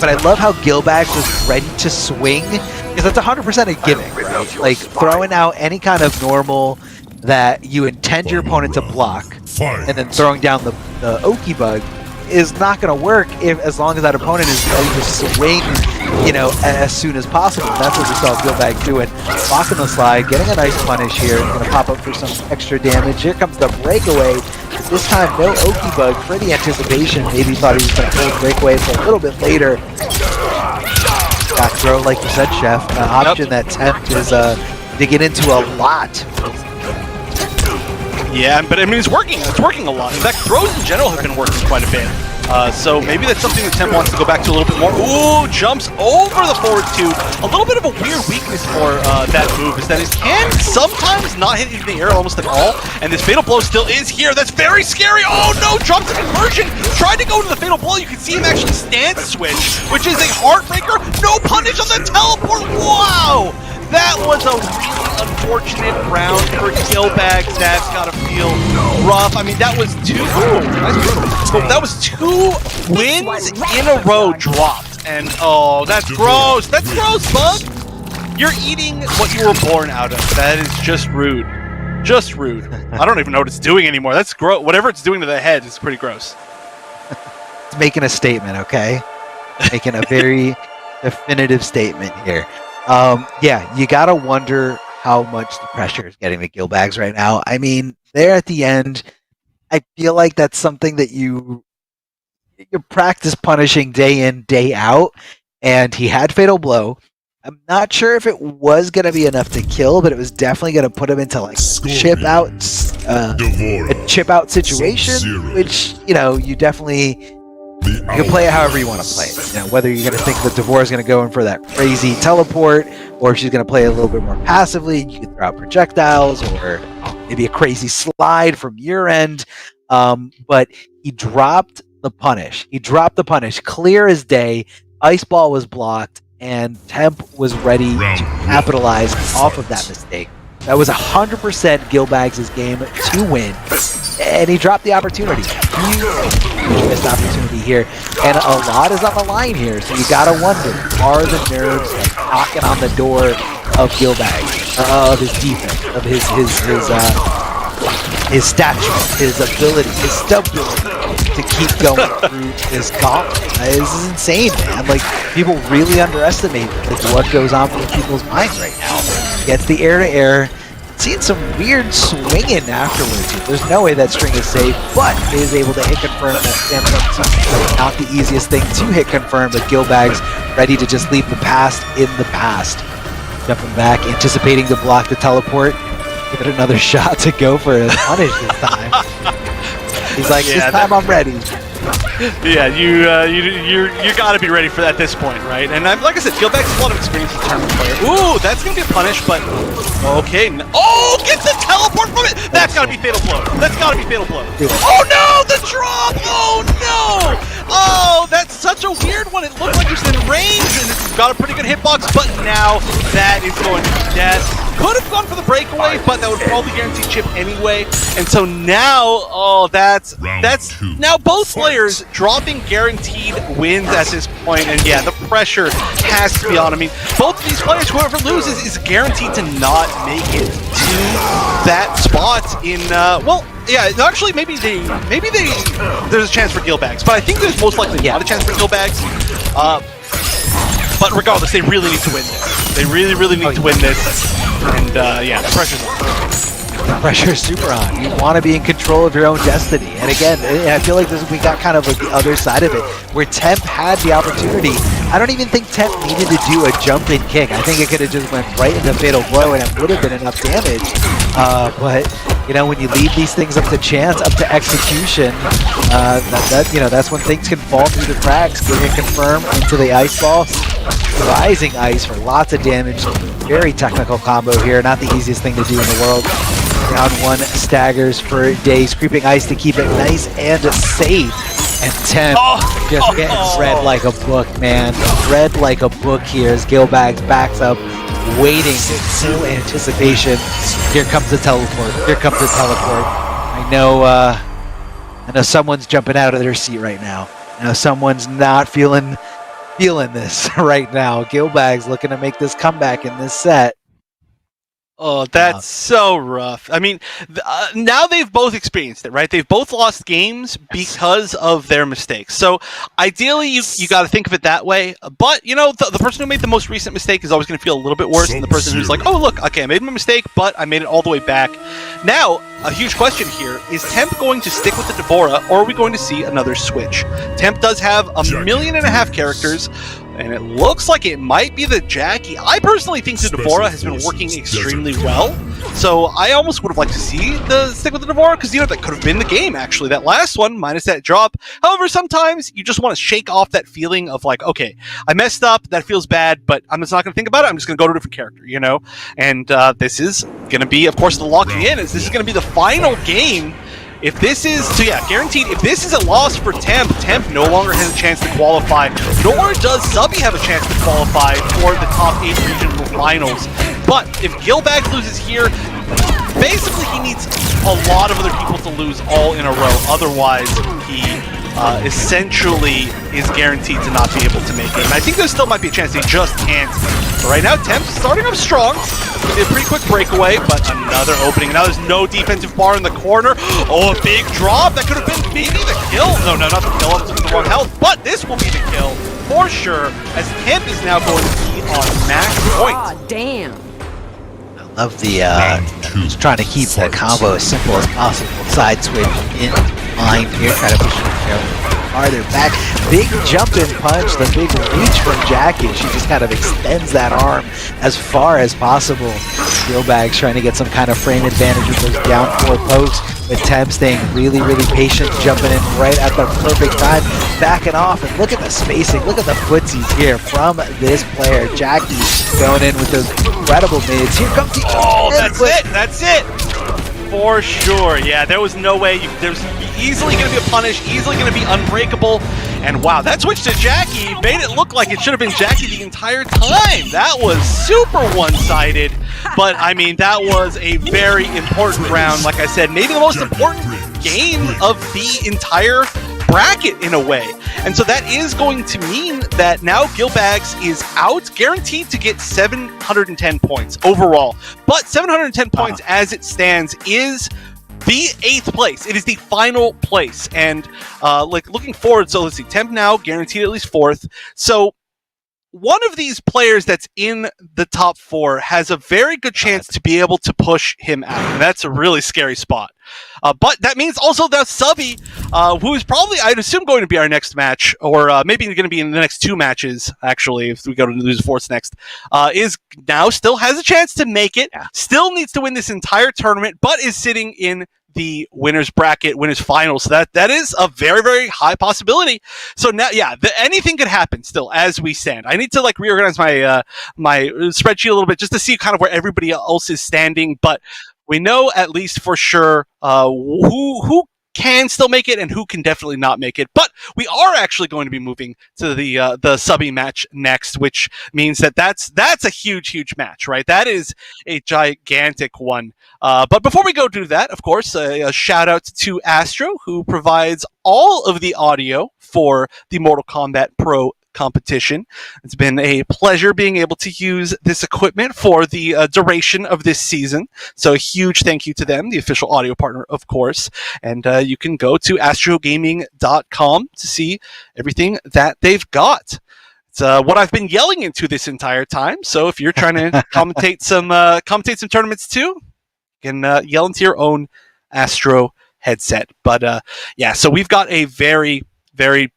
But I love how Gilbags was ready to swing, because that's 100% a gimmick, right? Like throwing out any kind of normal that you intend your opponent to block, and then throwing down the Oki bug is not going to work as long as that opponent is ready to swing, you know, as soon as possible. And that's what we saw Gilbags doing. Blocking the slide, getting a nice punish here. Going to pop up for some extra damage. Here comes the breakaway. But this time, no Oki bug for the anticipation. Maybe thought he was going to hold breakaway for a little bit later. Back throw, like you said, Chef. An option that Temp is digging into a lot. Yeah, but I mean, it's working a lot. In fact, throws in general have been working quite a bit. So maybe that's something that Temp wants to go back to a little bit more. Ooh, jumps over the forward 2. A little bit of a weird weakness for that move is that it can sometimes not hit in the air almost at all. And this fatal blow still is here. That's very scary. Oh no, drops the conversion. Tried to go to the fatal blow. You can see him actually stance switch, which is a heartbreaker. No punish on the teleport. Wow! That was a really unfortunate round for Gilbags. That's gotta feel rough. I mean, that was 2. That was 2 wins in a row dropped, and oh, that's gross. That's gross, Bug. You're eating what you were born out of. That is just rude. Just rude. I don't even know what it's doing anymore. That's gross. Whatever it's doing to the head is pretty gross. It's making a statement, okay? Making a very definitive statement here. Yeah, you gotta wonder how much the pressure is getting to Gilbags right now. I mean, there at the end, I feel like that's something that you practice punishing day in, day out, and he had Fatal Blow. I'm not sure if it was going to be enough to kill, but it was definitely going to put him into like a chip out situation, which, you know, you definitely... You can play it however you want to play it. You know, whether you're going to think that Devora is going to go in for that crazy teleport, or if she's going to play it a little bit more passively, you can throw out projectiles, or maybe a crazy slide from your end. But he dropped the punish. He dropped the punish clear as day. Ice Ball was blocked, and Temp was ready to capitalize off of that mistake. That was 100% Gilbags' game to win, and he dropped the opportunity. Huge missed opportunity here, and a lot is on the line here, so you gotta wonder, are the nerves like knocking on the door of Gilbags, of his defense, of his stature, his ability, his stability to keep going through this gauntlet. This is insane, man. Like, people really underestimate like what goes on through people's minds right now. Gets the air-to-air, seen some weird swinging afterwards. There's no way that string is safe, but is able to hit confirm that Samsung. Not the easiest thing to hit confirm, but Gilbag's ready to just leave the past in the past. Jumping back, anticipating to block the teleport. Give it another shot to go for a punish this time. He's like, this time I'm ready. Yeah, you got to be ready for that at this point, right? And like I said, Gilbag's a lot of experience as a tournament player. Ooh, that's going to be a punish, but okay. Oh, gets the teleport from it! That's got to be Fatal Blow. That's got to be Fatal Blow. Oh no, the drop! Oh no! Oh, that's such a weird one. It looked like it was in range, and it's got a pretty good hitbox, but now that is going to be death. Could have gone for the breakaway, but that would probably guarantee chip anyway. And so now, oh, that's now both players dropping guaranteed wins at this point. And yeah, the pressure has to be on. I mean, both of these players, whoever loses, is guaranteed to not make it to that spot in, well, yeah, actually, maybe there's a chance for Gilbags, but I think there's most likely not a chance for Gilbags. But regardless, they really need to win this. They really need to win this. And yeah, the pressure's on. The pressure's super on. You want to be in control of your own destiny. And again, I feel like we got kind of like the other side of it, where Temp had the opportunity. I don't even think Temp needed to do a jump-in kick. I think it could have just went right into Fatal Blow, and it would have been enough damage. But you know, when you leave these things up to chance, up to execution, that's when things can fall through the cracks. Getting it confirmed into the ice ball, rising ice for lots of damage. Very technical combo here. Not the easiest thing to do in the world. Round one staggers for days. Creeping ice to keep it nice and safe. And Temp just getting read like a book, man. Read like a book here as Gilbags backs up, waiting in full anticipation. Here comes the teleport. Here comes the teleport. I know someone's jumping out of their seat right now. I know someone's not feeling this right now. Gilbags looking to make this comeback in this set. Oh, that's so rough. I mean, now they've both experienced it, right? They've both lost games because of their mistakes. So ideally, you got to think of it that way. But, you know, the person who made the most recent mistake is always going to feel a little bit worse than the person who's like, oh, look, okay, I made my mistake, but I made it all the way back. Now, a huge question here, is Temp going to stick with the Devora, or are we going to see another switch? Temp does have 1.5 million characters, and it looks like it might be the Jackie. I personally think the Devora has been working extremely well, so I almost would have liked to see the stick with the Devora, because, you know, that could have been the game, actually. That last one, minus that drop. However, sometimes you just want to shake off that feeling of like, okay, I messed up, that feels bad, but I'm just not going to think about it, I'm just going to go to a different character, you know? And this is going to be, of course, the locking in, is this is going to be the final game. If this is, so yeah, guaranteed, if this is a loss for Temp, Temp no longer has a chance to qualify, nor does Subby have a chance to qualify for the top 8 regional finals. But if Gilbag loses here, basically he needs a lot of other people to lose all in a row, otherwise he essentially is guaranteed to not be able to make it. And I think there still might be a chance they just can't. But right now, Temp starting up strong. He did a pretty quick breakaway, but another opening. Now there's no defensive bar in the corner. Oh, a big drop. That could have been maybe the kill. No, not the kill. I was looking at the wrong health. But this will be the kill for sure, as Temp is now going to be on max points. Oh, damn. I love the just trying to keep the combo as simple as possible. Side switch in mind here, try to push it farther back. Big jumping punch, the big reach from Jackie. She just kind of extends that arm as far as possible. Gilbag's trying to get some kind of frame advantage with those down 4 pokes, but Temp staying really patient, jumping in right at the perfect time, backing off, and look at the spacing, look at the footsies here from this player. Jackie going in with those incredible mids. Here comes the that's it! For sure, yeah, there was no way, there's easily going to be a punish, easily going to be unbreakable, and wow, that switch to Jackie made it look like it should have been Jackie the entire time. That was super one-sided, but I mean, that was a very important round. Like I said, maybe the most important game of the entire bracket in a way. And so that is going to mean that now Gilbags is out, guaranteed to get 710 points overall. But 710 points as it stands is the 8th place. It is the final place. And like looking forward, so let's see, Temp now guaranteed at least 4th. So one of these players that's in the top 4 has a very good chance to be able to push him out. And that's a really scary spot. But that means also that Subby, who is probably, I'd assume, going to be our next match, or maybe going to be in the next 2 matches, actually, if we go to lose Force next, is now still has a chance to make it, still needs to win this entire tournament, but is sitting in the winners bracket, winners finals. So that is a very, very high possibility. So now, yeah, anything could happen still as we stand. I need to like reorganize my my spreadsheet a little bit just to see kind of where everybody else is standing. But we know at least for sure who can still make it and who can definitely not make it. But we are actually going to be moving to the Subby match next, which means that's a huge match, right? That is a gigantic one. But before we go do that, of course, a shout out to Astro, who provides all of the audio for the Mortal Kombat Pro competition. It's been a pleasure being able to use this equipment for the duration of this season. So a huge thank you to them, the official audio partner, of course. And you can go to astrogaming.com to see everything that they've got. It's what I've been yelling into this entire time. So if you're trying to commentate some tournaments too, you can yell into your own Astro headset. But yeah, so we've got a very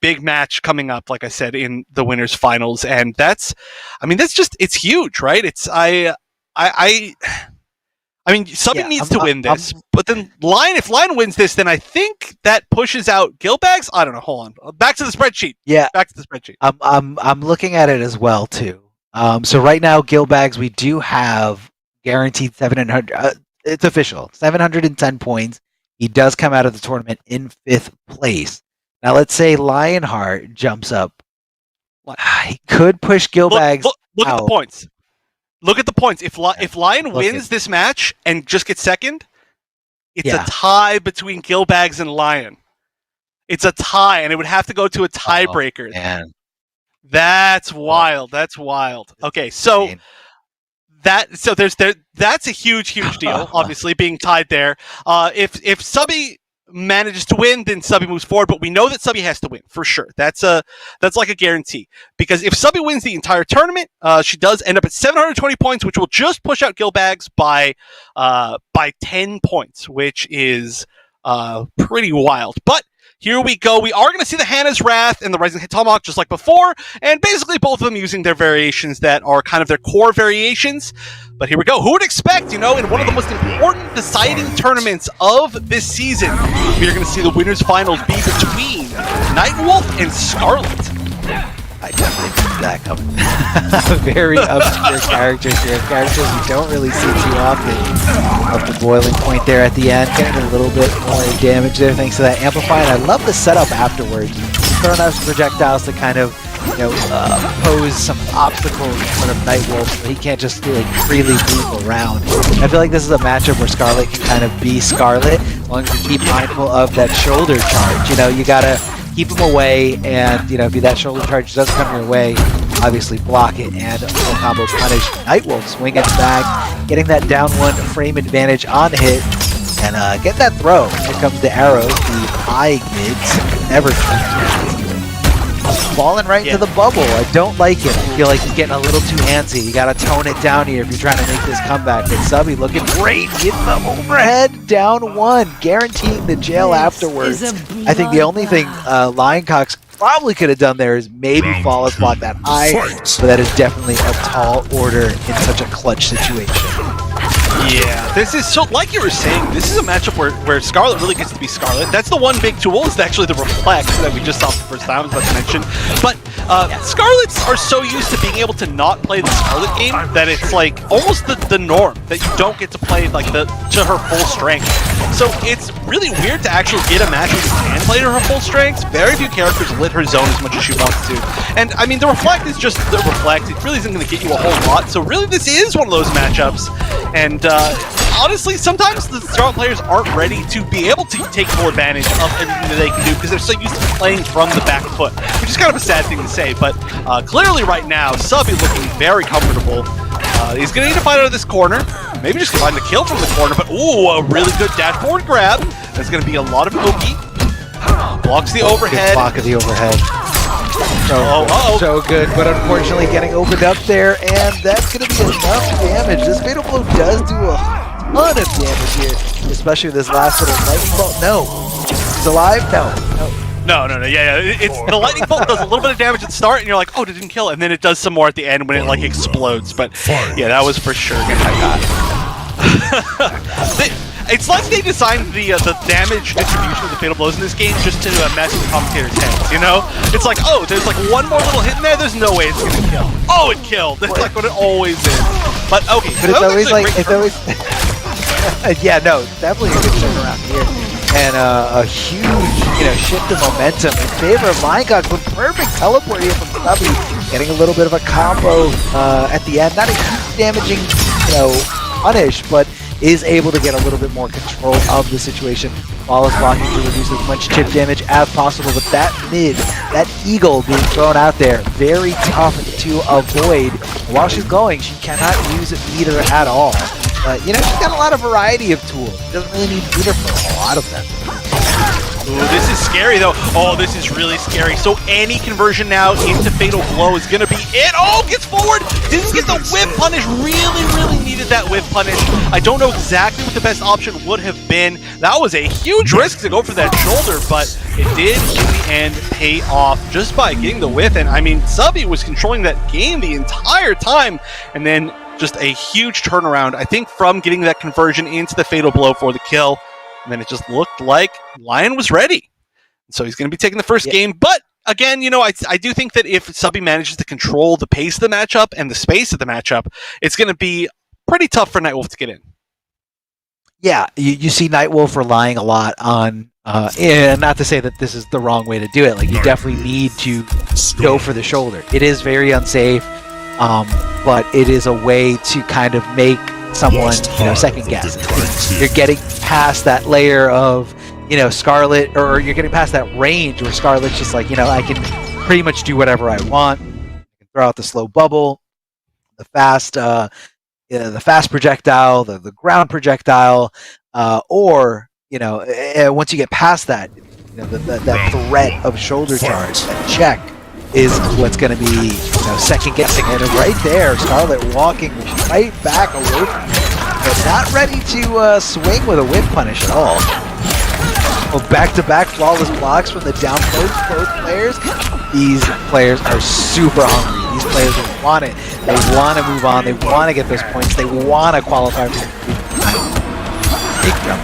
big match coming up, like I said, in the winners finals, and that's just, it's huge, right? It's I mean, Subby needs to win this, but then if Lion wins this, then I think that pushes out Gilbags. I don't know. Hold on, back to the spreadsheet. Yeah, back to the spreadsheet. I'm looking at it as well too. So right now, Gilbags, we do have guaranteed 700. It's official, 710 points. He does come out of the tournament in 5th place. Now, let's say Lionheart jumps up. He could push Gilbags look out. at the points. Look at the points. If Lion wins this match and just gets second, it's a tie between Gilbags and Lion. It's a tie, and it would have to go to a tiebreaker. Man. That's wild. That's wild. Okay, so that's a huge deal. Obviously, being tied there. If Subby manages to win, then Subby moves forward, but we know that Subby has to win for sure. That's like a guarantee, because if Subby wins the entire tournament, she does end up at 720 points, which will just push out Gilbags by 10 points, which is pretty wild. But here we go. We are going to see the Hannah's Wrath and the Rising Tomahawk just like before, and basically both of them using their variations that are kind of their core variations. But here we go. Who would expect, in one of the most important deciding tournaments of this season, we are going to see the winners finals be between Nightwolf and Scarlet. I definitely didn't see that coming. Very obscure characters here. Characters we don't really see too often. Up the boiling point there at the end. Getting a little bit more damage there thanks to that Amplify. And I love the setup afterwards. Throwing out some projectiles to kind of pose some obstacles in front of Nightwolf so he can't just freely move around. I feel like this is a matchup where Scarlet can kind of be Scarlet as long as you keep mindful of that shoulder charge. You gotta keep him away, and if that shoulder charge does come your way, obviously block it and full combo punish Nightwolf, swing it back, getting that down 1 frame advantage on hit, and get that throw. Here comes the arrow, the high mids, never falling right into the bubble. I don't like it. I feel like he's getting a little too antsy. You gotta tone it down here if you're trying to make this comeback. And Subby looking great, getting the overhead, down 1, guaranteeing the jail afterwards. I think the only thing Lioncox probably could have done there is maybe flawless block that high, but that is definitely a tall order in such a clutch situation. Yeah, this is so, like you were saying, this is a matchup where Scarlet really gets to be Scarlet. That's the one big tool, is actually the Reflect that we just saw for the first time, I was about to mention. But Scarlets are so used to being able to not play the Scarlet game that it's like almost the norm, that you don't get to play to her full strength. So it's really weird to actually get a match where you can play to her full strength. Very few characters lit her zone as much as she wants to. And I mean, the Reflect is just the Reflect. It really isn't going to get you a whole lot. So really, this is one of those matchups. And honestly, sometimes the Scarlet players aren't ready to be able to take full advantage of everything that they can do because they're so used to playing from the back foot, which is kind of a sad thing to say. But clearly right now, Subby looking very comfortable. He's going to need to fight out of this corner. Maybe just find the kill from the corner, but ooh, a really good dash forward grab. There's going to be a lot of Oki. Blocks the overhead. Good block of the overhead. So good, but unfortunately getting opened up there, and that's going to be enough damage. This Fatal Blow does do a ton of damage here, especially this last little lightning bolt. No, he's alive. No. Yeah. It's the lightning bolt does a little bit of damage at the start, and you're like, oh, it didn't kill, and then it does some more at the end when it like explodes. But yeah, that was for sure gonna It's like they designed the damage distribution of the Fatal Blows in this game just to mess with the commentators' heads, you know? It's like, oh, there's like one more little hit in there, there's no way it's gonna kill. Oh, it killed! That's like what it always is. But okay, but it's always like, it's always... yeah, no, definitely a good turnaround here. And a huge, shift of momentum in favor of Minecraft with perfect teleport here from Subby, getting a little bit of a combo at the end. Not a huge damaging, punish, but is able to get a little bit more control of the situation. Flawless blocking to reduce as much chip damage as possible, but that eagle being thrown out there, very tough to avoid. While she's going, she cannot use it meter at all. But, she's got a lot of variety of tools. She doesn't really need meter for a lot of them. Ooh, this is scary, though. Oh, this is really scary. So any conversion now into Fatal Blow is going to be it. Oh, gets forward. Didn't get the whip punish. Really needed that whip punish. I don't know exactly what the best option would have been. That was a huge risk to go for that shoulder, but it did, in the end, pay off just by getting the whiff. And, I mean, Subby was controlling that game the entire time. And then just a huge turnaround, I think, from getting that conversion into the Fatal Blow for the kill. And then it just looked like Lion was ready. So he's going to be taking the first game. But again, I do think that if Subby manages to control the pace of the matchup and the space of the matchup, it's going to be pretty tough for Nightwolf to get in. Yeah, you see Nightwolf relying a lot on, and not to say that this is the wrong way to do it. Like, you definitely need to go for the shoulder. It is very unsafe, but it is a way to kind of make someone, second guess. You're getting past that layer of, Scarlet, or you're getting past that range where Scarlet's just like, I can pretty much do whatever I want. I can throw out the slow bubble, the fast projectile, the ground projectile, or once you get past that, that threat of shoulder charge, that check is what's going to be, second guessing. And right there, Scarlet walking right back away from it, but not ready to swing with a whip punish at all. Well, back-to-back flawless blocks from the down both players. These players are super hungry. These players want it. They want to move on. They want to get those points. They want to qualify for the big jump.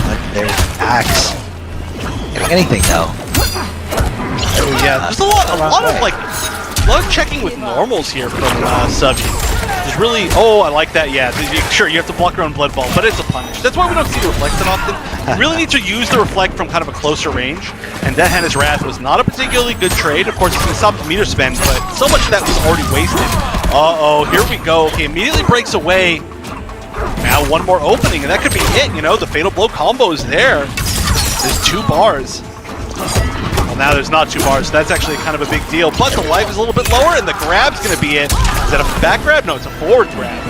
But there's Axe. Getting anything though. Yeah, there's a lot of checking with normals here from Subby. There's really, I like that. Yeah, sure, you have to block your own blood ball, but it's a punish. That's why we don't see the reflect that often. You really need to use the reflect from kind of a closer range, and Death Hannah's Wrath was not a particularly good trade. Of course, it's going to stop the meter spend, but so much of that was already wasted. Here we go. Okay, immediately breaks away. Now one more opening, and that could be it. The Fatal Blow combo is there. There's 2 bars. Well, now there's not 2 bars, so that's actually kind of a big deal. But the life is a little bit lower, and the grab's going to be it. Is that a back grab? No, it's a forward grab.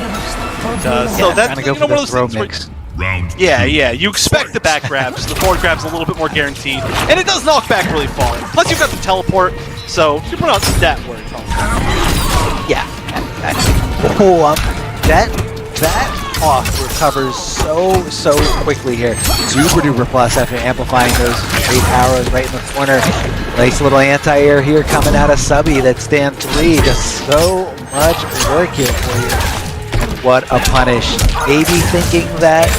So that's go for one of those throw things mix. Yeah, you expect the back grabs. The forward grab's a little bit more guaranteed, and it does knock back really far. Plus, you've got the teleport, so you pronounce that word. Yeah. That off recovers so quickly here. Super duper plus after amplifying those great arrows right in the corner. Nice little anti-air here coming out of Subby. That stand 3. Just so much work here for you. And what a punish. Maybe thinking that,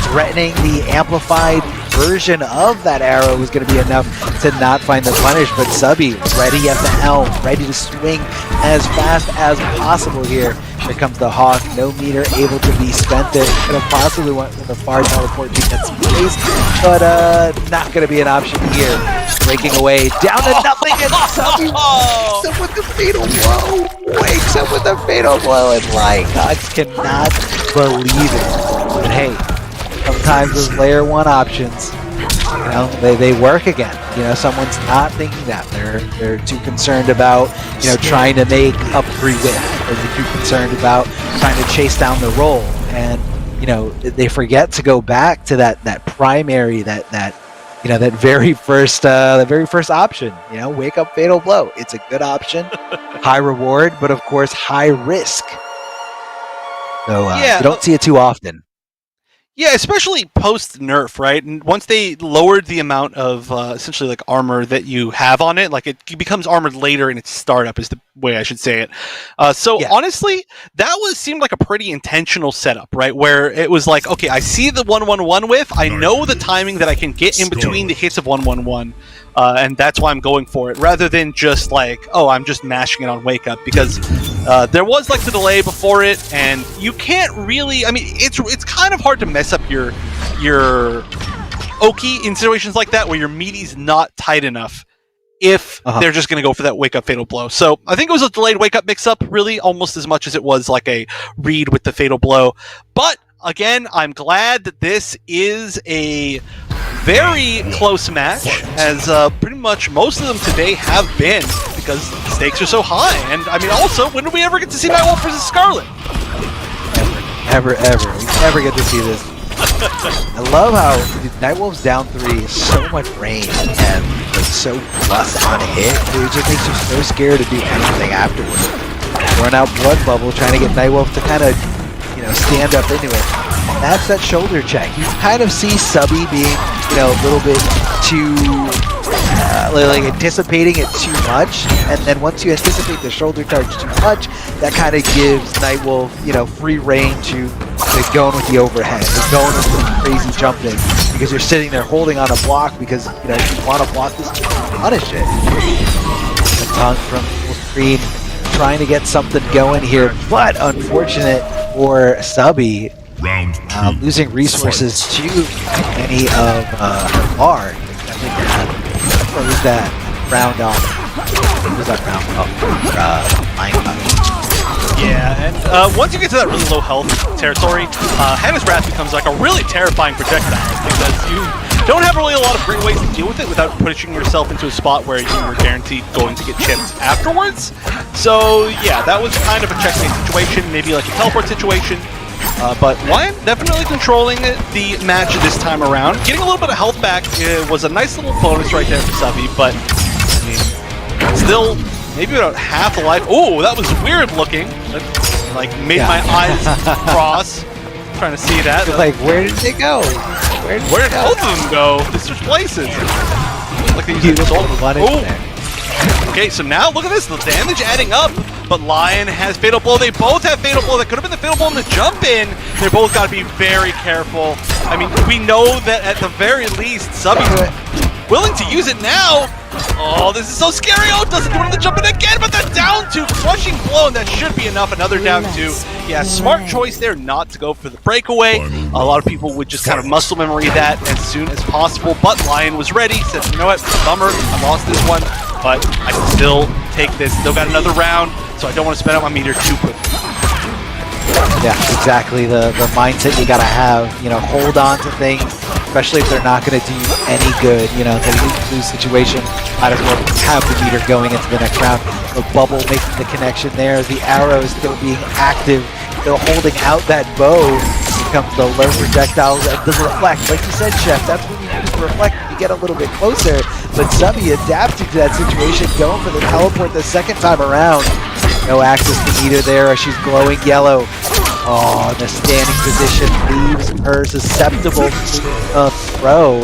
threatening the amplified version of that arrow was going to be enough to not find the punish, but Subby ready at the helm, ready to swing as fast as possible here. Here comes the Hawk, no meter able to be spent there. Could have possibly went with a far teleport to get some space, but not going to be an option here. Breaking away, down to nothing, and Subby wakes up with the Fatal Blow. Wakes up with the Fatal Blow, and Lycox cannot believe it. But hey, sometimes those layer 1 options, they work again. Someone's not thinking that. They're too concerned about, trying to make up 3 wins. Or they're too concerned about trying to chase down the roll. And, they forget to go back to that primary, that that very first option. Wake up, fatal blow. It's a good option, high reward, but of course high risk. So you don't see it too often. Yeah, especially post-nerf, right? And once they lowered the amount of essentially like armor that you have on it, like it becomes armored later in its startup is the way I should say it. Honestly, that seemed like a pretty intentional setup, right? Where it was like, okay, I see the 1-1-1 whiff, I know the timing that I can get in between the hits of 1-1-1. And that's why I'm going for it, rather than just like, oh, I'm just mashing it on wake up, because there was like the delay before it, and you can't really. I mean, it's kind of hard to mess up your Oki in situations like that where your meaty's not tight enough if they're just going to go for that wake up fatal blow. So I think it was a delayed wake up mix up, really, almost as much as it was like a read with the fatal blow. But again, I'm glad that this is a very close match, as pretty much most of them today have been, because the stakes are so high. And I mean, also, when do we ever get to see Nightwolf versus Scarlet? Ever. We never get to see this. I love how Nightwolf's down 3 is so much range and like so plus on hit. It just makes you so scared to do anything afterwards. Run out Blood Bubble, trying to get Nightwolf to kind of stand up into it. And that's that shoulder check. You kind of see Subby being, a little bit too, like anticipating it too much. And then once you anticipate the shoulder charge too much, that kind of gives Nightwolf, free reign to going with the overhead, or going with the crazy jumping, because you're sitting there holding on a block because, you want to block this to punish it. The tongue from full screen, trying to get something going here, but unfortunate for Subby, losing resources to many of her bar. I think what was that round off? What was that round off? Yeah, and once you get to that really low health territory, Hannah's Wrath becomes like a really terrifying projectile, because you don't have really a lot of great ways to deal with it without pushing yourself into a spot where you were guaranteed going to get chipped afterwards. So yeah, that was kind of a checkmate situation, maybe like a teleport situation. But Lion definitely controlling the match this time around. Getting a little bit of health back was a nice little bonus right there for Subby, but I mean, still maybe about half a life. Oh, that was weird looking. That like made my eyes cross. Trying to see that. Like, where did they go? Where did both of them go? They switched places. Like they used Okay, so now look at this. The damage adding up. But Lion has Fatal Blow. They both have Fatal Blow. That could have been the Fatal Blow in the jump in. They both got to be very careful. I mean, we know that at the very least, Subby's willing to use it now. Oh, this is so scary. Oh, doesn't do it in the jump in again, but the down 2 crushing blow, and that should be enough. Another down 2. Yeah, smart choice there not to go for the breakaway. A lot of people would just kind of muscle memory that as soon as possible, but Lion was ready. Said, you know what, bummer, I lost this one, but I can still take this. Still got another round, so I don't want to spend out my meter too quickly. Yeah, exactly. The mindset you gotta have. Hold on to things, especially if they're not gonna do you any good. The lose situation. Might as well have the meter going into the next round. The bubble making the connection there. The arrow is still being active. Still holding out that bow. Here comes the low projectiles and the reflect. Like you said, Chef, that's when you use the reflect when you get a little bit closer. But Subby adapting to that situation, going for the teleport the second time around. No access to meter there as she's glowing yellow. Oh, the standing position leaves her susceptible to a throw.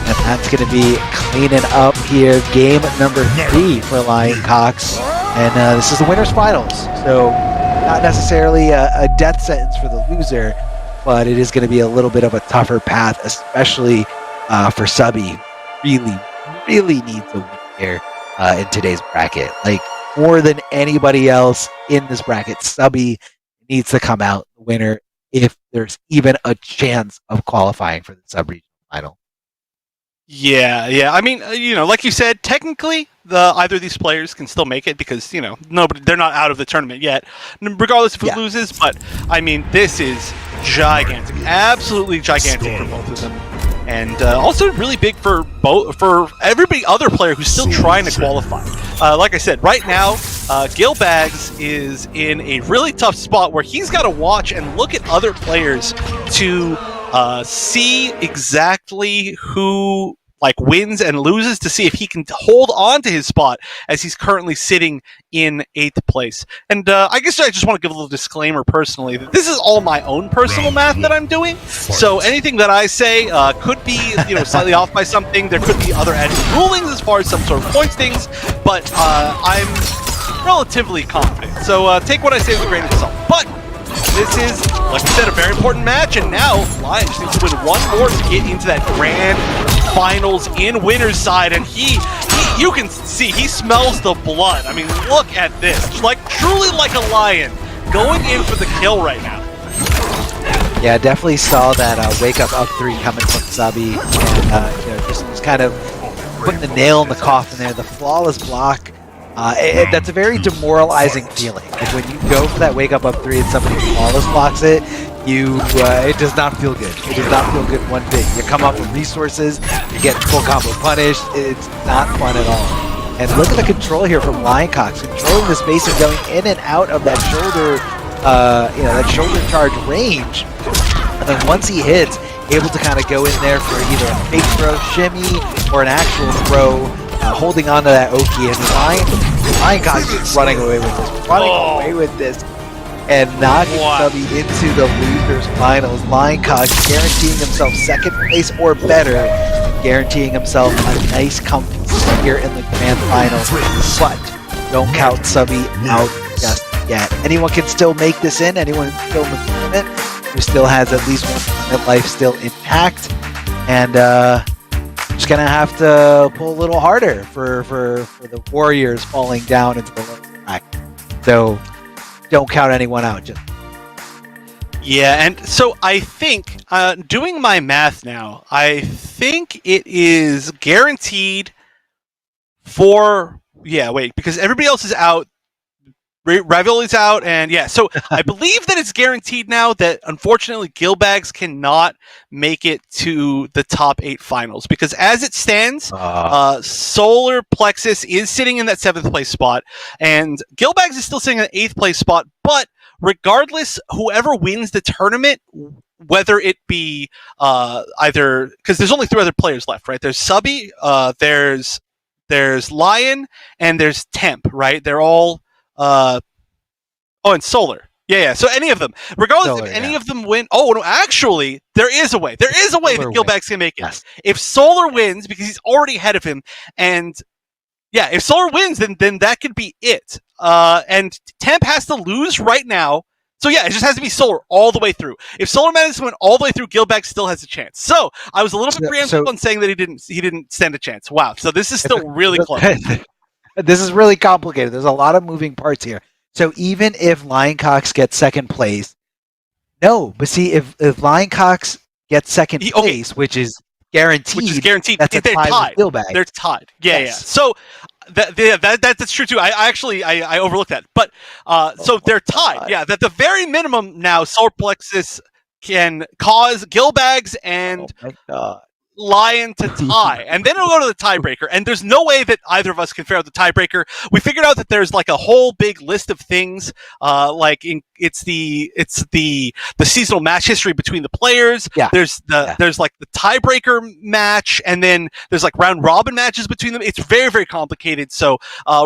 And that's going to be cleaning up here. Game number 3 for Lion Cox. And this is the winner's finals. So not necessarily a death sentence for the loser, but it is going to be a little bit of a tougher path, especially for Subby. Really needs a win here in today's bracket. Like, more than anybody else in this bracket, Subby needs to come out the winner if there's even a chance of qualifying for the sub-regional final. Yeah. I mean, like you said, technically, either of these players can still make it because, they're not out of the tournament yet, regardless if it loses. But, I mean, this is gigantic. Absolutely gigantic for both of them. And also really big for every other player who's still trying to qualify. Like I said, right now, Gil Bags is in a really tough spot where he's got to watch and look at other players to see exactly who wins and loses to see if he can hold on to his spot as he's currently sitting in 8th place. And I guess I just want to give a little disclaimer personally that this is all my own personal math that I'm doing. So anything that I say could be slightly off by something. There could be other added rulings as far as some sort of points things, but I'm relatively confident. So take what I say with a grain of salt. But this is, like I said, a very important match, and now Lion just needs to win one more to get into that grand finals in winner's side, and you can see, he smells the blood. I mean, look at this. Truly like a lion, going in for the kill right now. Yeah, definitely saw that wake up 3 coming from Subby, and just kind of putting the nail in the coffin there, the flawless block. That's a very demoralizing feeling. Like when you go for that wake up 3 and somebody flawless blocks it, it does not feel good. It does not feel good one bit. You come up with resources, you get full combo punished. It's not fun at all. And look at the control here from Lioncox, controlling the space and going in and out of that shoulder, that shoulder charge range. And then once he hits, able to kind of go in there for either a fake throw, shimmy, or an actual throw. Holding on to that Oki, and Lioncox is running away with this, and knocking Subby into the losers finals. Lioncox guaranteeing himself 2nd place or better, guaranteeing himself a nice comfy seat here in the grand final. But don't count Subby out just yet. Anyone can still make this in. Anyone still in the tournament who still has at least one life still intact, and just gonna have to pull a little harder for the Warriors falling down into the lower track. So don't count anyone out. Yeah, and so I think, doing my math now, I think it is guaranteed for, because everybody else is out. Ravioli's out, and so I believe that it's guaranteed now that, unfortunately, Gilbags cannot make it to the top 8 finals, because as it stands, Solar Plexus is sitting in that 7th place spot, and Gilbags is still sitting in the 8th place spot, but regardless, whoever wins the tournament, whether it be either, because there's only 3 other players left, right? There's Subby, there's Lion, and there's Temp, right? They're all and Solar. Yeah. So any of them, regardless if any of them win. Oh no, actually, there is a way. There is a way that Gilbags can make it. Yes. If Solar wins, because he's already ahead of him, and if Solar wins, then that could be it. And Temp has to lose right now. So it just has to be Solar all the way through. If Solar manages to win all the way through, Gilbags still has a chance. So I was a little bit preemptive on saying that he didn't stand a chance. Wow. So this is still really close. This is really complicated. There's a lot of moving parts here. So even if Lioncox gets 2nd place, but see, if Lioncox gets 2nd place, which is guaranteed, that's a tie with Gilbags. They're tied. Yeah. So that's true too. I overlooked that. But so they're tied. Yeah, at the very minimum now, Solar Plexus can cause Gilbags and Lion to tie, and then it'll go to the tiebreaker, and there's no way that either of us can figure out the tiebreaker. We figured out that there's a whole big list of things, it's the seasonal match history between the players. Yeah. There's the tiebreaker match, and then there's round robin matches between them. It's very, very complicated. So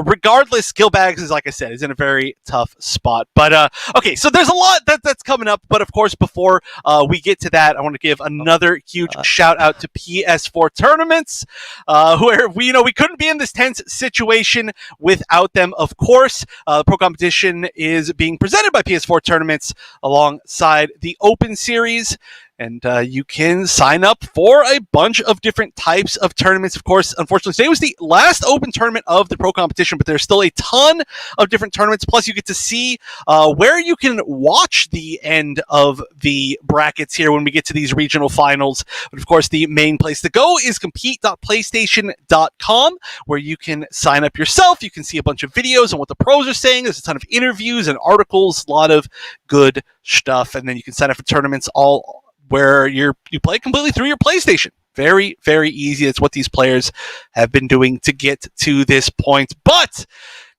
regardless, Gilbags is, like I said, is in a very tough spot. But okay, so there's a lot that's coming up. But of course, before we get to that, I want to give another huge shout out to PS4 tournaments, where we couldn't be in this tense situation without them. Of course, the pro competition is being presented by PS4 tournaments alongside the Open Series. And you can sign up for a bunch of different types of tournaments. Of course, unfortunately, today was the last open tournament of the pro competition, but there's still a ton of different tournaments. Plus, you get to see where you can watch the end of the brackets here when we get to these regional finals. But of course, the main place to go is compete.playstation.com, where you can sign up yourself. You can see a bunch of videos on what the pros are saying. There's a ton of interviews and articles, a lot of good stuff. And then you can sign up for tournaments all where you play completely through your PlayStation. Very, very easy. It's what these players have been doing to get to this point. But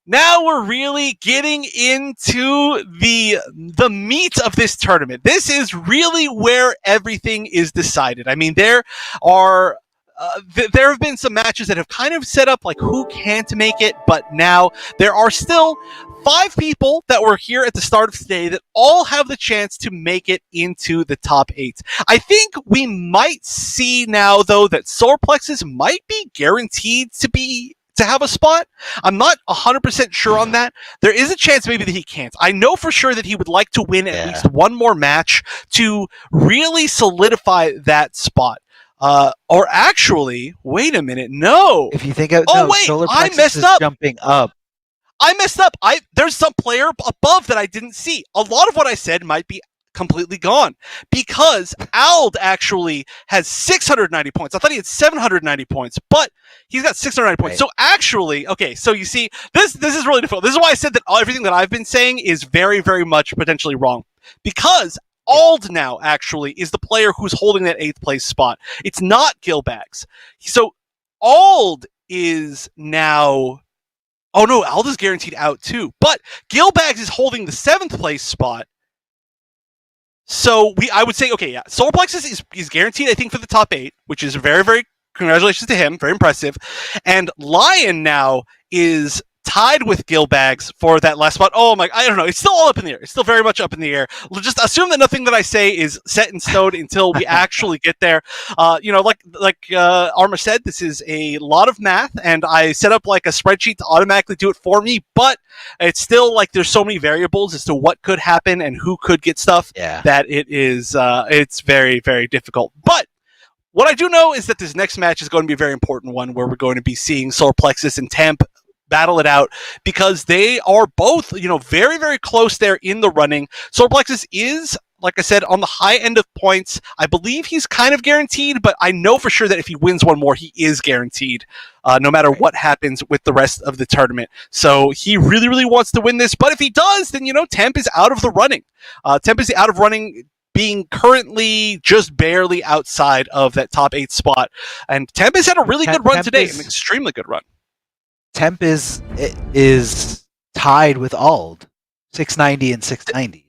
Now we're really getting into the meat of this tournament. This is really where everything is decided. I mean, there are there have been some matches that have kind of set up like who can't make it, but now there are still 5 people that were here at the start of today that all have the chance to make it into the top 8. I think we might see now, though, that Solar Plexus might be guaranteed to have a spot. I'm not 100% sure on that. There is a chance maybe that he can't. I know for sure that he would like to win at least one more match to really solidify that spot. Or actually, wait a minute, no. If you think of Solar Plexus I messed is up. jumping up. I messed up. There's some player above that I didn't see. A lot of what I said might be completely gone because Ald actually has 690 points. I thought he had 790 points, but he's got 690 points. Right. So actually, okay, so you see, this is really difficult. This is why I said that everything that I've been saying is very, very much potentially wrong. Because Ald now actually is the player who's holding that 8th place spot. It's not Gilbags. So Ald is now... Oh no, Ald is guaranteed out too. But Gilbags is holding the 7th place spot. So I would say, okay, yeah, Solar Plexus is guaranteed, I think, for the top 8, which is very, very congratulations to him, very impressive. And Lion now is tied with Gilbags for that last spot. Oh my, I don't know. It's still all up in the air. It's still very much up in the air. Just assume that nothing that I say is set in stone until we actually get there. Like Arma said, this is a lot of math, and I set up like a spreadsheet to automatically do it for me, but it's still like there's so many variables as to what could happen and who could get stuff that it's very, very difficult. But what I do know is that this next match is going to be a very important one where we're going to be seeing Solar Plexus and Temp battle it out because they are both, very, very close there in the running. Solar Plexus is, like I said, on the high end of points. I believe he's kind of guaranteed, but I know for sure that if he wins one more, he is guaranteed, no matter what happens with the rest of the tournament. So he really, really wants to win this, but if he does, then, Temp is out of the running. Temp is out of running, being currently just barely outside of that top 8 spot. And Temp has had a really good run today, an extremely good run. Temp is tied with Ald, 690 and 690.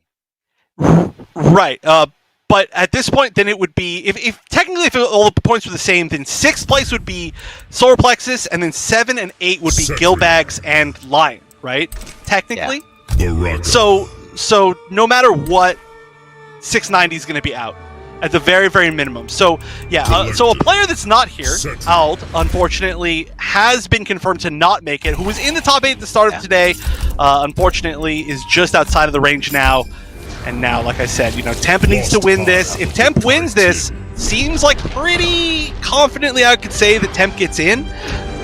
Right. But at this point, then it would be, if technically if all the points were the same, then 6th place would be Solar Plexus, and then 7 and 8 would be Gilbags and Lion, right? Technically. Yeah. So no matter what, 690 is going to be out at the very, very minimum. So, yeah, so a player that's not here, Ald, unfortunately, has been confirmed to not make it, who was in the top 8 at the start of today, unfortunately, is just outside of the range now. And now, like I said, Temp needs to win this. If Temp wins this, seems like pretty confidently I could say that Temp gets in,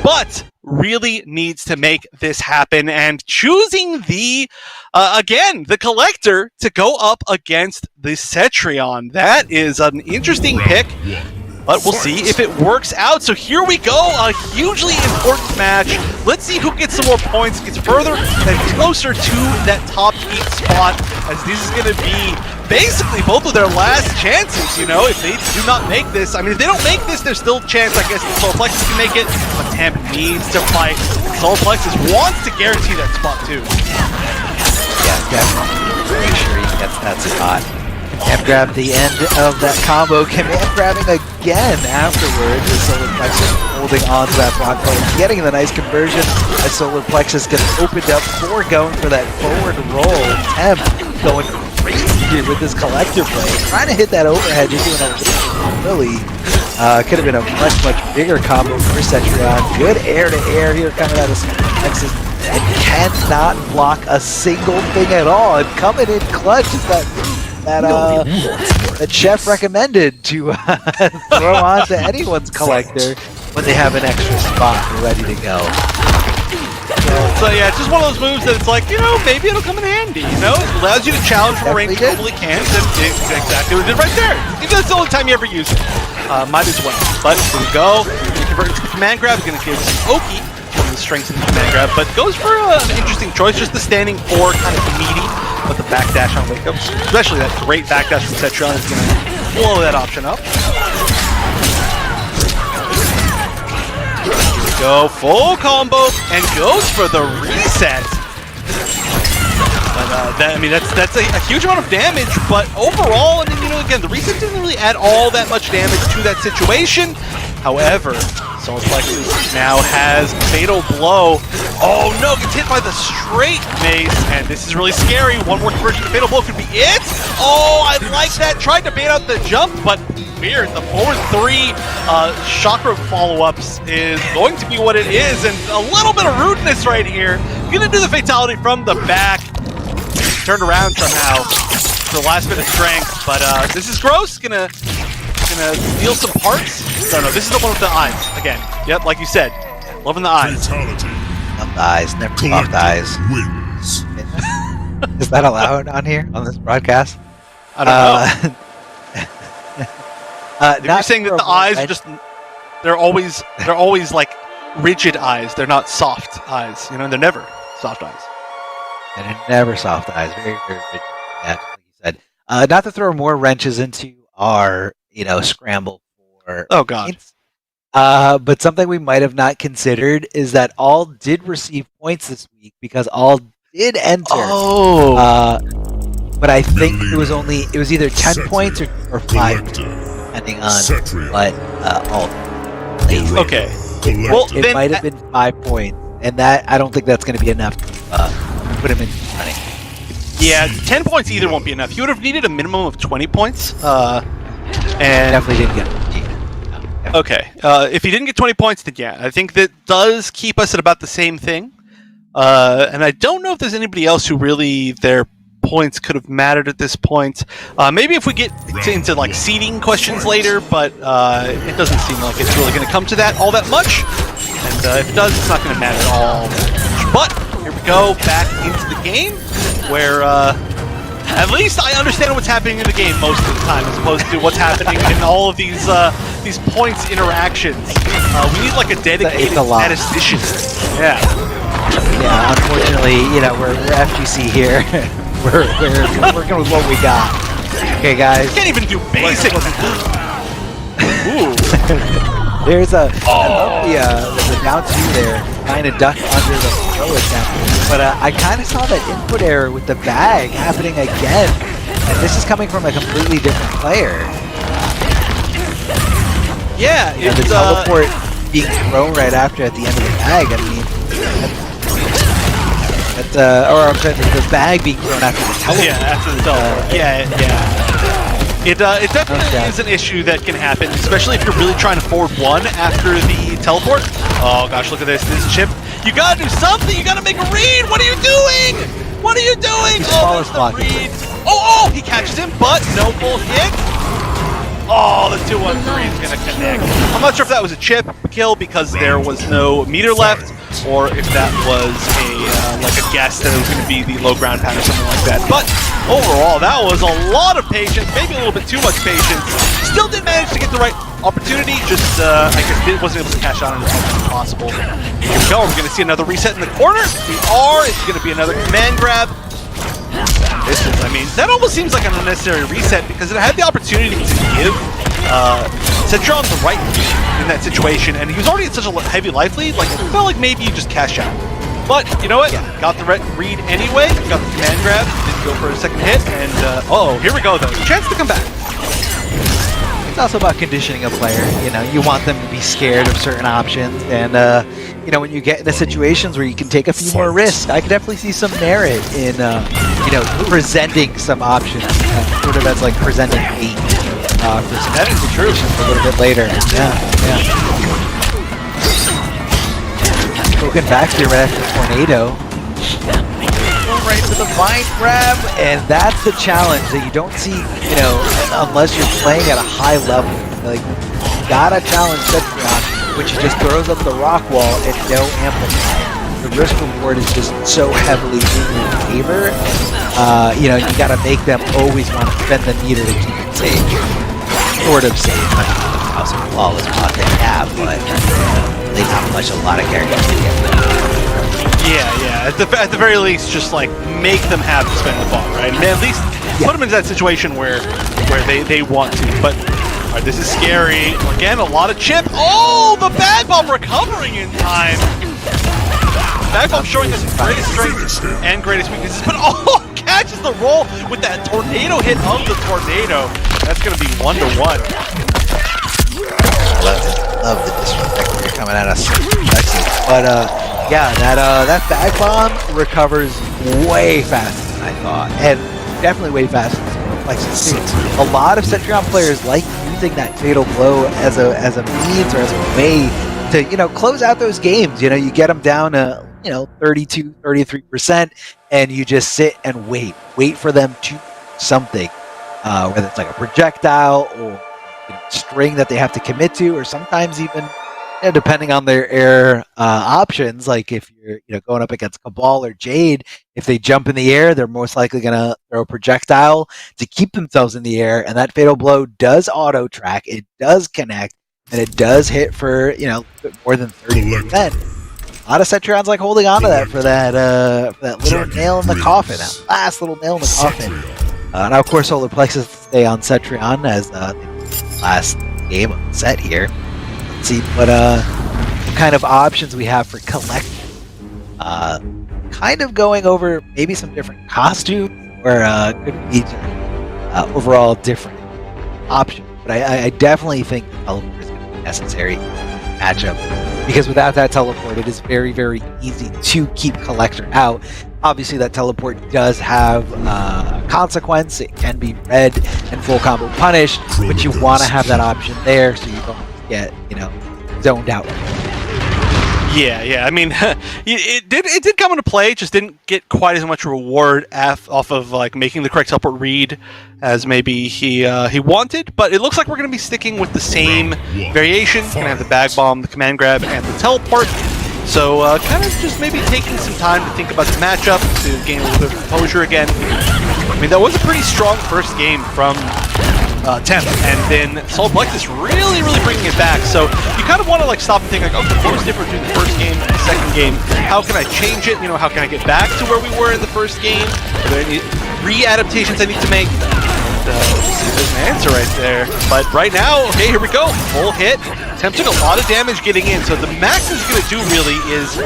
but really needs to make this happen. And choosing the Collector to go up against the Cetrion. That is an interesting pick, but we'll see if it works out. So here we go, a hugely important match. Let's see who gets some more points, gets further and closer to that top 8 spot, as this is going to be basically both of their last chances, if they do not make this. I mean, if they don't make this, there's still a chance, I guess, that Solar Plexus can make it, but Temp needs to fight. Solar Plexus wants to guarantee that spot, too. Yeah, definitely. Make sure he gets that spot. Temp grabbed the end of that combo. Command grabbing again afterwards as Solar Plexus holding on to that block point, getting the nice conversion as Solar Plexus gets opened up for going for that forward roll. Temp going crazy here with this Collector play, trying to hit that overhead, just doing a really could have been a much, much bigger combo for Cetrion. Good air-to-air here coming out of Solar Plexus, and cannot block a single thing at all. And coming in clutch is that Chef recommended to throw onto anyone's Collector when they have an extra spot ready to go. So yeah, it's just one of those moves that it's like, maybe it'll come in handy, It allows you to challenge from a range you probably can't, and it's exactly what it did right there. Even though it's the only time you ever use it. Might as well. But here we go. We're going to convert into the command grab. We're going to give some Oki the strength in the command grab, but goes for an interesting choice, just the standing 4 kind of meaty, but the backdash on wake ups, especially that great backdash from Cetrion is going to blow that option up. go full combo and goes for the reset. But that's a huge amount of damage. But overall, I mean, again, the reset didn't really add all that much damage to that situation. However, Solar Plexus now has Fatal Blow. Oh no, gets hit by the straight mace, and this is really scary. One more conversion to Fatal Blow could be it. Oh, I like that. Tried to bait out the jump, but weird. The forward 3 chakra follow-ups is going to be what it is, and a little bit of rudeness right here. Gonna do the fatality from the back. Turned around somehow for the last bit of strength, but this is gross. Gonna steal some parts. No, this is the one with the eyes again. Yep, like you said, loving the eyes. Fatality. Love the eyes, never soft eyes. Wins. Is that allowed on here on this broadcast? I don't know. If you're Not saying that for the a eyes are moment. just they're always like rigid eyes. They're not soft eyes. You know, they're never soft eyes. And they're never soft eyes, very, very rigid. Yeah, just like you said. Not to throw more wrenches into our, scramble for Oh god. points. But something we might have not considered is that all did receive points this week because all did enter. Oh. But I think it was either 10 points or 5, depending on what all placed. Okay. Collector. Well, It then might have been 5 points, and that I don't think that's going to be enough to put him in running. yeah, 10 points either won't be enough. You would have needed a minimum of 20 points. And Definitely didn't get it. okay, if he didn't get 20 points, then yeah, I think that does keep us at about the same thing. And I don't know if there's anybody else who really their points could have mattered at this point. Maybe if we get into like seeding questions later, but it doesn't seem like it's really going to come to that all that much. And if it does, it's not going to matter at all. But here we go, back into the game, where at least I understand what's happening in the game most of the time, as opposed to what's happening in all of these points interactions. We need like a dedicated statistician. Yeah. Yeah, unfortunately, we're FGC here. we're working with what we got. Okay, guys. Can't even do basic. Ooh. There's a down 2 there, kind of ducked under the throw attempt. But I kind of saw that input error with the bag happening again. And this is coming from a completely different player. Yeah, The teleport being thrown right after at the end of the bag. I mean, I'm sorry, the bag being thrown after the teleport. Yeah, after the teleport. Yeah. It definitely is an issue that can happen, especially if you're really trying to forward 1 after the teleport. Oh gosh, look at this. This chip. You gotta do something. You gotta make a read. What are you doing? What are you doing? Oh, there's the read. Oh, he catches him, but no full hit. Oh, the 2-1-3 is gonna connect. I'm not sure if that was a chip kill because there was no meter left, or if that was like a guess that it was going to be the low ground pound or something like that. But overall, that was a lot of patience, maybe a little bit too much patience. Still did manage to get the right opportunity, just I guess it wasn't able to cash out on it as much as possible. Here we go, we're going to see another reset in the corner. We are, it's going to be another command grab. This is, that almost seems like an unnecessary reset because it had the opportunity to give Citron the right read in that situation, and he was already at such a heavy life lead, like it felt like maybe you just cash out. But you know what? Got the right read anyway, got the command grab, didn't go for a second hit, and here we go though. Chance to come back. It's also about conditioning a player. You want them to be scared of certain options, and when you get into situations where you can take a few more risks, I could definitely see some merit in presenting some options, sort of as like presenting bait for some situations a little bit later. Yeah. Poking back here right after the tornado. Right to the vine grab, and that's the challenge that you don't see, unless you're playing at a high level. Like, you gotta challenge Citron, which just throws up the rock wall and no amplify. The risk reward is just so heavily in your favor. You gotta make them always want to spend the meter to keep it safe. Sort of safe. I mean, house of flawless mod they have, but they not much a lot of characters to get. Yeah. At the very least, just like make them have to spend the ball, right? And at least put them into that situation where they want to. But All right, this is scary. Again, a lot of chip. Oh, the bag bomb recovering in time. Bag bomb showing us greatest strengths and greatest weaknesses, but oh, catches the roll with that tornado hit of the tornado. That's going to be 1-1. Love the disrespect that you're coming at us, but yeah, that bag bomb recovers way faster than I thought, and definitely way faster than Plexus too. A lot of Cetrion players like using that fatal blow as a means or as a way to close out those games. You get them down to 32, 33%, and you just sit and wait for them to do something, whether it's like a projectile or string that they have to commit to, or sometimes even depending on their air options, like if you're going up against Cabal or Jade, if they jump in the air, they're most likely going to throw a projectile to keep themselves in the air, and that fatal blow does auto track, it does connect, and it does hit for more than 30%. A lot of Cetrions like holding on to that for that little nail in the coffin, that last little nail in the coffin. Now, of course, Solar Plexus stay on Cetrion as the last game of the set here. Let's see what kind of options we have for collecting. Kind of going over maybe some different costumes, or could be overall different options. But I definitely think the teleport is going to be necessary in this matchup, because without that teleport, it is very, very easy to keep Collector out. Obviously, that teleport does have a consequence. It can be red and full combo punished, but you want to have that option there so you don't get, zoned out. Yeah. I mean, it did come into play. Just didn't get quite as much reward off of like making the correct teleport read as maybe he wanted. But it looks like we're going to be sticking with the same variation. Going to have the bag bomb, the command grab, and the teleport. So kind of just maybe taking some time to think about the matchup, to gain a little bit of composure again. I mean, that was a pretty strong first game from Temp, and then Solar Plexus really bringing it back. So you kind of want to like stop and think like, okay, what was different between the first game and the second game? How can I change it? How can I get back to where we were in the first game? Are there any re-adaptations I need to make? There's an answer right there. But right now, okay, here we go. Full hit. Temp took a lot of damage getting in, so the max is going to do really is,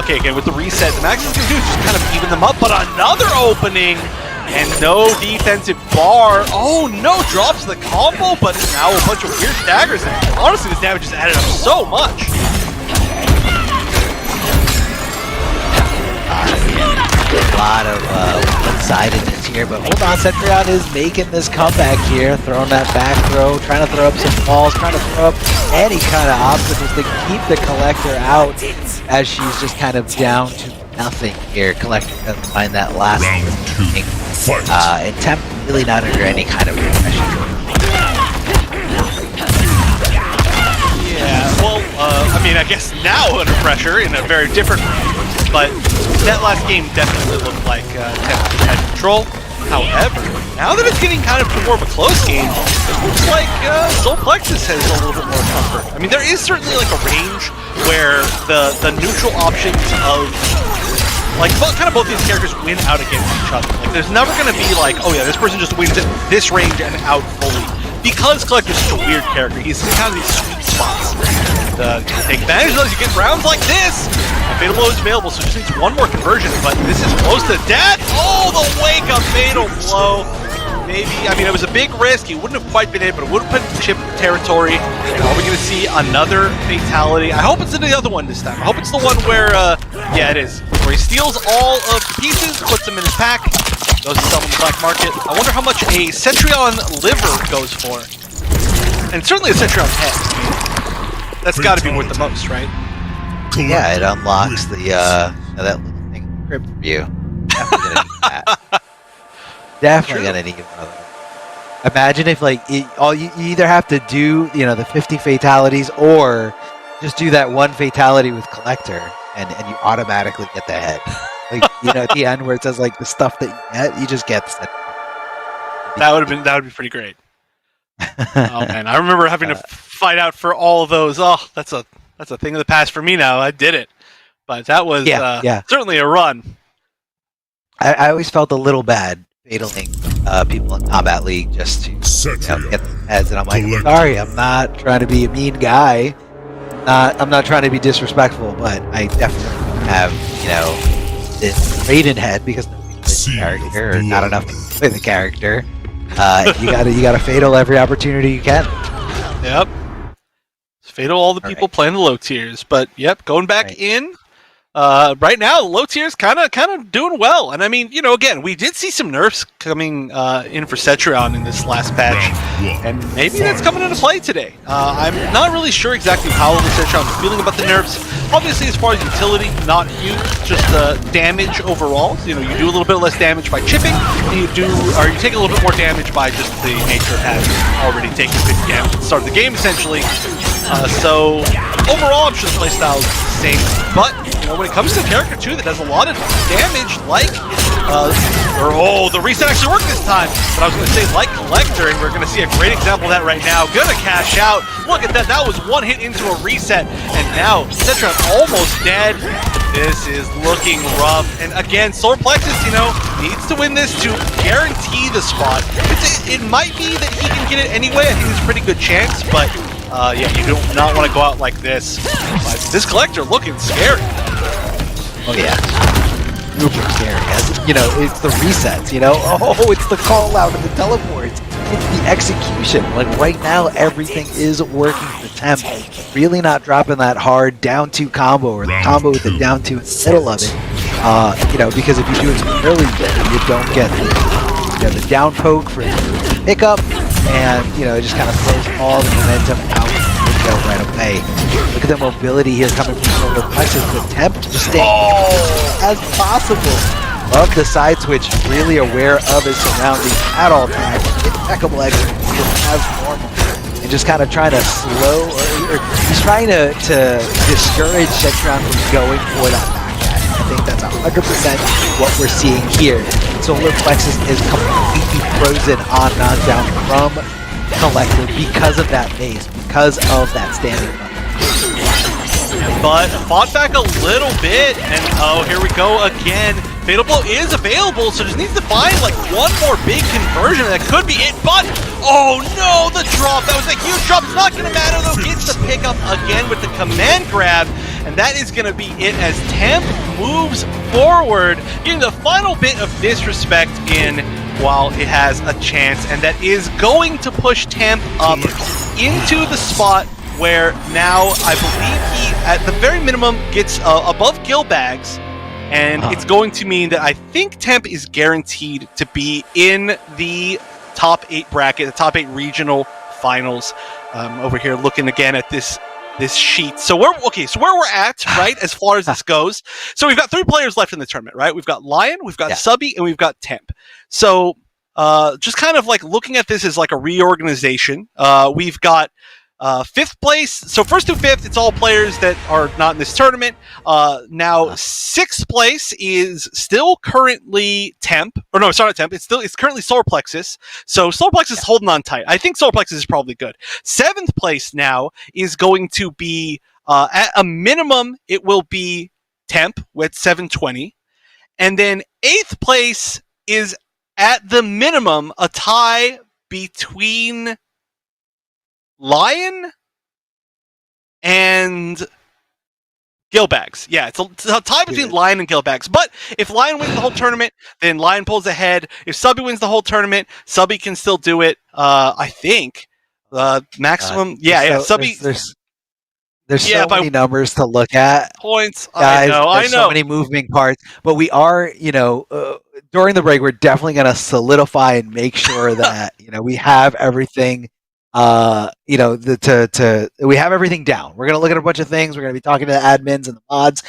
okay, again, with the reset, the max is going to do is just kind of even them up, but another opening, and no defensive bar. Oh no, drops the combo, but now a bunch of weird daggers. Honestly, this damage has added up so much. A lot of one-sidedness here, but hold on, Cetrion is making this comeback here, throwing that back throw, trying to throw up some balls, trying to throw up any kind of obstacles to keep the Collector out, as she's just kind of down to nothing here. Collector doesn't find that last thing. And Temp really not under any kind of pressure. Yeah, well, I mean, I guess now under pressure in a very different way, but that last game definitely looked like Temp had control. However, now that it's getting kind of more of a close game, it looks like Solar Plexus has a little bit more comfort. I mean, there is certainly like a range where the neutral options of kind of both these characters win out against each other. Like, there's never going to be like, oh yeah, this person just wins at this range and out fully. Because Collector's such a weird character, he's in kind of these sweet spots. Take advantage of those, you get rounds like this! A Fatal Blow is available, so just needs one more conversion, but this is close to death! Oh, the wake of Fatal Blow! Maybe, I mean, it was a big risk, he wouldn't have quite been in, but it would have put Chip in territory. Are we going to see another fatality? I hope it's in the other one this time. I hope it's the one where, yeah, it is. Where he steals all of the pieces, puts them in his pack, goes to sell them on the black market. I wonder how much a Cetrion liver goes for. And certainly a Cetrion head. That's got to be worth the most, right? Yeah, it unlocks the that little thing in the crypt for you. Definitely gonna need that. Definitely gonna need another. Imagine if you either have to do the 50 fatalities or just do that one fatality with Collector and you automatically get the head. At the end where it says the stuff that you get, you just get the That would be pretty great. Oh man, I remember having to fight out for all of those. Oh, that's a thing of the past for me now. I did it, but that was certainly a run. I always felt a little bad fataling people in Combat League just to Satria. get the heads, and I'm like, Collective. sorry, I'm not trying to be a mean guy. I'm not trying to be disrespectful, but I definitely have, this Raiden head because nobody plays the Sea of character, or not blood. enough people play the character. You gotta fatal every opportunity you can. Yep. Fatal all the All people right. playing the low tiers, but yep, going back Right. in. Right now, the low tiers kind of doing well, and I mean, again, we did see some nerfs coming in for Cetrion in this last patch, Round 1. and maybe that's coming into play today. I'm not really sure exactly how the Cetrion is feeling about the nerfs. Obviously, as far as utility, not huge, just damage overall. You do a little bit less damage by chipping, and you take a little bit more damage by just the nature of having already taken 50 damage at the start of the game, essentially. So overall, I'm sure the playstyle is the same, but when it comes to a character too that does a lot of damage, like the reset actually worked this time. But I was going to say like Collector, and we're going to see a great example of that right now. Gonna cash out. Look at that. That was one hit into a reset, and now Cetrion almost dead. This is looking rough. And again, Solar Plexus, needs to win this to guarantee the spot. It might be that he can get it anyway. I think there's a pretty good chance, but yeah, you do not want to go out like this. But this Collector looking scary. Oh yeah, super scary. It's the resets. Oh, it's the call out and the teleports. It's the execution. Like right now, everything is working for Temp. Really not dropping that hard down 2 combo or the combo with the down 2 in the middle of it. Because if you do it too early, you don't get the down poke for the pickup, and it just kind of throws all the momentum out the window right away. Look at the mobility here coming from Solar Plexus. The Temp just staying as possible. Love the side switch, really aware of his surroundings at all times. Impeccable execution as normal. And just kind of trying to slow, or he's trying to discourage Cetrion from going for that backdash. I think that's 100% what we're seeing here. Solar Plexus is completely frozen on knockdown from Collector because of that base, because of that standing button. But fought back a little bit, and here we go again. Fatal Blow is available, so just needs to find like one more big conversion. That could be it, but oh no, the drop. That was a huge drop. It's not going to matter though. Gets the pickup again with the command grab, and that is going to be it as Temp moves forward, getting the final bit of disrespect in while it has a chance, and that is going to push Temp up into the spot where now I believe he, at the very minimum, gets above Gill Bags. And it's going to mean that I think Temp is guaranteed to be in the top 8 bracket, the top 8 regional finals. Over here looking again at this sheet. So where we're at, right, as far as this goes. So we've got 3 players left in the tournament, right? We've got Lion, we've got Subby, and we've got Temp. So just kind of like looking at this as like a reorganization. We've got 5th place, so 1st to 5th, it's all players that are not in this tournament. Now 6th place is still currently Temp, or no, it's not Temp. It's currently Solar Plexus. So Solar Plexus is holding on tight. I think Solar Plexus is probably good. 7th place now is going to be at a minimum, it will be Temp with 720, and then 8th place is at the minimum a tie between Lion and Gillbags. Yeah, it's a tie between Lion and Gillbags. But if Lion wins the whole tournament, then Lion pulls ahead. If Subby wins the whole tournament, Subby can still do it. I think maximum. Subby. There's so many numbers to look at. Points. Guys, I know. So many moving parts, but we are, during the break, we're definitely going to solidify and make sure that we have everything. We have everything down. We're going to look at a bunch of things. We're going to be talking to the admins and the mods.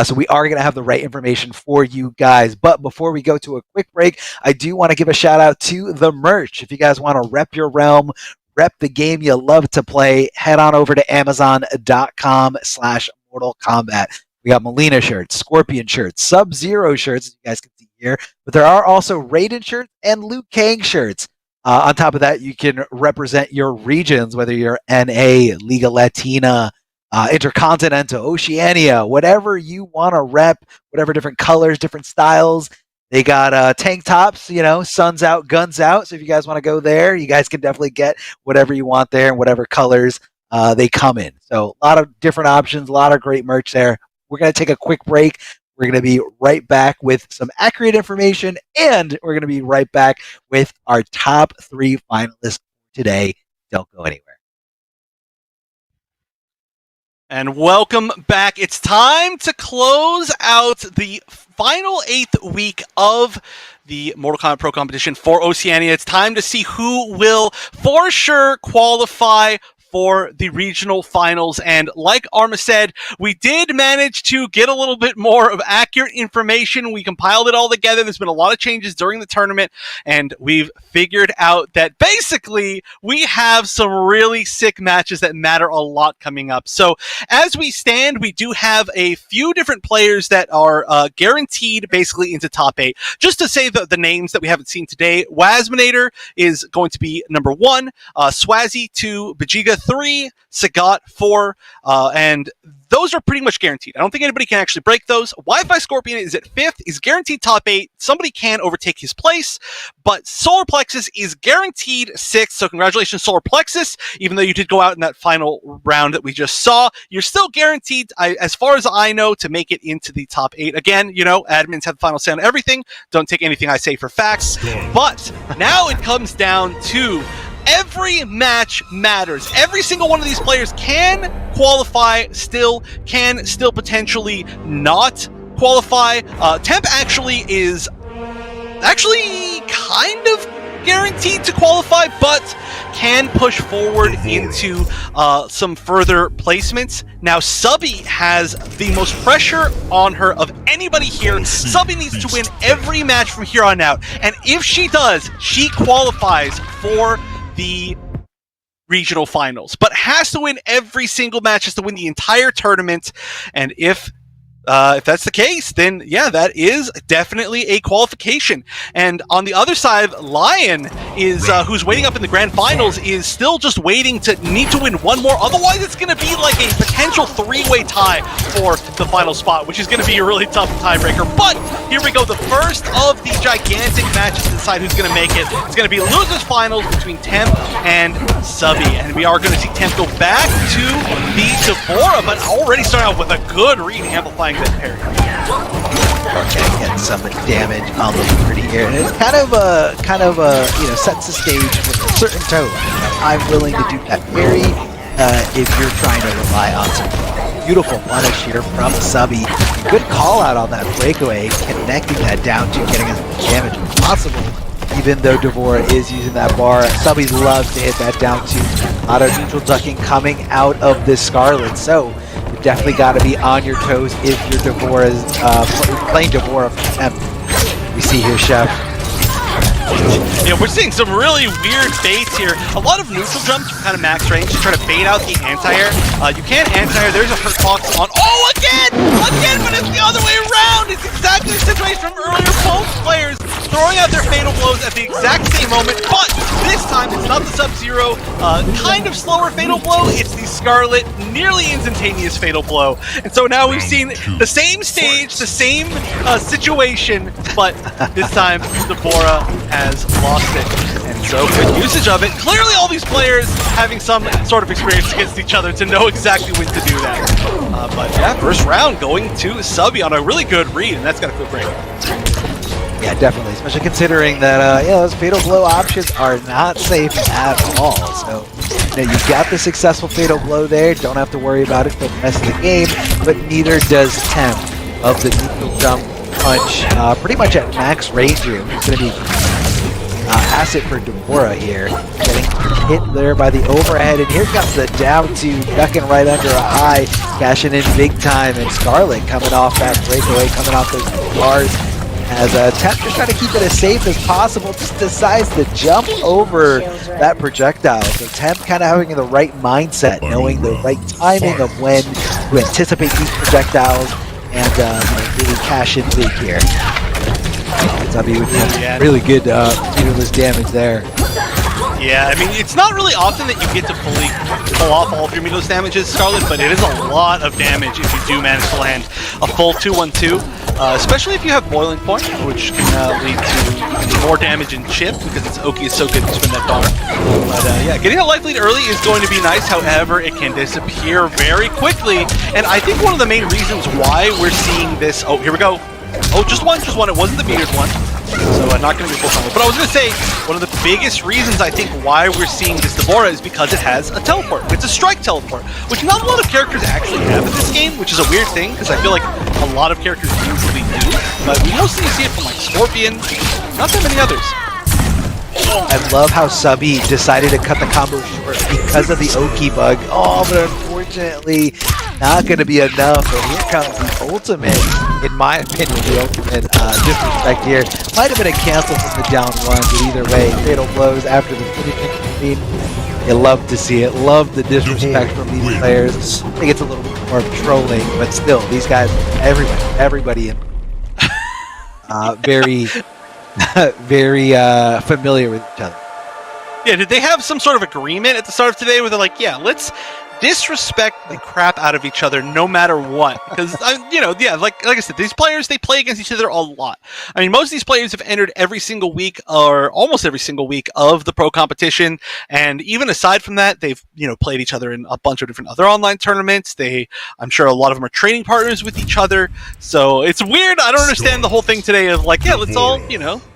So we are going to have the right information for you guys. But before we go to a quick break, I do want to give a shout out to the merch. If you guys want to rep your realm, rep the game you love to play, head on over to Amazon.com/Mortal Kombat. We got Melina shirts, Scorpion shirts, Sub-Zero shirts, as you guys can see here. But there are also Raiden shirts and Liu Kang shirts. On top of that, you can represent your regions, whether you're NA, Liga Latina, Interkontinental, Oceania, whatever you want to rep, whatever different colors, different styles. They got tank tops, you know, suns out, guns out. So if you guys want to go there, you guys can definitely get whatever you want there and whatever colors they come in. So a lot of different options, a lot of great merch there. We're going to take a quick break. We're going to be right back with some accurate information, and we're going to be right back with our top 3 finalists today. Don't go anywhere. And welcome back. It's time to close out the final 8th week of the Mortal Kombat Pro competition for Oceania. It's time to see who will for sure qualify for the regional finals. And like Arma said, we did manage to get a little bit more of accurate information. We compiled it all together. There's been a lot of changes during the tournament, and we've figured out that basically we have some really sick matches that matter a lot coming up. So as we stand, we do have a few different players that are guaranteed basically into top 8. Just to say the names that we haven't seen today, Wasminator is going to be number 1, Swazi 2, Vegeta 3, Sagat 4, and those are pretty much guaranteed. I don't think anybody can actually break those. Wi-Fi Scorpion is at 5th, is guaranteed top 8. Somebody can overtake his place, but Solar Plexus is guaranteed 6th. So congratulations, Solar Plexus. Even though you did go out in that final round that we just saw, you're still guaranteed, as far as I know, to make it into the top 8. Again, you know, admins have the final say on everything. Don't take anything I say for facts. But now it comes down to every match matters. Every single one of these players can qualify still, can still potentially not qualify. Temp actually is kind of guaranteed to qualify, but can push forward into some further placements. Now, Subby has the most pressure on her of anybody here. Subby needs to win every match from here on out, and if she does, she qualifies for the regional finals, but has to win every single match, has to win the entire tournament. And if that's the case, then yeah, that is definitely a qualification. And on the other side, Lion is who's waiting up in the grand finals, is still just waiting to need to win one more. Otherwise, it's going to be like a potential 3-way tie for the final spot, which is going to be a really tough tiebreaker. But here we go, the first of the gigantic matches to decide who's going to make it. It's going to be losers finals between Temp and Subby, and we are going to see Temp go back to the Devora, but already starting out with a good read, amplifying that parry. Okay, get some damage on the Liberty here, and it's kind of you know, sets the stage with a certain tone. You know, I'm willing to do that parry if you're trying to rely on some beautiful punish here from Subby. Good call out on that breakaway, connecting that down to getting as much damage as possible. Even though Devora is using that bar, Subby loves to hit that down to auto neutral ducking coming out of this Scarlet. So you definitely got to be on your toes if you're Devora's playing Devora for Temp. We see here, Chef. Yeah, we're seeing some really weird baits here. A lot of neutral jumps from kind of max range to try to bait out the anti-air. You can't anti-air. There's a hurt box on. Oh, again! Again, but it's the other way around! It's exactly the situation from earlier. Both players throwing out their fatal blows at the exact same moment, but this time it's not the Sub-Zero kind of slower fatal blow. It's the Scarlet nearly instantaneous fatal blow. And so now we've seen the same stage, the same situation, but this time Devora has lost it. And so good usage of it. Clearly all these players having some sort of experience against each other to know exactly when to do that. But yeah, first round going to Subby on a really good read, and that's got to feel great. Yeah, definitely, especially considering that yeah, those fatal blow options are not safe at all. So you know, you've got the successful fatal blow there, don't have to worry about it for the rest of the game, but neither does Temp of the neutral jump punch, pretty much at max range here. It's going to be asset for Devora here, getting hit there by the overhead, and here comes the down to ducking right under a eye, cashing in big time, and Scarlet coming off that breakaway, coming off those bars, as Temp just trying to keep it as safe as possible, just decides to jump over that projectile. So Temp kind of having the right mindset, knowing the right timing of when to anticipate these projectiles and you know, really cash in big here. Subby with really good meterless damage there. Yeah, I mean, it's not really often that you get to fully pull off all of your meterless damages, Scarlet, but it is a lot of damage if you do manage to land a full 2-1-2. especially if you have Boiling Point, which can lead to more damage in chip because its Oki is so good to spin that bar. But yeah, getting a life lead early is going to be nice. However, it can disappear very quickly, and I think one of the main reasons why we're seeing this. Oh, here we go. Oh, just one. It wasn't the metered one. So not going to be full combo. But I was going to say, one of the biggest reasons I think why we're seeing this Deborah is because it has a teleport. It's a strike teleport, which not a lot of characters actually have in this game, which is a weird thing, because I feel like a lot of characters usually do. But we mostly see it from like Scorpion, not that many others. I love how Subby decided to cut the combo short because of the Oki bug. Oh, but unfortunately, not going to be enough. And here comes the ultimate, in my opinion, the ultimate disrespect here. Might have been a cancel from the down one, but either way, fatal blows after the finishing screen. You love to see it. Love the disrespect from these players. I think it's a little bit more of trolling, but still, these guys, everybody in very... very familiar with each other. Yeah, did they have some sort of agreement at the start of today where they're like, yeah, let's disrespect the crap out of each other no matter what? Because, yeah, like I said, these players, they play against each other a lot. I mean, most of these players have entered every single week or almost every single week of the pro competition. And even aside from that, they've, played each other in a bunch of different other online tournaments. I'm sure a lot of them are training partners with each other. So it's weird. I don't understand the whole thing today of like, yeah, let's all,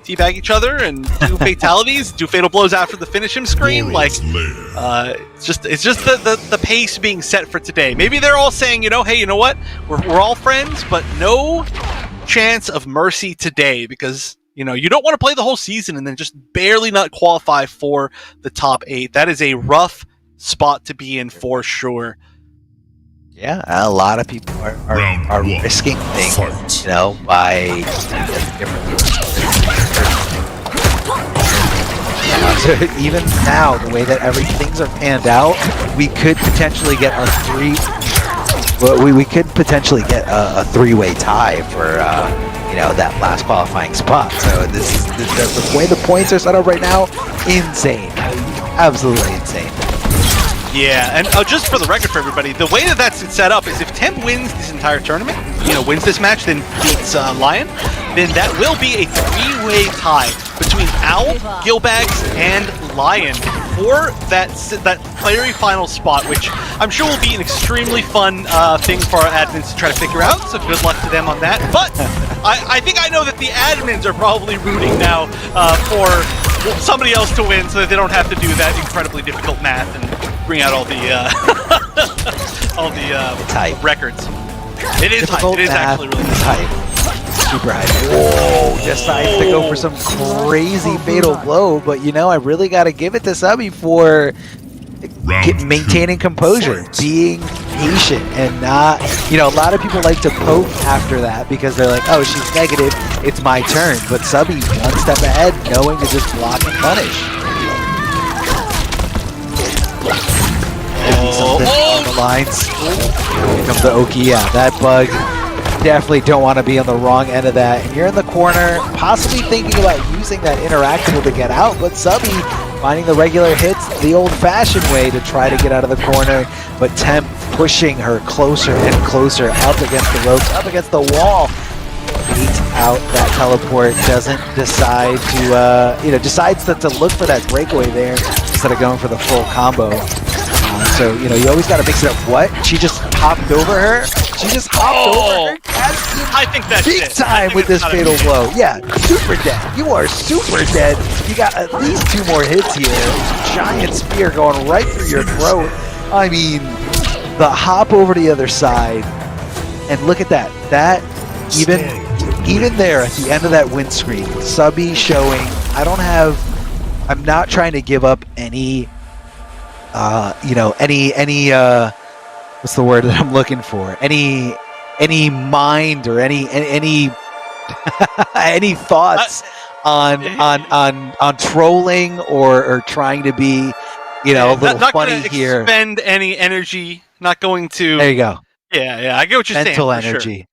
teabag each other and do fatalities, do fatal blows after the finish him screen. Like, it's just the pace being set for today. Maybe they're all saying, hey, you know what? We're all friends, but no chance of mercy today because, you don't want to play the whole season and then just barely not qualify for the top 8. That is a rough spot to be in for sure. Yeah, a lot of people are risking things, by different. So even now, the way that things are panned out, we could potentially get a three-way tie for that last qualifying spot. So this is the way the points are set up right now. Insane, absolutely insane. Yeah, and just for the record for everybody, the way that that's set up is if Temp wins this entire tournament, wins this match, then beats Lion, then that will be a three-way tie between Owl, Gilbags, and Lion for that playery final spot, which I'm sure will be an extremely fun thing for our admins to try to figure out, so good luck to them on that. But I think I know that the admins are probably rooting now for somebody else to win so that they don't have to do that incredibly difficult math and bring out all the records. It is hype. It is actually really hype. Super hype. Whoa, decides to go for some crazy fatal blow, but I really got to give it to Subby for maintaining composure, being patient, and not, a lot of people like to poke after that because they're like, oh, she's negative, it's my turn. But Subby, one step ahead, knowing to just block and punish. Something on the lines. Here comes the Oki. Yeah, that bug. Definitely don't want to be on the wrong end of that. And you're in the corner, possibly thinking about using that interactable to get out, but Subby finding the regular hits the old-fashioned way to try to get out of the corner. But Temp pushing her closer and closer up against the ropes, up against the wall. Beats out that teleport, doesn't decide to, decides to look for that breakaway there instead of going for the full combo. So, you always got to mix it up. What? She just hopped over her? She just hopped over her? I think that's big time with this fatal blow. Yeah, super dead. You are super dead. You got at least 2 more hits here. Giant spear going right through your throat. I mean, the hop over to the other side. And look at that. That, even there at the end of that windscreen, Subby showing, I'm not trying to give up any what's the word that I'm looking for? Any mind or any any thoughts on trolling or trying to be, a little not funny here. Not going to expend any energy. Not going to. There you go. Yeah, I get what you're saying. Mental energy. Sure.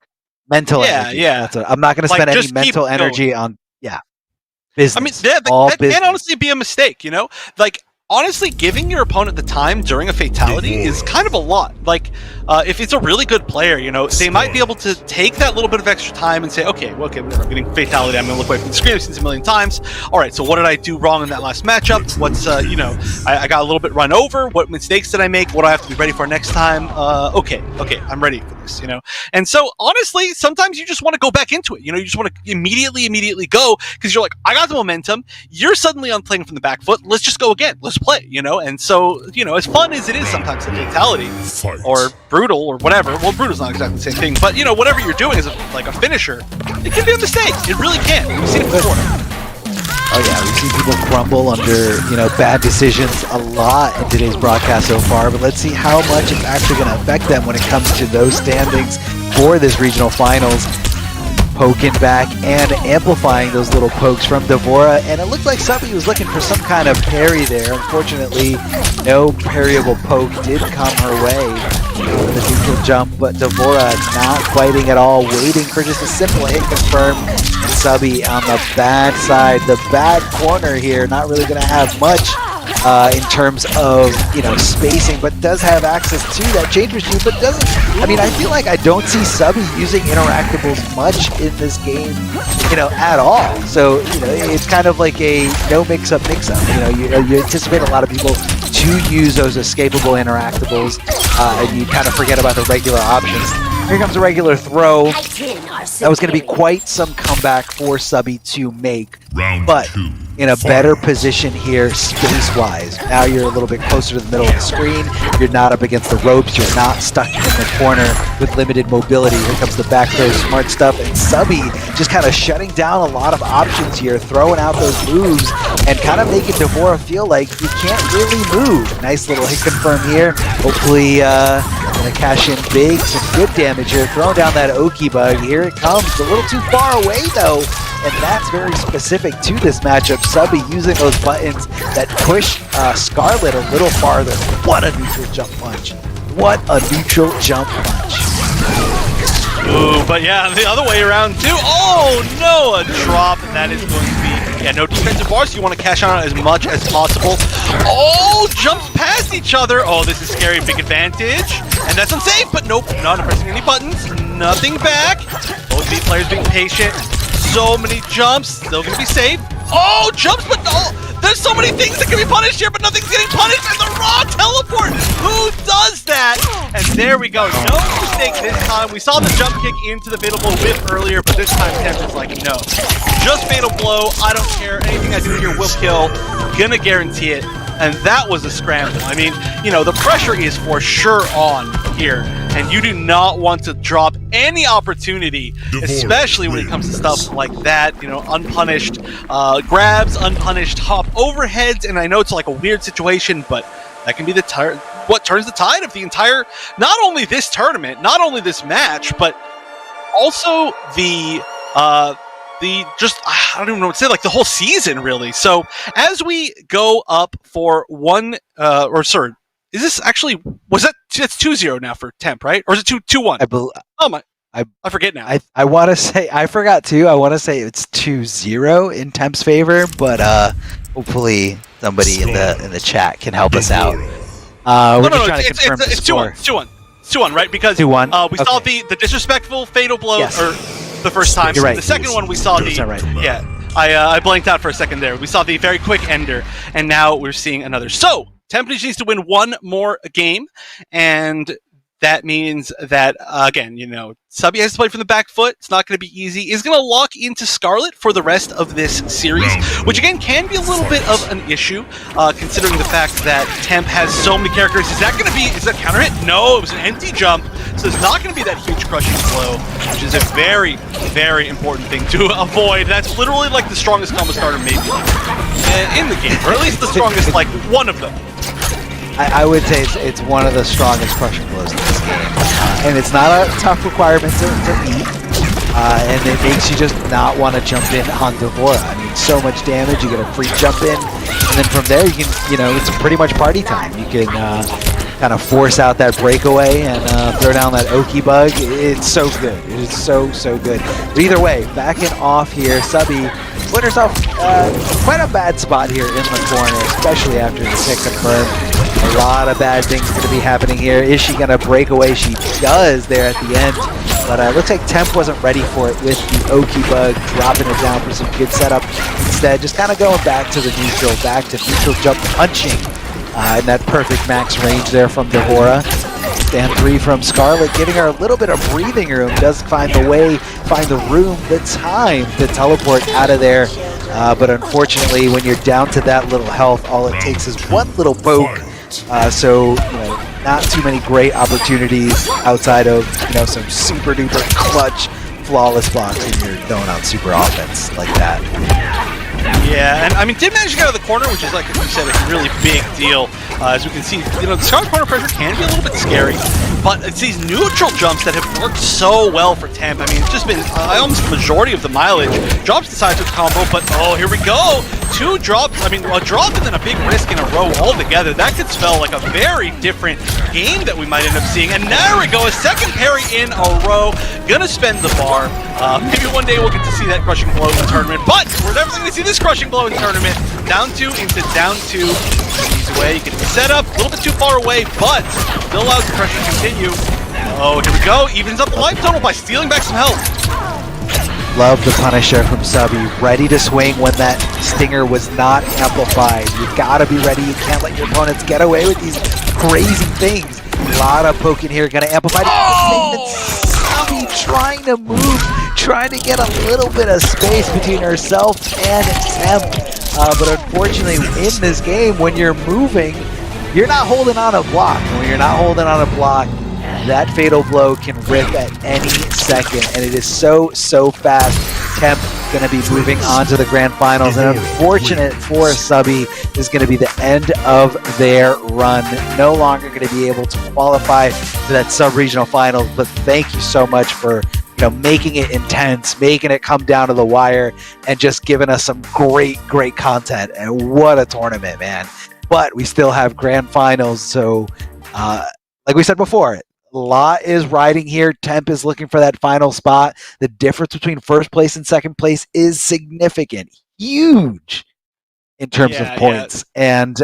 Mental energy. Yeah. I'm not going to spend any mental energy on business. I mean, that can honestly be a mistake, Like, honestly, giving your opponent the time during a fatality is kind of a lot. Like, if it's a really good player, you know, they might be able to take that little bit of extra time and say, okay, well, okay, whatever, I'm getting fatality, I'm going to look away from the screen, I've seen this a million times. All right, so what did I do wrong in that last matchup? What's, you know, I got a little bit run over. What mistakes did I make? What do I have to be ready for next time? Okay, I'm ready for this, you know? And so, honestly, sometimes you just want to go back into it. You know, you just want to immediately go, because you're like, I got the momentum. You're suddenly on playing from the back foot. Let's just go again. Let's play, you know? And so, you know, as fun as it is sometimes a fatality, or brutal, or whatever, well, brutal's not exactly the same thing, but, you know, whatever you're doing is like a finisher, it can be a mistake. It really can. We've seen it before. Oh yeah, we've seen people crumble under, you know, bad decisions a lot in today's broadcast so far, but let's see how much it's actually going to affect them when it comes to those standings for this regional finals. Poking back and amplifying those little pokes from Devora, and it looked like Subby was looking for some kind of parry there. Unfortunately, no parryable poke did come her way with the neutral jump, but Devora not fighting at all, waiting for just a simple hit confirm. Subby on the bad side, the bad corner here, not really going to have much in terms of, you know, spacing, but does have access to that change machine, but doesn't. I mean, I feel like I don't see Subby using interactables much in this game, you know, at all. So, you know, it's kind of like a no mix-up. You know, you anticipate a lot of people to use those escapable interactables, and you kind of forget about the regular options. Here comes a regular throw. That was going to be quite some comeback for Subby to make, but in a better position here space-wise. Now you're a little bit closer to the middle of the screen. You're not up against the ropes. You're not stuck in the corner with limited mobility. Here comes the back throw, smart stuff, and Subby just kind of shutting down a lot of options here, throwing out those moves and kind of making Devora feel like you can't really move. Nice little hit confirm here. Hopefully gonna cash in big, some good damage here, throwing down that Oki bug. Here it comes, a little too far away though, and that's very specific to this matchup. Subby using those buttons that push Scarlet a little farther. What a neutral jump punch. What a neutral jump punch. Ooh, but yeah, the other way around too. Oh no, a drop, and that is going to be, yeah, no defensive bars, so you want to cash out as much as possible. Oh, jumps past each other. Oh, this is scary, big advantage. And that's unsafe, but nope, not pressing any buttons, nothing back. Both these players being patient. So many jumps, still gonna be safe. Oh, jumps, but oh, there's so many things that can be punished here, but nothing's getting punished, and the raw teleport! Who does that? And there we go, no mistake this time. We saw the jump kick into the fatal blow whip earlier, but this time Temp is like, no. Just fatal blow, I don't care, anything I do here will kill, gonna guarantee it. And that was a scramble. I mean, you know, the pressure is for sure on here, and you do not want to drop any opportunity, especially when it comes to stuff like that, you know, unpunished grabs, unpunished hop overheads, and I know it's like a weird situation, but that can be the what turns the tide of the entire, not only this tournament, not only this match, but also the just, I don't even know what to say, like the whole season, really. So as we go up for one, or sorry, is this actually, was that, it's 2-0 now for Temp, right? Or is it 2-1? Oh my, I forget now. I want to say, I forgot too, I want to say it's 2-0 in Temp's favor, but hopefully somebody in the chat can help us out. We're just trying to confirm the score. It's 2-1. It's 2-1, right? Because 2-1? We saw the disrespectful fatal blow, or the first time. You're right. The second one we saw yeah, I blanked out for a second there. We saw the very quick ender, and now we're seeing another. So Temp needs to win one more game, and that means that, again, you know, Subby has to play from the back foot. It's not going to be easy. He's going to lock into Scarlet for the rest of this series, which, again, can be a little bit of an issue, considering the fact that Temp has so many characters. Is that counter hit? No, it was an empty jump, so it's not going to be that huge crushing blow, which is a very, very important thing to avoid. That's literally like the strongest combo starter maybe in the game, or at least the strongest, like, one of them. I would say it's one of the strongest crushing blows in this game. And it's not a tough requirement to beat. And it makes you just not want to jump in on Devora. I mean, so much damage, you get a free jump in. And then from there, you can, you know, it's pretty much party time. You can kind of force out that breakaway and throw down that Oki bug. It's so good. It is so good. But either way, backing off here, Subby put herself quite a bad spot here in the corner, especially after the pick confirmed. A lot of bad things going to be happening here. Is she going to break away? She does there at the end. But it looks like Temp wasn't ready for it with the Oki bug, dropping it down for some good setup. Instead, just kind of going back to the neutral, back to neutral jump punching. In that perfect max range there from Devora. Stand 3 from Scarlet, giving her a little bit of breathing room. Does find the way, find the room, the time to teleport out of there. But unfortunately, when you're down to that little health, all it takes is one little poke. So, not too many great opportunities outside of, some super duper clutch, flawless blocks when you're throwing out super offense like that. Yeah, and I mean, did manage to get out of the corner, which is, like you said, a really big deal. As we can see, the Scarlet corner pressure can be a little bit scary, but it's these neutral jumps that have worked so well for Temp. I mean, it's just been almost the majority of the mileage. Drops decides to combo, but oh, here we go! 2 drops, I mean, a drop and then a big risk in a row altogether. That could spell like a very different game that we might end up seeing. And there we go, a second parry in a row. Gonna spend the bar. Maybe one day we'll get to see that crushing blow in the tournament, but we're never going to see this crushing blow in the tournament. Down 2 into down 2. Ease away, get the setup, a little bit too far away, but still allows the pressure to continue. Oh, here we go, evens up the life total by stealing back some health. Love the Punisher from Subby, ready to swing when that Stinger was not amplified. You gotta be ready, you can't let your opponents get away with these crazy things. A lot of poking here, gonna amplify. Oh! Subby trying to move, trying to get a little bit of space between herself and Temp. But unfortunately, in this game, when you're moving, you're not holding on a block. When you're not holding on a block, that fatal blow can rip at any second, and it is so fast. Temp going to be moving on to the grand finals, and unfortunate for Subby is going to be the end of their run. No longer going to be able to qualify for that sub-regional finals, but thank you so much for making it intense, making it come down to the wire, and just giving us some great content. And what a tournament, man. But we still have grand finals, so like we said before, a lot is riding here. Temp is looking for that final spot. The difference between first place and second place is significant, huge in terms of points. Yeah. And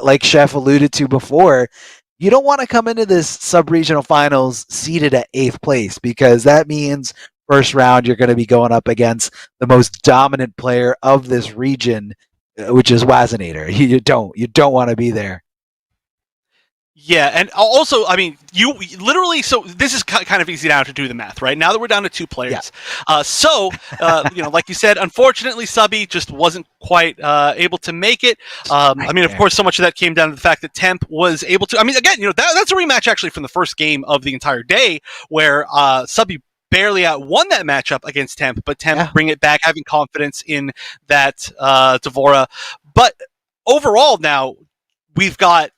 like Chef alluded to before, you don't want to come into this sub-regional finals seated at 8th place, because that means first round you're going to be going up against the most dominant player of this region, which is Wazinator. You don't want to be there. Yeah, and also, I mean, you literally, so this is kind of easy now to do the math, right? Now that we're down to 2 players. Yeah. Like you said, unfortunately, Subby just wasn't quite able to make it. I mean, of course, so much of that came down to the fact that Temp was able to, I mean, again, that's a rematch actually from the first game of the entire day, where Subby barely outwon that matchup against Temp, but Temp bring it back, having confidence in that Devora. But overall now, we've got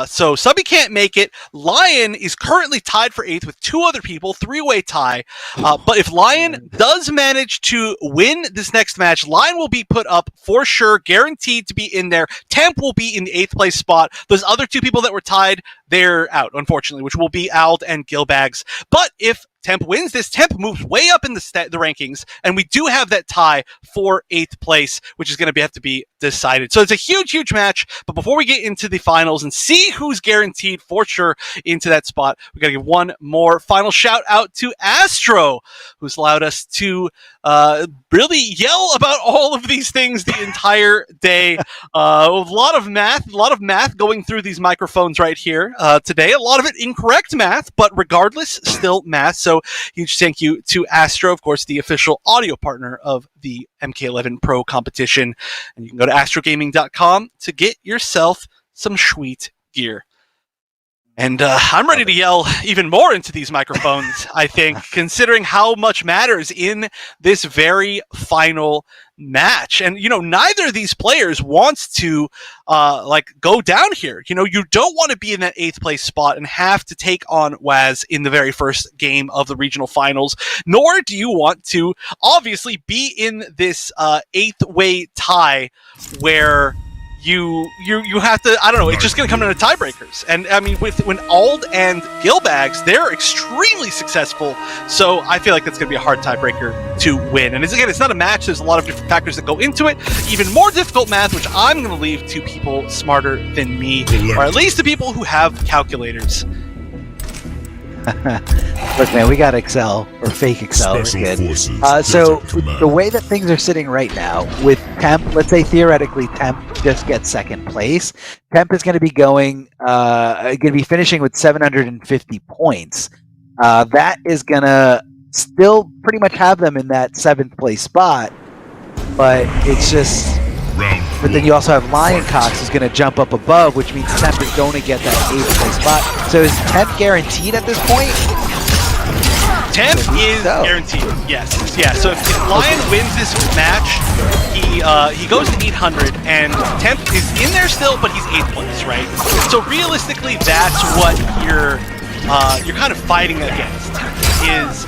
so Subby can't make it. Lion is currently tied for 8th with 2 other people, 3-way tie. But if Lion does manage to win this next match, Lion will be put up for sure, guaranteed to be in there. Temp will be in the 8th place spot. Those other 2 people that were tied, they're out, unfortunately, which will be Ald and Gilbags. But if Temp wins this, Temp moves way up in the rankings, and we do have that tie for 8th place, which is going to have to be decided. So it's a huge match, but before we get into the finals and see who's guaranteed for sure into that spot, we got to give one more final shout out to Astro, who's allowed us to really yell about all of these things the entire day. A lot of math going through these microphones right here today. A lot of it incorrect math, but regardless, still math. So huge thank you to Astro, of course, the official audio partner of the MK11 Pro competition. And you can go to astrogaming.com to get yourself some sweet gear. And I'm ready to yell even more into these microphones, I think, considering how much matters in this very final match. And, neither of these players wants to, go down here. You don't want to be in that 8th place spot and have to take on Waz in the very first game of the regional finals, nor do you want to, obviously, be in this 8th-way tie where you have to, I don't know, it's just going to come down to tiebreakers. And I mean, when Ald and Gilbags, they're extremely successful, so I feel like that's going to be a hard tiebreaker to win. And again, it's not a match, there's a lot of different factors that go into it. Even more difficult math, which I'm going to leave to people smarter than me, or at least to people who have calculators. Look, man, we got Excel, or fake Excel. We're good. So the way that things are sitting right now, with Temp, let's say theoretically Temp just gets second place. Temp is going to be finishing with 750 points. That is going to still pretty much have them in that 7th place spot, but it's just. But then you also have Lioncox who's going to jump up above, which means Temp is going to get that 8th place spot. So is Temp guaranteed at this point? Temp is guaranteed, yes. Yeah, so if Lion wins this match, he goes to 800, and Temp is in there still, but he's 8th place, right? So realistically, that's what you're kind of fighting against, is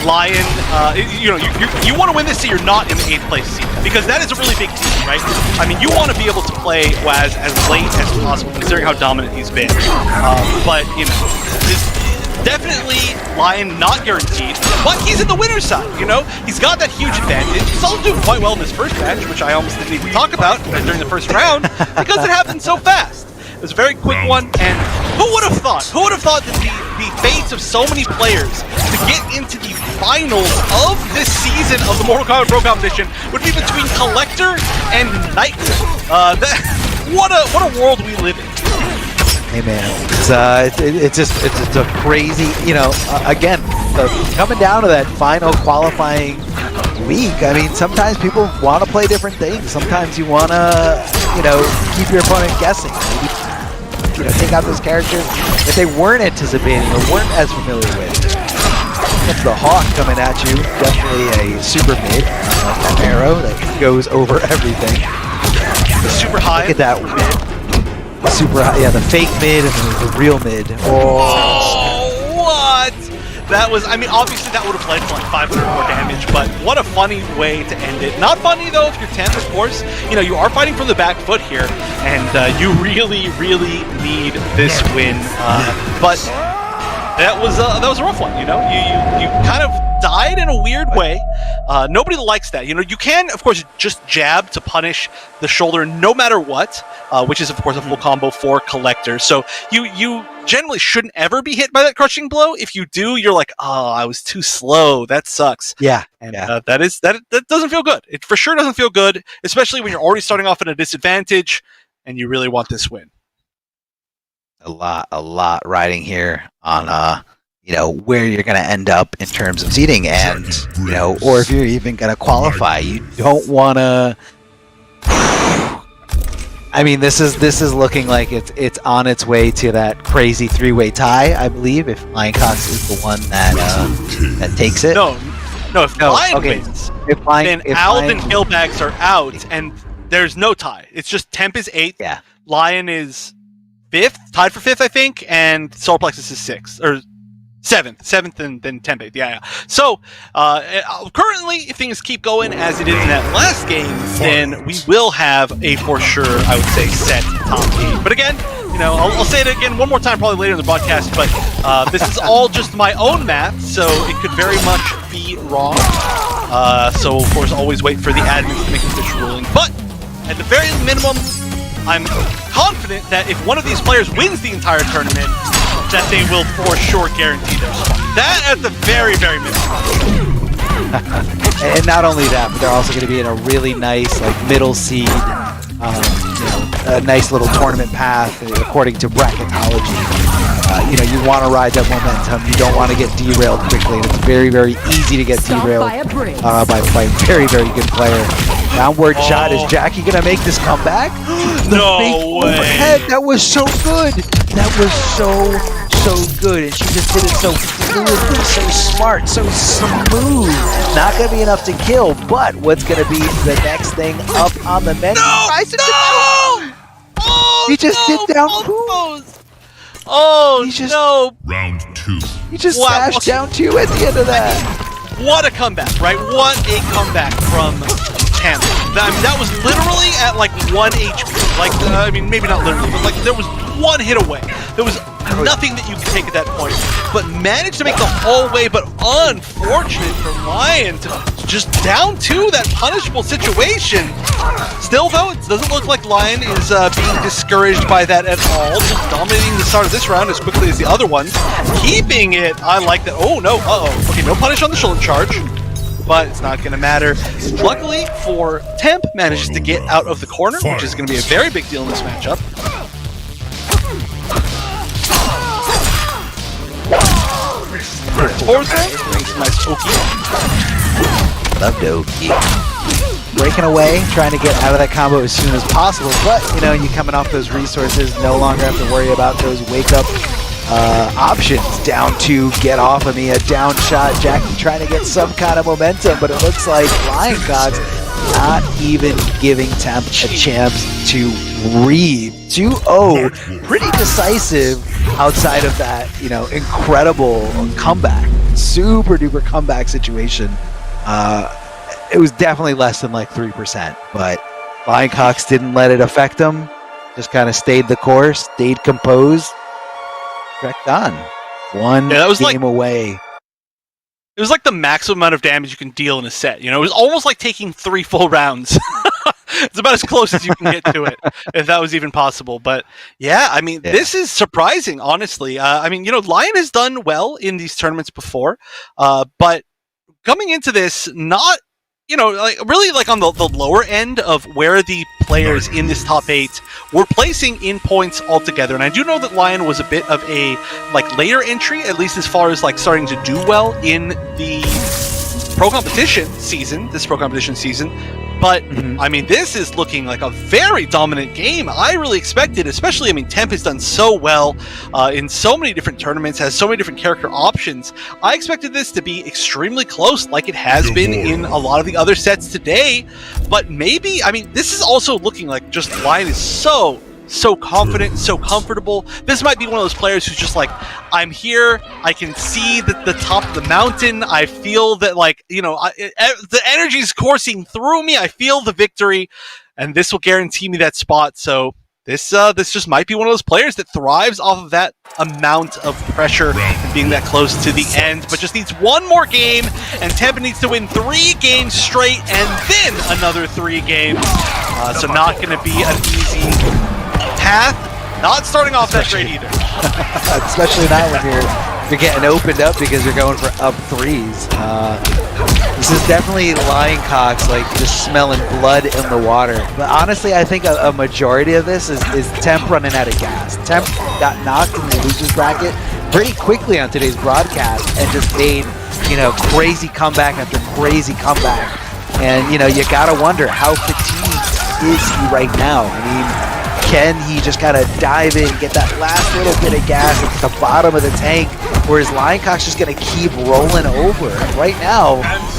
Lion, you want to win this so you're not in the 8th place seat, because that is a really big deal, right? I mean, you want to be able to play Waz as late as possible, considering how dominant he's been. But, you know, definitely Lion not guaranteed, but he's in the winner's side, you know? He's got that huge advantage. He's also doing quite well in this first match, which I almost didn't even talk about during the first round, because it happened so fast. It was a very quick one, and who would have thought? Who would have thought that the fates of so many players to get into the finals of this season of the Mortal Kombat Pro competition would be between Collector and Nightclub? What a world we live in. Hey man, it's a crazy, you know. Again, coming down to that final qualifying week. I mean, sometimes people want to play different things. Sometimes you want to, you know, keep your opponent guessing. Maybe, you know, take out those characters that they weren't anticipating or weren't as familiar with. That's the Hawk coming at you. Definitely a super mid, like that arrow that goes over everything. The super high. Look at that mid. The super high, yeah, the fake mid and the real mid. Oh, what? That was, I mean, obviously that would have led to like 500 more damage, but what a funny way to end it. Not funny though if you're Temp, of course. You know, you are fighting from the back foot here, and you really, really need this win. But that was a rough one, you know? You kind of died in a weird way. Nobody likes that. You know, you can, of course, just jab to punish the shoulder no matter what, which is, of course, a full combo for Collector. So you generally shouldn't ever be hit by that crushing blow. If you do, you're like, oh, I was too slow. That sucks. Yeah. And that doesn't feel good. It for sure doesn't feel good, especially when you're already starting off at a disadvantage and you really want this win. A lot riding here on you know, where you're going to end up in terms of seeding, and you know, or if you're even going to qualify. You don't want to. I mean, this is looking like it's on its way to that crazy 3-way tie, I believe, if Lioncox is the one that takes it. No. If Lion wins, then Ald and Gilbags are out, and there's no tie. It's just Temp is 8th. Yeah. Lion is 5th, tied for 5th, I think, and Solar Plexus is 6th or 7th, and then Temp 8th. Yeah. So currently, if things keep going as it is in that last game, then we will have a for sure, I would say, set top 8. But again, you know, I'll say it again one more time, probably later in the broadcast. But this is all just my own math, so it could very much be wrong. So of course, always wait for the admins to make an official ruling. But at the very minimum, I'm confident that if one of these players wins the entire tournament, that they will for sure guarantee their spot. That at the very, very minimum. And not only that, but they're also going to be in a really nice, like, middle seed, you know, a nice little tournament path according to bracketology. You know, you want to ride that momentum. You don't want to get derailed quickly. And it's very, very easy to get derailed by a very, very good player. Downward shot. Is Jackie going to make this comeback? No way. Overhead. That was so good. That was so good. And she just did it so fluidly, so smart, so smooth. Not going to be enough to kill, but what's going to be the next thing up on the menu? No! Oh, he just did down two. Oh, no. Round 2. He just smashed down 2 at the end of that. What a comeback, right? What a comeback from Temp. that was literally at like 1 HP. Like, I mean, maybe not literally, but like there was one hit away. There was nothing that you could take at that point, but managed to make the whole way. But unfortunate for Lion to just down to that punishable situation. Still, though, it doesn't look like Lion is being discouraged by that at all. Just dominating the start of this round as quickly as the other ones. Keeping it, I like that. Oh, no, Okay, no punish on the shoulder charge, but it's not going to matter. Luckily for Temp, manages to get out of the corner, which is going to be a very big deal in this matchup. Towards him, makes a nice Oki. Love Oki. Breaking away, trying to get out of that combo as soon as possible, but you know, you coming off those resources, no longer have to worry about those wake-up options. Down to get off of me, a down shot. Jackie trying to get some kind of momentum, but it looks like Lion Gods not even giving Temp a chance to breathe. 2-0, pretty decisive outside of that, you know, incredible comeback. Super duper comeback situation. It was definitely less than like 3%, but Lioncox didn't let it affect him. Just kind of stayed the course, stayed composed. Correct on. One game away. It was like the maximum amount of damage you can deal in a set. You know, it was almost like taking 3 full rounds. It's about as close as you can get to it, if that was even possible. But yeah, I mean, this is surprising, honestly. I mean, you know, Lion has done well in these tournaments before, but coming into this, not, you know, like really like on the lower end of where the players in this top 8 were placing in points altogether. And I do know that Lion was a bit of a like later entry, at least as far as like starting to do well in the pro competition season, But, I mean, this is looking like a very dominant game. I really expected, especially, I mean, Temp has done so well in so many different tournaments, has so many different character options. I expected this to be extremely close, like it has been in a lot of the other sets today. But maybe, I mean, this is also looking like just Lion is so confident, so comfortable. This might be one of those players who's just like, I'm here, I can see the top of the mountain, I feel that, like, you know, the energy's coursing through me, I feel the victory, and this will guarantee me that spot. So this just might be one of those players that thrives off of that amount of pressure and being that close to the end, but just needs one more game, and Temp needs to win 3 games straight and then another 3 games. So not going to be an easy path, not starting off that great either. Especially not when you're getting opened up because you're going for up 3s. This is definitely Lioncox, like just smelling blood in the water. But honestly, I think a majority of this is Temp running out of gas. Temp got knocked in the losers bracket pretty quickly on today's broadcast and just made, you know, crazy comeback after crazy comeback. And you know, you gotta wonder, how fatigued is he right now? I mean, can he just kind of dive in, get that last little bit of gas at the bottom of the tank, or is Lioncox just going to keep rolling over? And right now,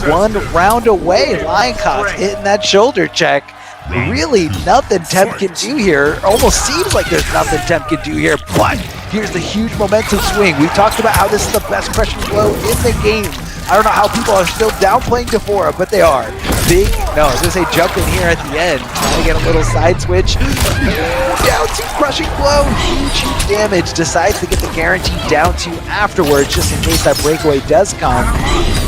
1 round away, Lioncox hitting that shoulder check. Really nothing Temp can do here. Almost seems like there's nothing Temp can do here, but here's the huge momentum swing. We talked about how this is the best crushing blow in the game. I don't know how people are still downplaying Defora, but they are. Big, no, I was going to say jump in here at the end. Trying to get a little side switch. Down to crushing blow. Huge damage. Decides to get the guarantee down to afterwards, just in case that breakaway does come.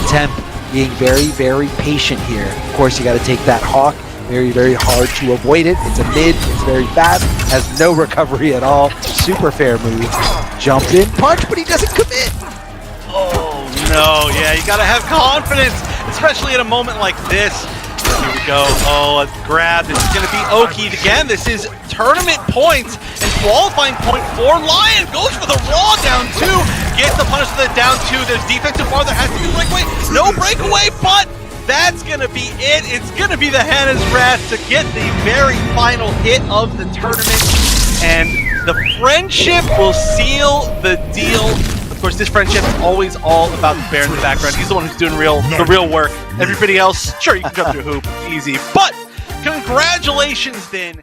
Temp being very, very patient here. Of course, you got to take that Hawk. Very, very hard to avoid it. It's a mid. It's very fast. Has no recovery at all. Super fair move. Jump in, punch, but he doesn't commit. Oh no, yeah, you gotta have confidence, especially in a moment like this. Here we go. Oh, a grab. This is gonna be Oki again. This is tournament points and qualifying point for Lion. Goes for the raw down 2. Gets the punish for the down 2. There's defensive bar. There has to be breakaway. No breakaway, but that's gonna be it. It's gonna be the Hannah's Wrath to get the very final hit of the tournament, and the friendship will seal the deal. Of course, this friendship is always all about the bear in the background. He's the one who's doing the real work. Everybody else, sure, you can jump through a hoop, easy. But congratulations then.